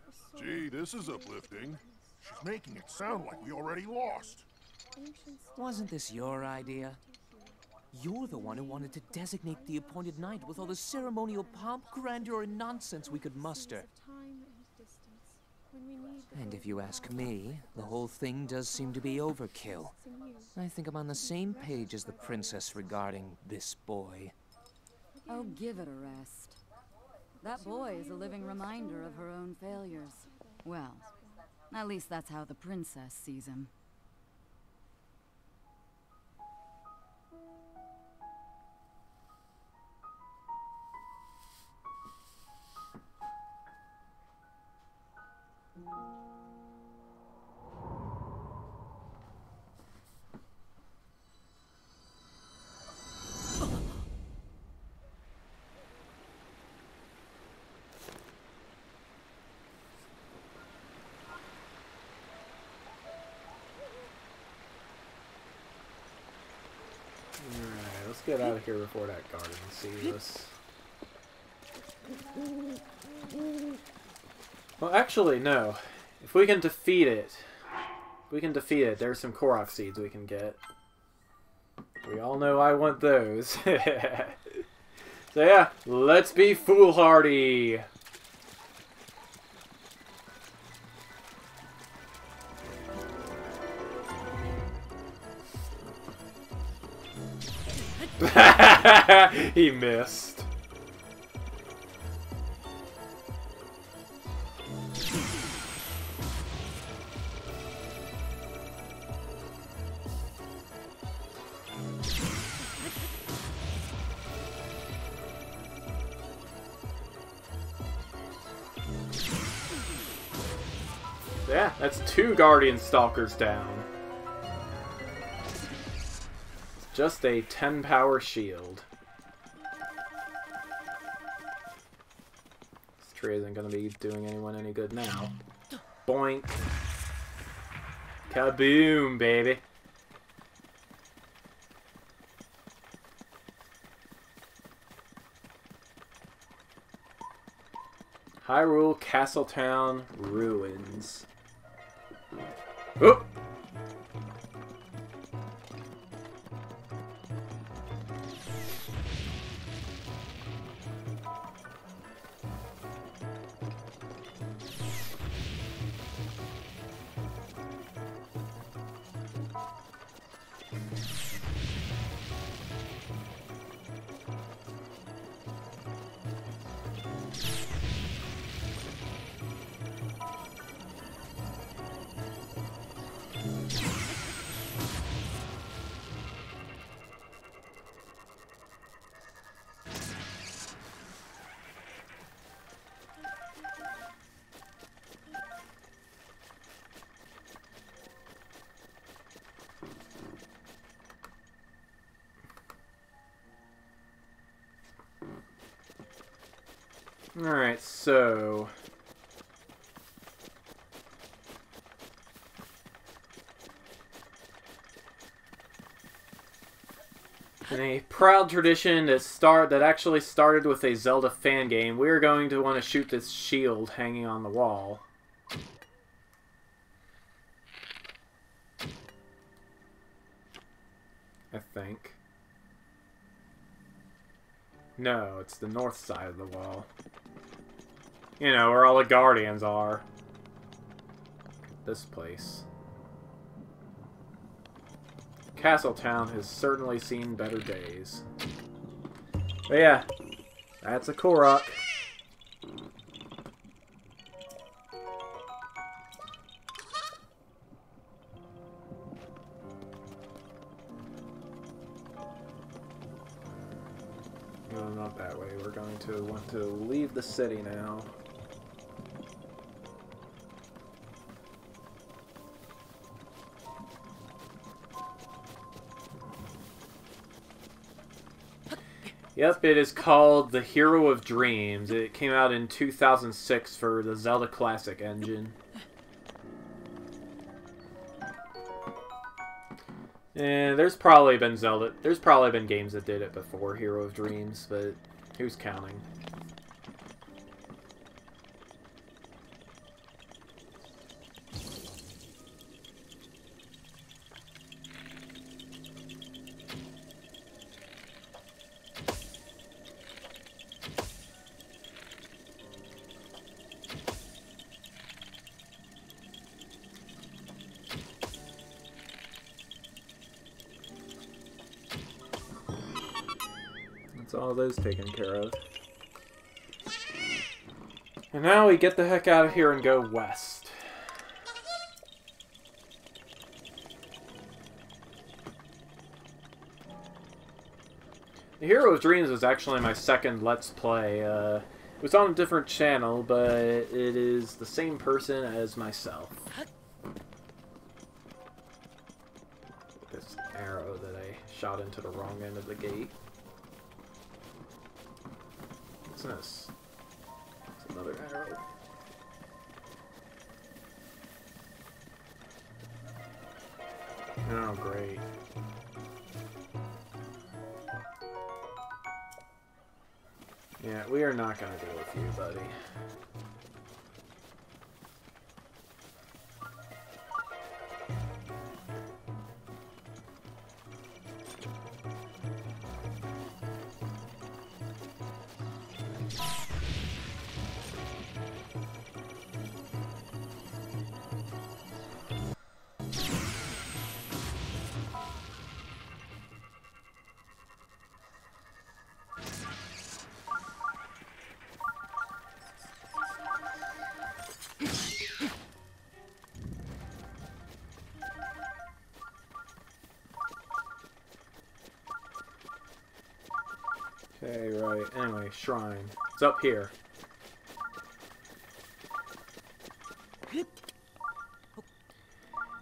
a sword Gee, this is of uplifting. She's making it sound like we already lost. ancient Wasn't this your idea? You're the one who wanted to designate the appointed night with all the ceremonial pomp, grandeur, and nonsense we could muster. of time and distance, when we need the And if you ask me, the whole thing does seem to be overkill. in you. I think I'm on the same page as the princess regarding this boy. Oh, give it a rest. That boy is a living reminder of her own failures. Well, at least that's how the princess sees him. Alright, let's get out of here before that Guardian sees us. Well, actually, no. If we can defeat it, there's some Korok seeds we can get. We all know I want those. So yeah, let's be foolhardy! He missed. Yeah, that's 2 Guardian Stalkers down. Just a 10 power shield. This tree isn't going to be doing anyone any good now. Boink. Kaboom, baby. Hyrule Castletown Ruins. Oh! Alright, so... in a proud tradition that actually started with a Zelda fan game, we're going to want to shoot this shield hanging on the wall. I think. No, it's the north side of the wall. You know, where all the guardians are. This place. Castletown has certainly seen better days. But yeah, that's a Korok. No, not that way. We're going to want to leave the city now. Yep, it is called The Hero of Dreams. It came out in 2006 for the Zelda Classic engine. And there's probably been games that did it before Hero of Dreams, but who's counting? All those taken care of. And now we get the heck out of here and go west. The Hero of Dreams was actually my second Let's Play. It was on a different channel, but it is the same person as myself. This arrow that I shot into the wrong end of the gate. This? It's another arrow. Oh, great. Yeah, we are not going to deal with you, buddy. Okay, right. Anyway, shrine. It's up here.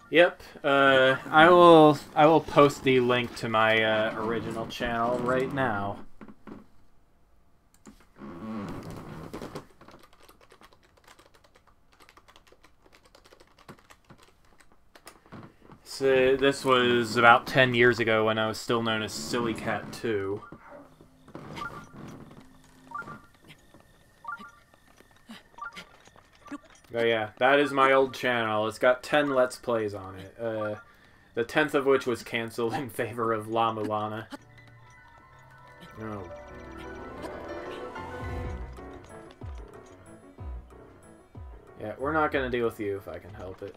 Yep. I will post the link to my original channel right now. So this was about 10 years ago when I was still known as Silly Cat 2. Oh yeah, that is my old channel. It's got 10 Let's Plays on it. The 10th of which was cancelled in favor of La Mulana. Oh. Yeah, we're not gonna deal with you if I can help it.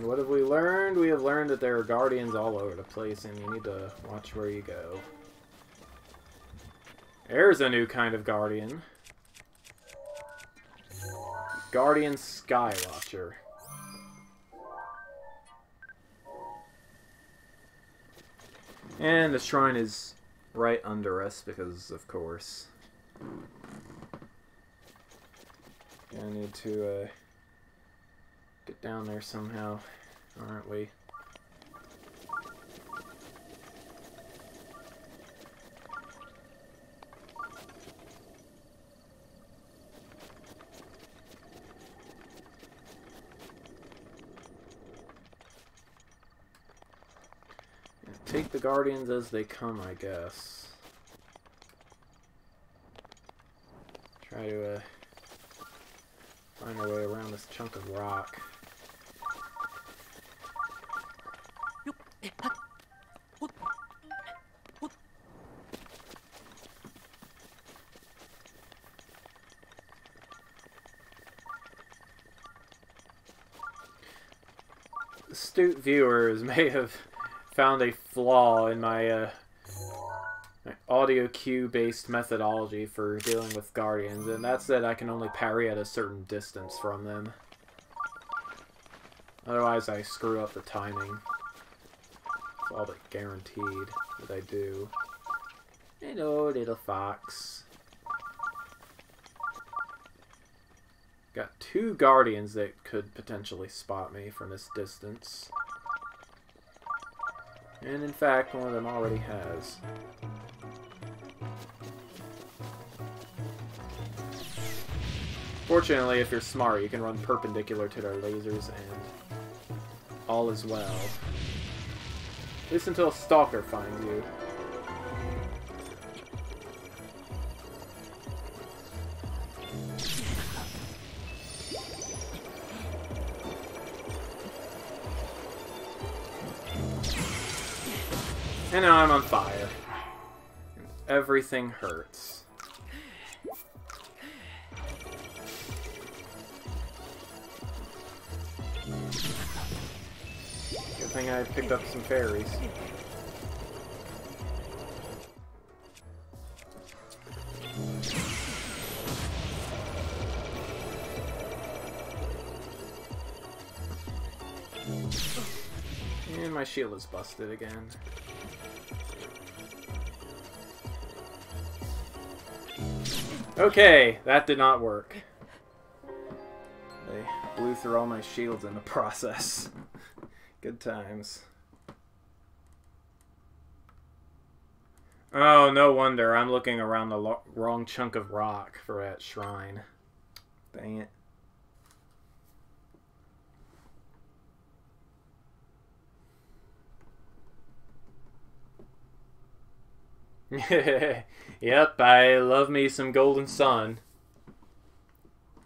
What have we learned? We have learned that there are guardians all over the place, and you need to watch where you go. There's a new kind of guardian. Guardian Skywatcher. And the shrine is right under us because, of course. I need to get down there somehow, aren't we? Take the guardians as they come, I guess. Try to find our way around this chunk of rock. Astute viewers may have found a flaw in my my audio cue based methodology for dealing with guardians, and that's that I can only parry at a certain distance from them. Otherwise I screw up the timing. It's all but guaranteed that I do. Hello, little fox. Got 2 guardians that could potentially spot me from this distance. And in fact, one of them already has. Fortunately, if you're smart, you can run perpendicular to their lasers and all is well. At least until a stalker finds you. And now I'm on fire. And everything hurts. Good thing I picked up some fairies. And my shield is busted again. Okay, that did not work. They blew through all my shields in the process. Good times. Oh, no wonder. I'm looking around the wrong chunk of rock for that shrine. Dang it. Yep, I love me some Golden Sun.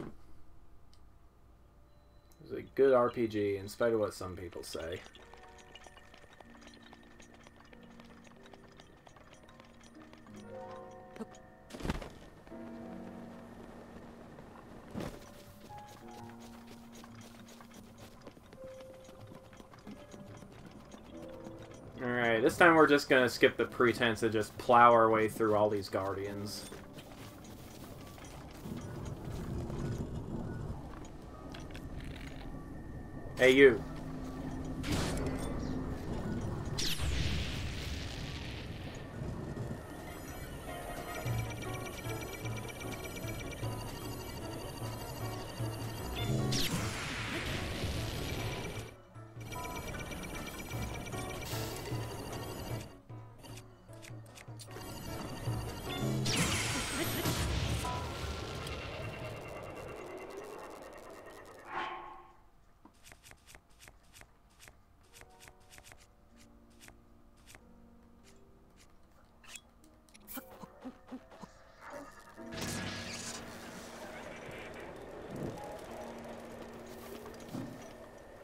It was a good RPG, in spite of what some people say. Alright, this time we're just gonna skip the pretense and just plow our way through all these guardians. Hey, you.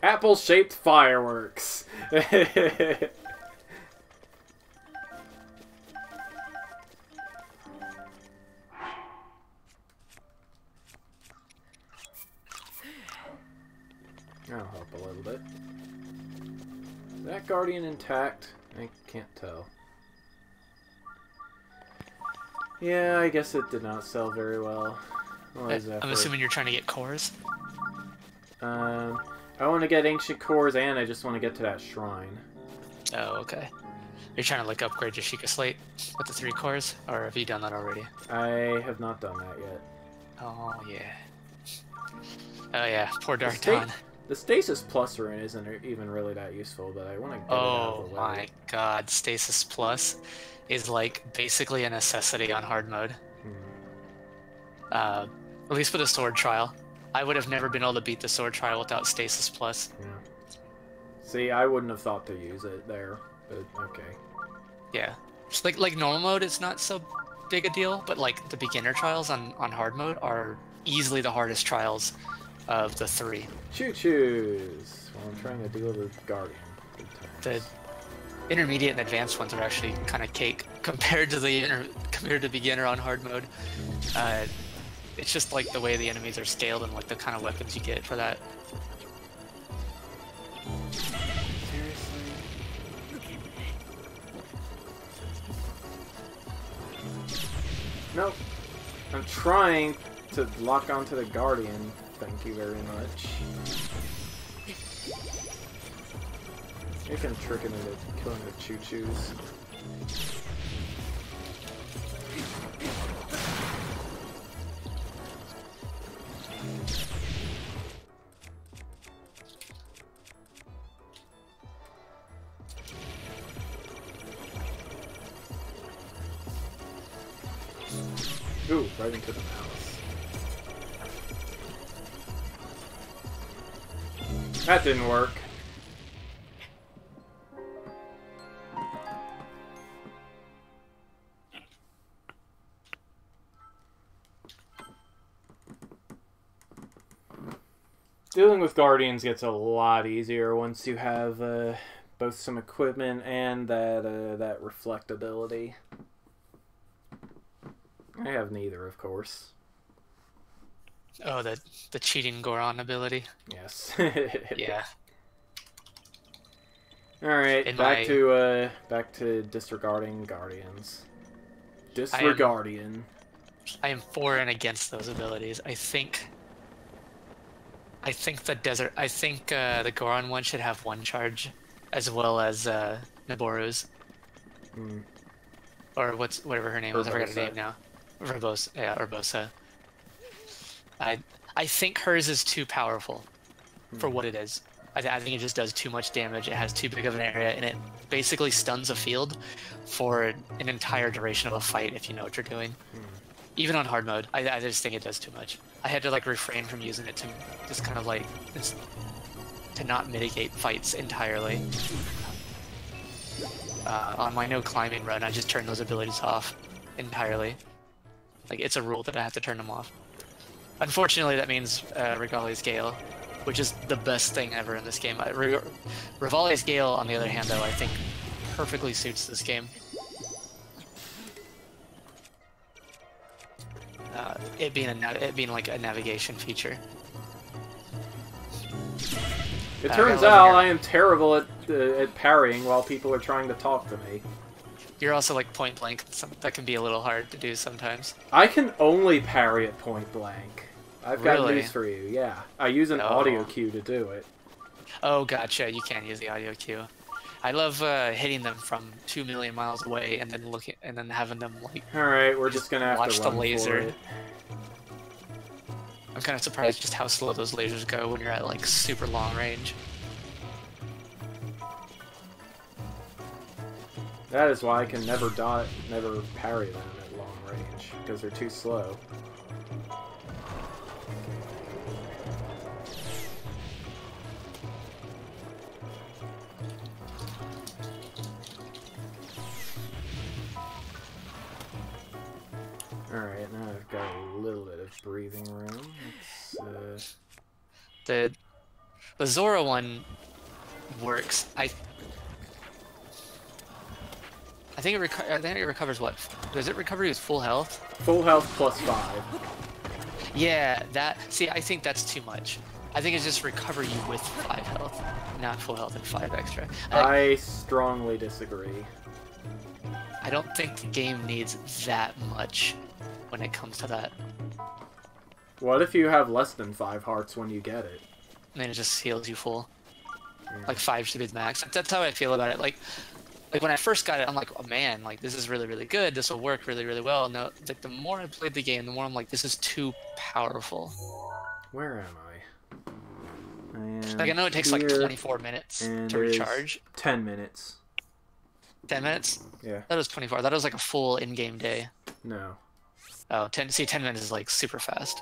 Apple-shaped fireworks. That'll help a little bit. Is that guardian intact? I can't tell. Yeah, I guess it did not sell very well. I'm assuming you're trying to get cores? I want to get ancient cores and I just want to get to that shrine. Oh, okay. You're trying to like upgrade your Sheikah Slate with the 3 cores, or have you done that already? I have not done that yet. Oh yeah. Oh yeah, poor Dark sta- Dawn. The Stasis Plus rune isn't even really that useful, but I want to get it out of Oh the way. my god, Stasis Plus is like basically a necessity on hard mode. At least for the sword trial. I would have never been able to beat the sword trial without Stasis Plus. Yeah. See, I wouldn't have thought to use it there, but okay. Yeah. Like normal mode it's not so big a deal, but like the beginner trials on hard mode are easily the hardest trials of the 3. Choo-choos! Well, I'm trying to deal with Guardian. The intermediate and advanced ones are actually kind of cake compared to the beginner on hard mode. It's just like the way the enemies are scaled and like the kind of weapons you get for that. Seriously? Nope. I'm trying to lock onto the Guardian. Thank you very much. You can trick him into killing the choo-choos. Ooh, right into the mouse. That didn't work. Dealing with Guardians gets a lot easier once you have both some equipment and that reflectability. I have neither, of course. Oh, the cheating Goron ability. Yes. Yeah. All right, back to disregarding Guardians. Disregardian. I am for and against those abilities. I think the Goron one should have 1 charge, as well as Naboru's. Or whatever her name was. I forgot her name now. Urbosa. Yeah, Urbosa. I think hers is too powerful for what it is. I think it just does too much damage. It has too big of an area, and it basically stuns a field for an entire duration of a fight if you know what you're doing. Even on hard mode, I just think it does too much. I had to like refrain from using it to just kind of like to not mitigate fights entirely. On my no climbing run, I just turned those abilities off entirely. Like, it's a rule that I have to turn them off. Unfortunately, that means Regalia's Gale, which is the best thing ever in this game. Revali's Gale, on the other hand, though, I think perfectly suits this game. It being like a navigation feature. It turns out I am terrible at parrying while people are trying to talk to me. You're also like point blank. That can be a little hard to do sometimes. I can only parry at point blank. I've got Really? news for you. Yeah, I use an audio cue to do it. Oh, gotcha. You can use the audio cue. I love hitting them from 2 million miles away and then having them like. All right, we're just gonna have watch to the run laser. for it. I'm kind of surprised just how slow those lasers go when you're at like super long range. That is why I can never parry them at long range, because they're too slow. Alright, now I've got a little bit of breathing room. Let's, The Zora one works. I think it recovers what? Does it recover you with full health? full health plus 5. Yeah, see, I think that's too much. I think it's just recover you with 5 health, not full health and 5 extra. I strongly disagree. I don't think the game needs that much when it comes to that. What if you have less than 5 hearts when you get it? And then it just heals you full. Like 5 should be the max. That's how I feel about it. Like, like when I first got it, I'm like, oh man, like this is really, really good. This will work really, really well. No, like the more I played the game, the more I'm like, this is too powerful. Where am I? Like I know it takes like 24 minutes and to recharge. 10 minutes. 10 minutes? Yeah. That was 24. That was like a full in-game day. No. Oh, 10 minutes is like super fast.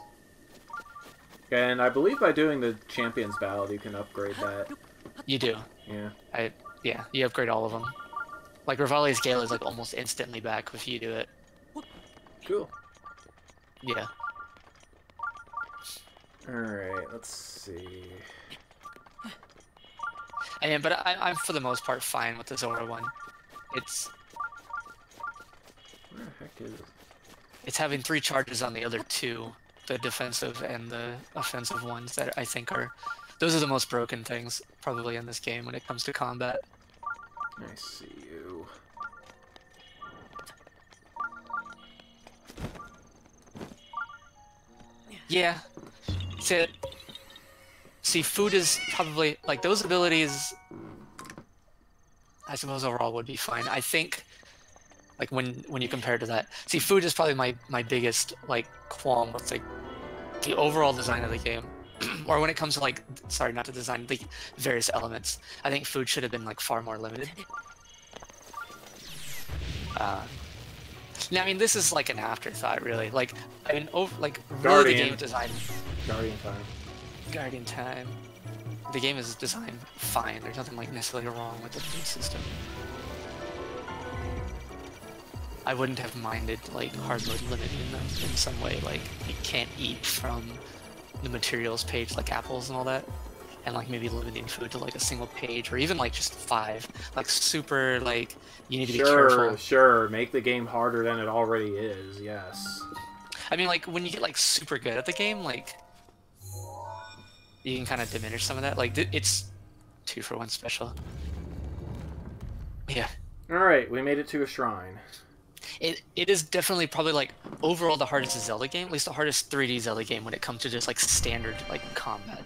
And I believe by doing the Champions Ballad, you can upgrade that. You do. Yeah. Yeah, you upgrade all of them. Like Rivali's Gale is like almost instantly back if you do it. Cool. Yeah. Alright, let's see. But I'm for the most part fine with the Zora one. It's Where the heck is it? it's having 3 charges on the other 2, the defensive and the offensive ones that I think are those are the most broken things probably in this game when it comes to combat. I see you. Yeah. See, food is probably like those abilities. I suppose overall would be fine. I think, like when you compare to that, see, food is probably my biggest like qualm with like the overall design of the game, or when it comes to like, sorry, not to design the various elements. I think food should have been like far more limited. Now, I mean, this is like an afterthought, really. Like, I mean, like really, the game design. Guardian time. The game is designed fine. There's nothing like necessarily wrong with the food system. I wouldn't have minded like hard mode limiting them in some way. Like you can't eat from the materials page, like apples and all that, and like maybe limiting food to like a single page or even like just 5. Like super like you need to be careful. Sure, make the game harder than it already is. Yes. I mean, like when you get like super good at the game, like you can kind of diminish some of that. Like it's 2-for-1 special. Yeah. All right, we made it to a shrine. It is definitely probably like overall the hardest Zelda game, at least the hardest 3D Zelda game when it comes to just like standard like combat.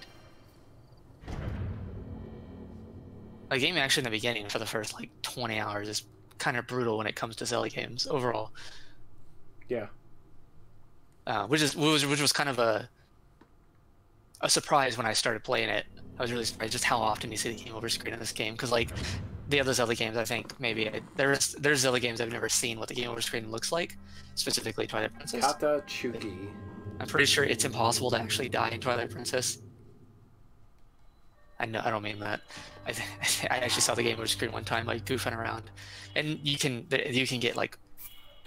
The game actually in the beginning for the first like 20 hours is kind of brutal when it comes to Zelda games overall. Yeah. Which was kind of a surprise when I started playing it. I was really surprised just how often you see the game over screen in this game, because like the other Zelda games, I think maybe there's Zelda games I've never seen what the game over screen looks like, specifically Twilight Princess. Kata Chuki. I'm pretty sure it's impossible to actually die in Twilight Princess. I don't mean that. I actually saw the game over screen one time, like goofing around, and you can get like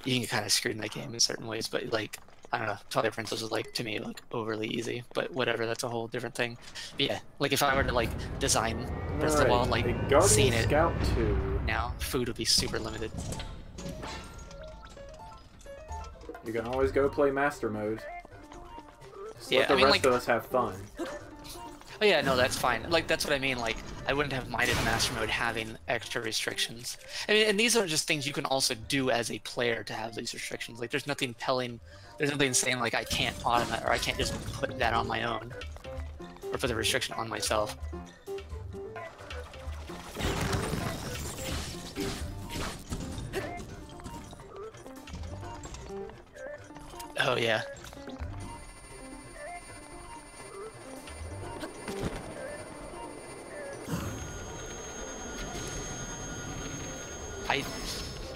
you can get kind of screwed in that game in certain ways, but like I don't know, Twilight Princess was like to me like overly easy, but whatever, that's a whole different thing. But yeah, like if I were to like design Breath of the Wild, like seeing it Scout 2. now, food would be super limited. You can always go play Master Mode. Just Yeah, let the I mean, rest like- of us have fun. Oh yeah, no, that's fine. Like that's what I mean. Like I wouldn't have minded Master Mode having extra restrictions. I mean, and these are just things you can also do as a player to have these restrictions. Like there's nothing telling, there's nothing saying like I can't automate or I can't just put that on my own, or put the restriction on myself. Oh yeah.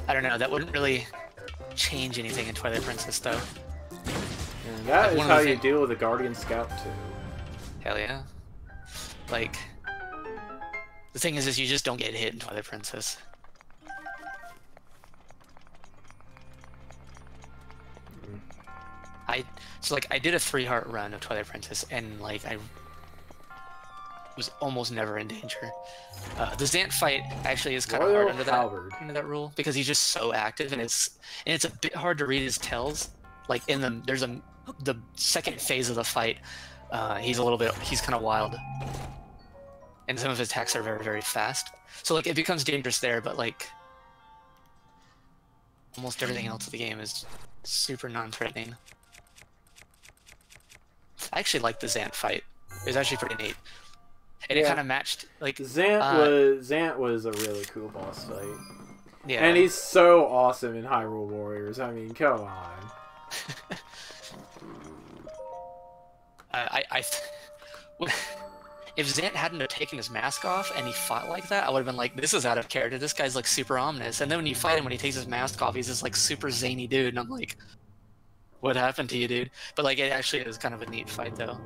I don't know, that wouldn't really change anything in Twilight Princess though. And that is one of how the you thing- deal with a Guardian Scout 2. Hell yeah. Like, the thing is you just don't get hit in Twilight Princess. I did a 3-heart run of Twilight Princess, and like I was almost never in danger. The Zant fight actually is kind of hard under that rule, because he's just so active, and it's a bit hard to read his tells. Like the second phase of the fight, he's kind of wild, and some of his attacks are very, very fast. So like it becomes dangerous there, but like almost everything else of the game is super non-threatening. I actually liked the Zant fight. It was actually pretty neat. And it kind of matched, like... Zant was a really cool boss fight. Yeah. And he's so awesome in Hyrule Warriors. I mean, come on. If Zant hadn't have taken his mask off and he fought like that, I would have been like, this is out of character. This guy's like super ominous. And then when you fight him, when he takes his mask off, he's this like super zany dude. And I'm like, what happened to you, dude? But like, it actually is kind of a neat fight though.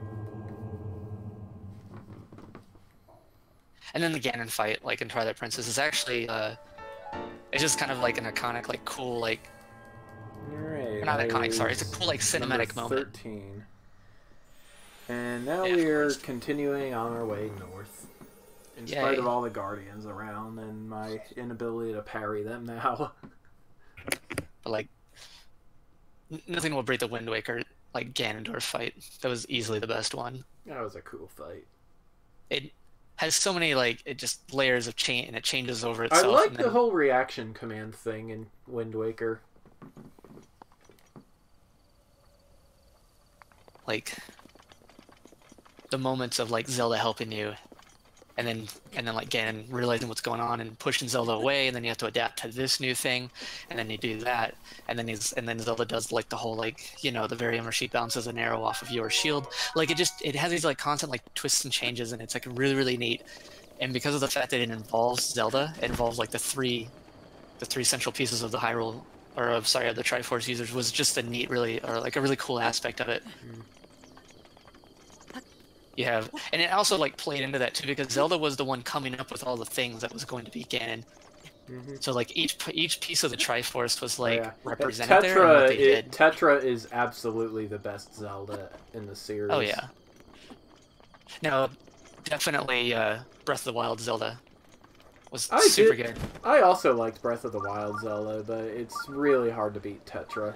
And then the Ganon fight, like in Twilight Princess, is actually, it's just kind of like an iconic, like cool, like, Alright. not iconic, sorry. It's a cool, like, cinematic moment. 13. And now Yeah, we're continuing on our way north. In spite Yay. of all the guardians around and my inability to parry them now. But like, nothing will break the Wind Waker, like, Ganondorf fight. That was easily the best one. That was a cool fight. It has so many, like, it just layers of change, and it changes over I itself. like and the then, whole reaction command thing in Wind Waker. like, the moments of, like, Zelda helping you, and then like Ganon realizing what's going on and pushing Zelda away, and then you have to adapt to this new thing, and then you do that, and then Zelda does like the whole, like, you know, the very where she bounces an arrow off of your shield. Like, it has these like constant like twists and changes, and it's like really, really neat. And because of the fact that it involves Zelda, it involves like the three central pieces of the Hyrule, or of the Triforce users, was just a neat, really, or like a really cool aspect of it. You have, and it also like played into that too, because Zelda was the one coming up with all the things that was going to be Ganon. So like each piece of the Triforce was like represented there. And what they did. Tetra is absolutely the best Zelda in the series. Oh yeah. No, definitely Breath of the Wild Zelda was super good. I also liked Breath of the Wild Zelda, but it's really hard to beat Tetra.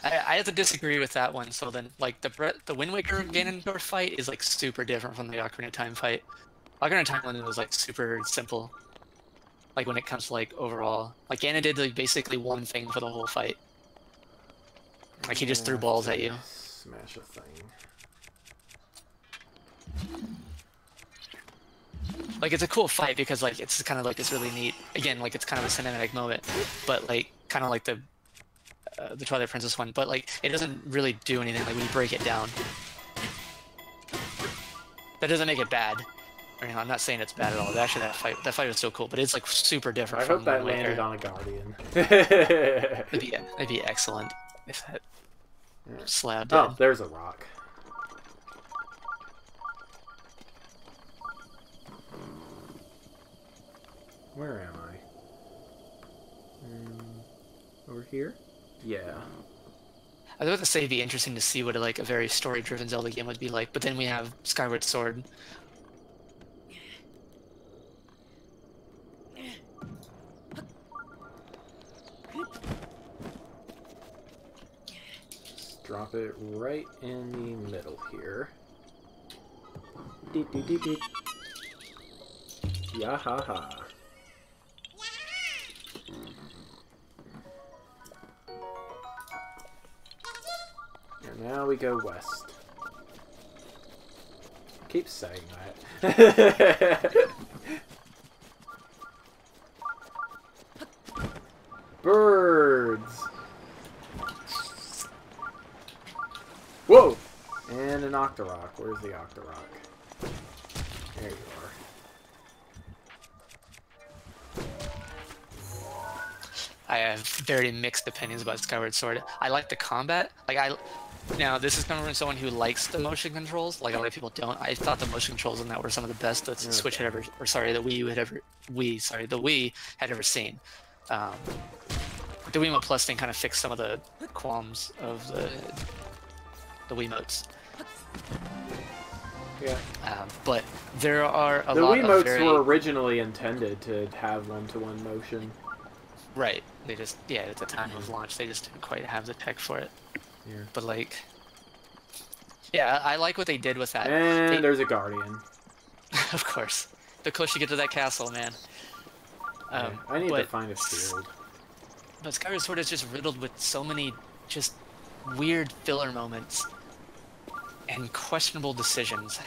I have to disagree with that one. So then, like, the Wind Waker Ganondorf fight is like super different from the Ocarina of Time fight. Ocarina of Time one was like super simple. Like when it comes to like overall, like Ganon did like basically one thing for the whole fight. Like he just threw balls at you. Smash a thing. Like it's a cool fight because like it's kind of like this really neat. Again, like it's kind of a cinematic moment, but like kind of like the Twilight Princess one, but like it doesn't really do anything like when you break it down. That doesn't make it bad. I mean, I'm not saying it's bad at all. Actually, that fight was so cool, but it's like super different. I hope that landed on a guardian. It'd be excellent if that slab did. Oh, there's a rock. Where am I? Over here? Yeah. I was about to say it'd be interesting to see what like a very story-driven Zelda game would be like, but then we have Skyward Sword. Just drop it right in the middle here. Yahaha. And now we go west. Keep saying that. Birds! Whoa! And an Octorok. Where's the Octorok? There you are. I have very mixed opinions about Skyward Sword. I like the combat. Now this is coming from someone who likes the motion controls. Like a lot of people don't. I thought the motion controls in that were some of the best that the Switch had ever, or sorry, the Wii had ever seen. The Wiimote Plus thing kind of fixed some of the qualms of the Wiimotes. Yeah. But there are a the lot Wiimotes of very... were originally intended to have one-to-one motion. Right. They just, yeah, at the time of launch, they just didn't quite have the tech for it. Yeah. But like, yeah, I like what they did with that. And there's a guardian. Of course. The closer you get to that castle, man. Yeah, I need to find a field. But Skyward Sword is just riddled with so many just weird filler moments and questionable decisions.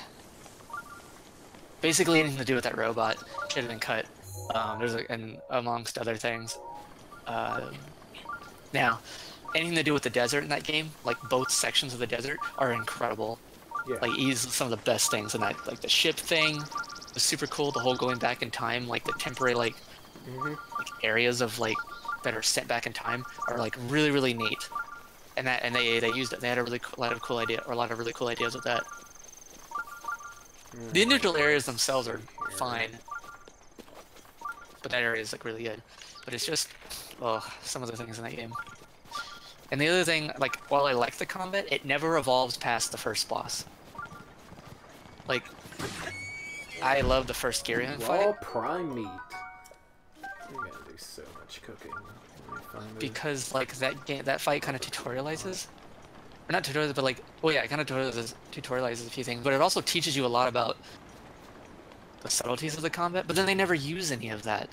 basically anything to do with that robot should have been cut. And amongst other things. Now, anything to do with the desert in that game, like both sections of the desert, are incredible. Yeah. Like, easily some of the best things in that. Like the ship thing was super cool. The whole going back in time, like the temporary like areas of like that are set back in time are like really really neat. And they used it. They had a lot of cool ideas with that. The individual areas themselves are fine, but that area is like really good. But it's just, some of the things in that game. And the other thing, like, while I like the combat, it never evolves past the first boss. Like, I love the first Gyrion fight. Raw prime meat. You're gonna do so much cooking. Because like that fight kind of tutorializes, or not tutorializes, but like, it kind of tutorializes a few things. But it also teaches you a lot about the subtleties of the combat. But then they never use any of that.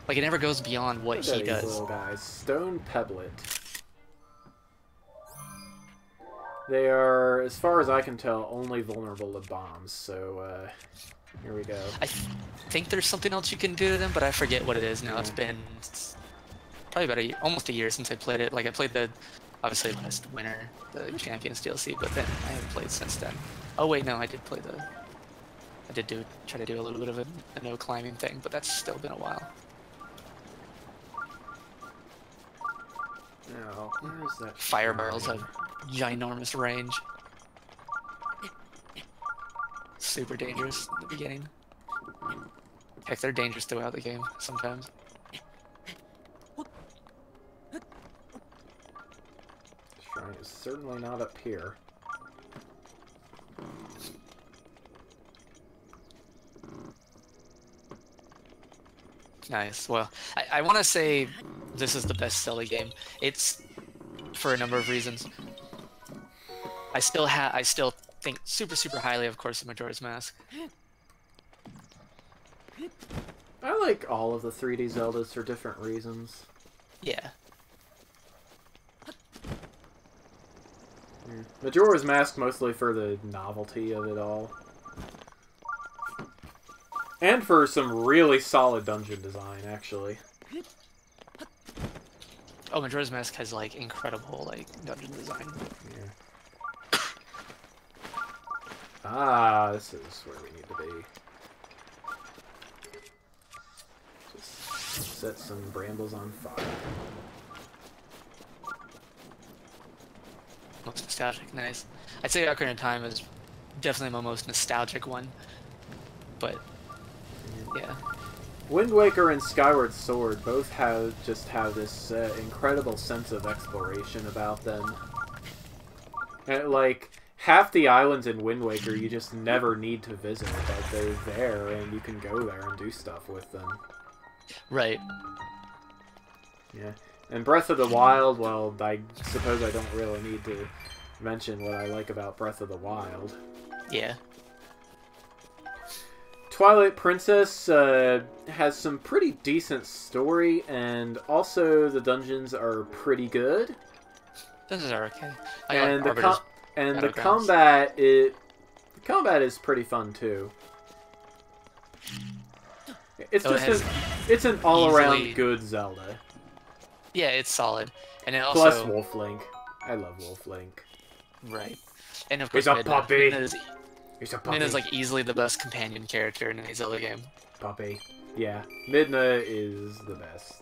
Like, it never goes beyond what he does. Little guys, Stone Pebblet. They are, as far as I can tell, only vulnerable to bombs. So here we go. I think there's something else you can do to them, but I forget what it is now. It's been probably about almost a year since I played it. Like, I played obviously last winter, the Champions DLC, but then I haven't played since then. Oh wait, no, I did play try to do a little bit of a no climbing thing, but that's still been a while. Now, where is that? Fire barrels have ginormous range. Super dangerous in the beginning. Heck, they're dangerous throughout the game sometimes. Shrine is certainly not up here. Nice. Well, I want to say this is the best Zelda game. It's for a number of reasons. I still think super highly, of course, of Majora's Mask. I like all of the 3D Zeldas for different reasons. Yeah. Majora's Mask mostly for the novelty of it all. And for some really solid dungeon design, actually. Oh, Majora's Mask has, like, incredible, like, dungeon design. Yeah. Ah, this is where we need to be. Just set some brambles on fire. Most nostalgic, nice. I'd say Ocarina of Time is definitely my most nostalgic one. But, yeah. Wind Waker and Skyward Sword both have this incredible sense of exploration about them. Like, half the islands in Wind Waker you just never need to visit, but they're there and you can go there and do stuff with them. Right. Yeah. And Breath of the Wild, well, I suppose I don't really need to mention what I like about Breath of the Wild. Yeah. Twilight Princess has some pretty decent story, and also the dungeons are pretty good. Dungeons are okay. The combat is pretty fun too. It's it's an all-around good Zelda. Yeah, it's solid, and it also plus Wolf Link. I love Wolf Link. Right, and of course he's a puppy. He's a puppy. Midna's like easily the best companion character in any Zelda game. Puppy. Yeah, Midna is the best.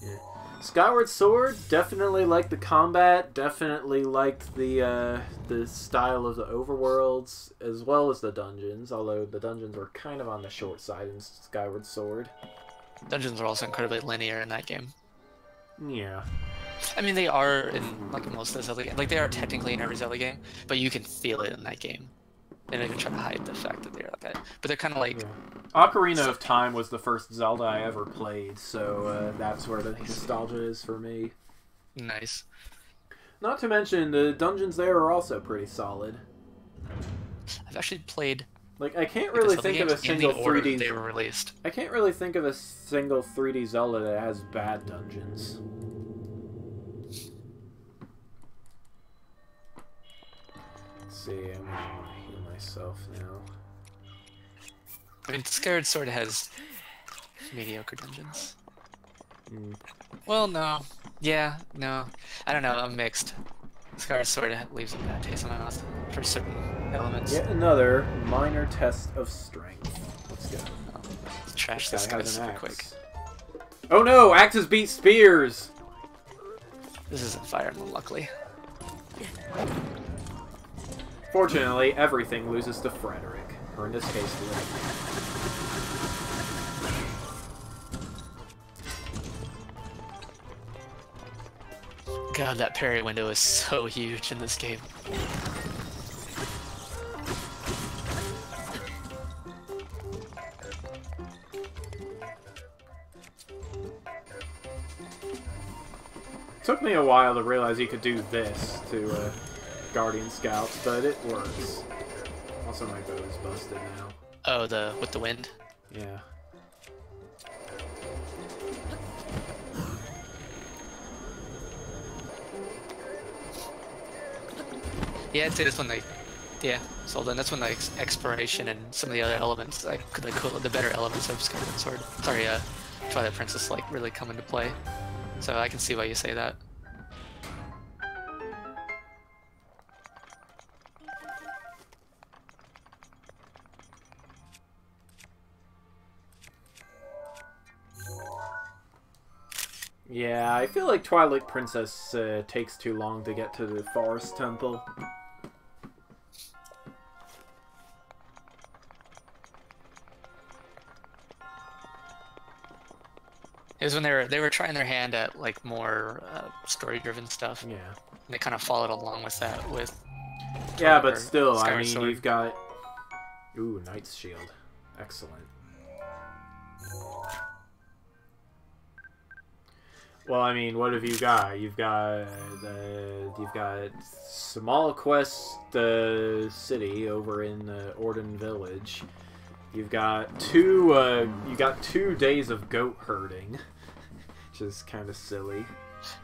Yeah. Skyward Sword, definitely liked the combat, definitely liked the style of the overworlds, as well as the dungeons, although the dungeons were kind of on the short side in Skyward Sword. Dungeons are also incredibly linear in that game. Yeah. I mean, they are in like most of the Zelda games. Like, they are technically in every Zelda game, but you can feel it in that game. They don't even try to hide the fact that they're like that. But they're kind of like... Yeah. Ocarina of Time was the first Zelda I ever played, so that's where the nostalgia is for me. Nice. Not to mention, the dungeons there are also pretty solid. I've actually played... Like, I can't really think of a single 3D... they were released. I can't really think of a single 3D Zelda that has bad dungeons. Let's see, I'm gonna heal myself now. I mean, Skyward Sword has mediocre dungeons. Mm. Well, no. Yeah, no. I don't know, I'm mixed. Skyward Sword leaves a bad taste in my mouth for certain elements. Yet another minor test of strength. Let's go. Let's trash this Guy guy has an super axe. quick. Oh no! Axes beat spears! This isn't fire, unluckily. Fortunately, everything loses to Frederick. Or in this case, Link. God, that parry window is so huge in this game. Took me a while to realize you could do this to Guardian Scouts, but it works. Also, my bow is busted now. Oh, with the wind? Yeah. Yeah, I'd say that's when yeah, so then that's when the exploration and some of the other elements, like the better elements of Skyward Sword, sorry, Twilight Princess, like really come into play. So I can see why you say that. Yeah, I feel like Twilight Princess takes too long to get to the Forest Temple. It was when they were trying their hand at like more story-driven stuff. Yeah. And they kind of followed along with that with. Yeah, but still, I Skyward mean, Sword. you've got... Ooh, Knight's Shield. Excellent. Well, I mean, what have you got? You've got Small Quest City over in Orden Village. You've got two days of goat herding, which is kind of silly.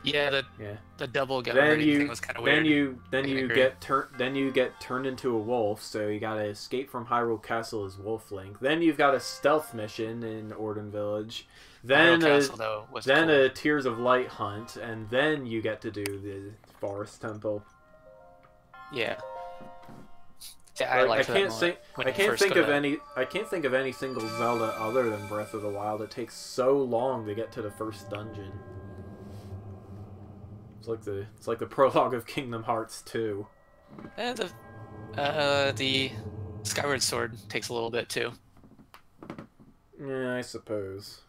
Yeah, Yeah. the double goat Then herding you thing was kind of weird. then you agree. get turned into a wolf, so you gotta escape from Hyrule Castle as Wolf Link. Then you've got a stealth mission in Orden Village. Then Hyrule Castle, though, was then cool. a Tears of Light hunt, and then you get to do the Forest Temple. Yeah. Yeah, I liked that can't moment think when I you can't first think go of to- any single Zelda other than Breath of the Wild that takes so long to get to the first dungeon. It's like the prologue of Kingdom Hearts 2. The Skyward Sword takes a little bit too. Yeah, I suppose.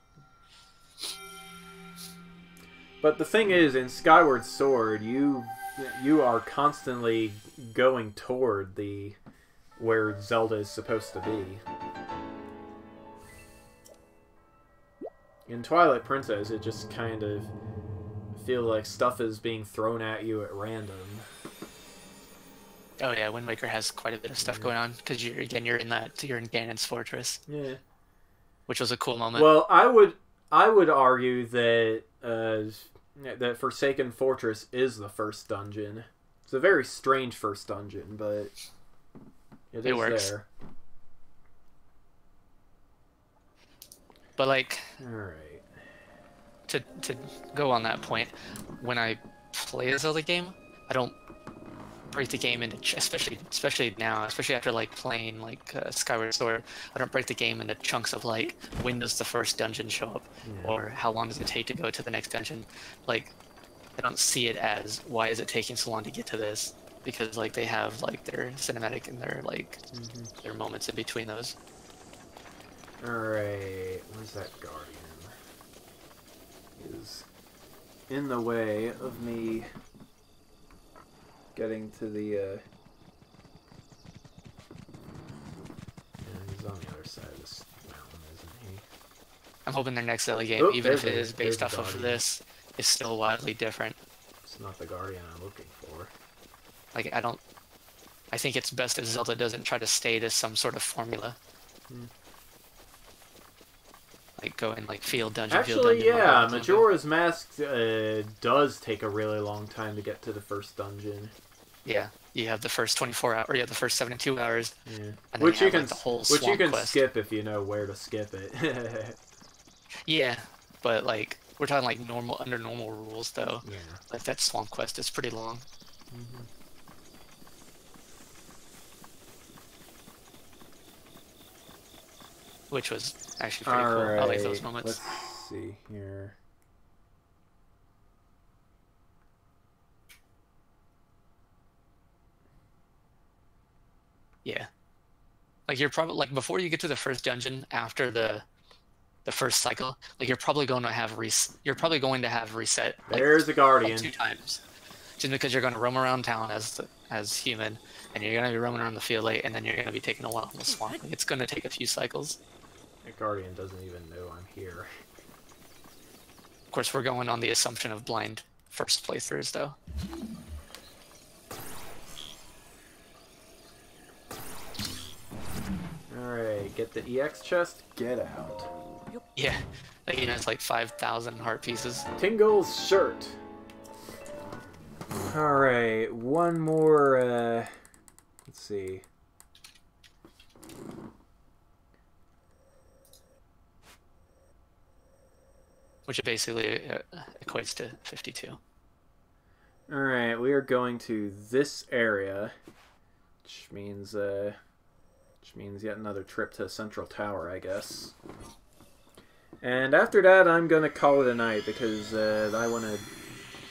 But the thing is, in Skyward Sword, you are constantly going toward where Zelda is supposed to be. In Twilight Princess, it just kind of feels like stuff is being thrown at you at random. Oh yeah, Wind Waker has quite a bit of stuff going on because you're in Ganon's fortress, Yeah. which was a cool moment. Well, I would argue that that Forsaken Fortress is the first dungeon. It's a very strange first dungeon, but it is works. there. But like, All right. to go on that point, when I play a Zelda game, I don't break the game into especially now, especially after like playing like Skyward Sword. I don't break the game into chunks of like when does the first dungeon show up, or how long does it take to go to the next dungeon. Like, I don't see it as why is it taking so long to get to this, because like they have like their cinematic and their like their moments in between those. All right. Where's that guardian? Is in the way of me getting to the. Yeah, he's on the other side of this mountain, isn't he? I'm hoping their next Zelda game, Oh, even if it there's is based the off of guardian. this, is still wildly different. It's not the guardian I'm looking for. Like, I think it's best if Zelda doesn't try to stay to some sort of formula. Like go in like field dungeon. Actually, field dungeon, yeah, dungeon. Majora's Mask does take a really long time to get to the first dungeon. Yeah, You have the first 24 hours, or you have the first 72 hours, Yeah. and then Which you you have, can like, the whole which you swamp can quest. skip if you know where to skip it. Yeah, but like we're talking like under normal rules though. Yeah. Like that swamp quest is pretty long. Mm-hmm. Which was actually pretty cool. I like those moments. Let's see here. Yeah. Like you're probably like before you get to the first dungeon after the first cycle, like you're probably going to have reset like, There's a guardian. like 2 times. Just because you're going to roam around town as human, and you're going to be roaming around the field late, and then you're going to be taking a while in the swamp. Like, it's going to take a few cycles. The guardian doesn't even know I'm here. Of course, we're going on the assumption of blind first playthroughs, though. Alright, get the EX chest, get out. Yeah, like, you know, it's like 5,000 heart pieces. Tingle's shirt. Alright, one more, let's see. Which basically equates to 52. Alright, we are going to this area, which means yet another trip to Central Tower, I guess. And after that, I'm gonna call it a night because I want to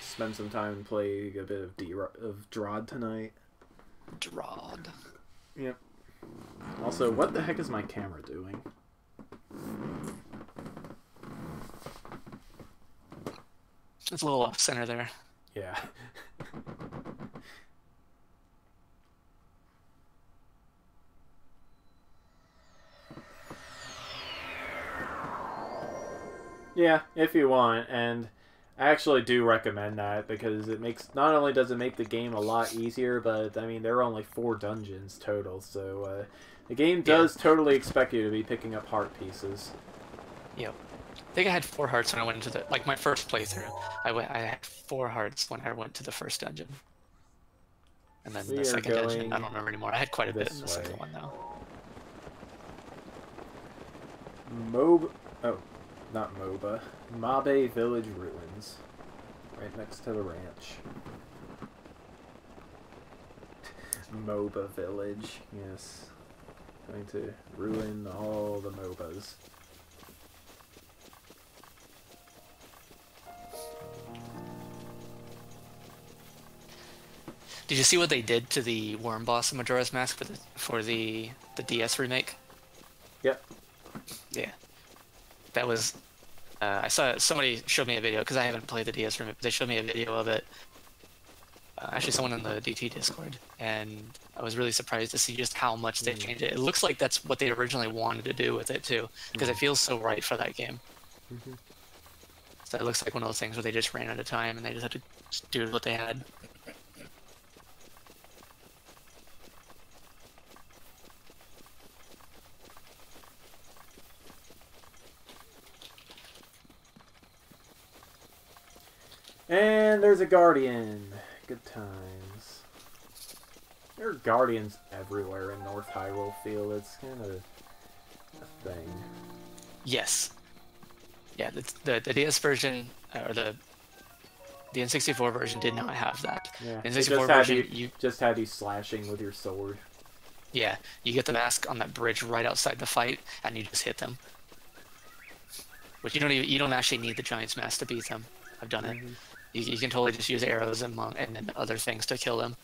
spend some time and play a bit of Drod tonight. Drod. Yep. Also, what the heck is my camera doing? It's a little off center there. Yeah. Yeah, if you want, and I actually do recommend that because it makes, not only does it make the game a lot easier, but I mean there are only 4 dungeons total, so the game does totally expect you to be picking up heart pieces. Yep. I think I had 4 hearts when I went into the, like, my first playthrough. I had 4 hearts when I went to the first dungeon. And then the second dungeon, I don't remember anymore. I had quite a bit in the second one, though. Not MOBA. Mabe Village Ruins. Right next to the ranch. MOBA Village, yes. Going to ruin all the MOBAs. Did you see what they did to the worm boss in Majora's Mask for the DS remake? Yep. Yeah. That was... I saw somebody showed me a video, because I haven't played the DS remake, but they showed me a video of it. Actually, someone in the DT Discord, and I was really surprised to see just how much they changed it. It looks like that's what they originally wanted to do with it, too, because it feels so right for that game. So it looks like one of those things where they just ran out of time, and they just had to do what they had. And there's a guardian. Good times. There are guardians everywhere in North Hyrule Field. It's kind of a thing. Yes. Yeah, the DS version, or the N64 version did not have that. Yeah, The it N64 version, you just had you slashing with your sword. Yeah, you get the mask on that bridge right outside the fight, and you just hit them. Which you don't actually need the Giant's Mask to beat them. I've done it. You can totally just use arrows and then other things to kill them.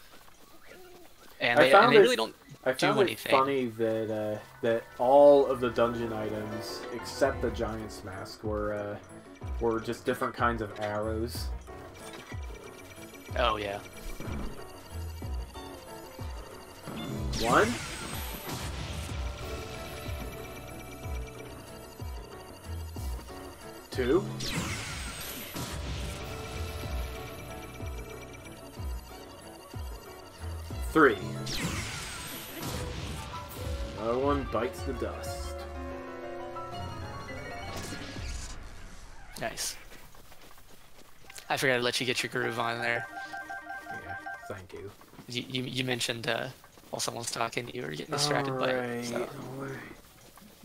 And they really don't do anything. I found it funny that that all of the dungeon items except the Giant's Mask were just different kinds of arrows. Oh yeah. 1. 2. 3. No one bites the dust. Nice. I figured I'd let you get your groove on there. Yeah, thank you. You mentioned while someone's talking, you were getting distracted by it. So.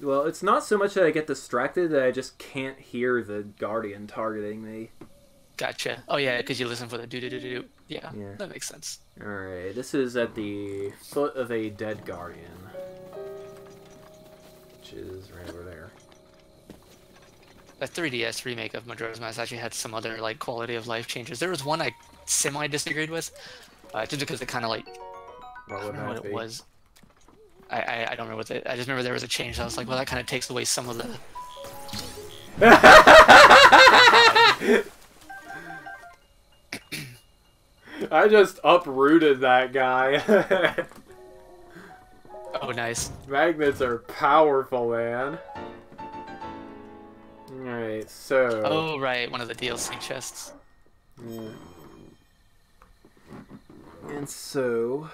Well, it's not so much that I get distracted that I just can't hear the Guardian targeting me. Gotcha. Oh yeah, because you listen for the do. Yeah, that makes sense. Alright, this is at the foot of a dead Guardian. Which is right over there. The 3DS remake of Majora's Mask actually had some other like quality of life changes. There was one I semi disagreed with, just because it kind of like I don't know what it was. I don't remember what I just remember there was a change. I was like, well, that kind of takes away some of the. I just uprooted that guy. Oh, nice. Magnets are powerful, man. Alright, so... Oh, right, one of the DLC chests. Yeah. And so...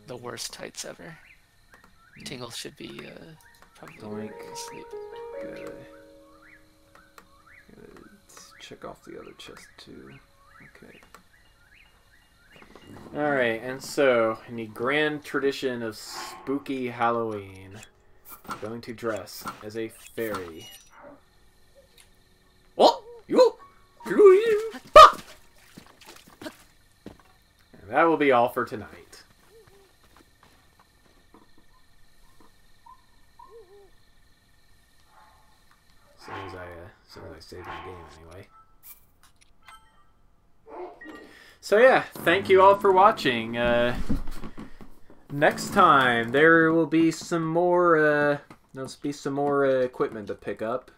The worst tights ever. Tingle should be, probably asleep. Gotta check off the other chest, too. Okay. Alright, and so, in the grand tradition of spooky Halloween, I'm going to dress as a fairy. Oh! And that will be all for tonight. As soon as I save the game, anyway. So yeah, thank you all for watching. Next time there will be some more. Equipment to pick up.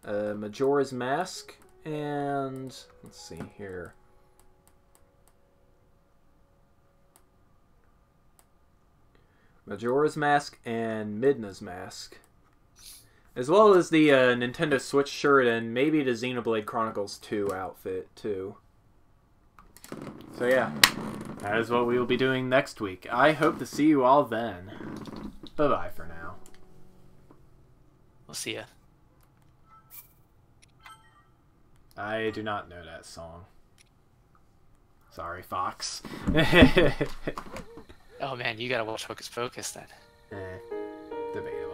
Majora's Mask and let's see here. Majora's Mask and Midna's Mask. As well as the Nintendo Switch shirt and maybe the Xenoblade Chronicles 2 outfit, too. So yeah, that is what we will be doing next week. I hope to see you all then. Bye-bye for now. We'll see ya. I do not know that song. Sorry, Fox. Oh man, you gotta watch Hocus Pocus then. Debatable.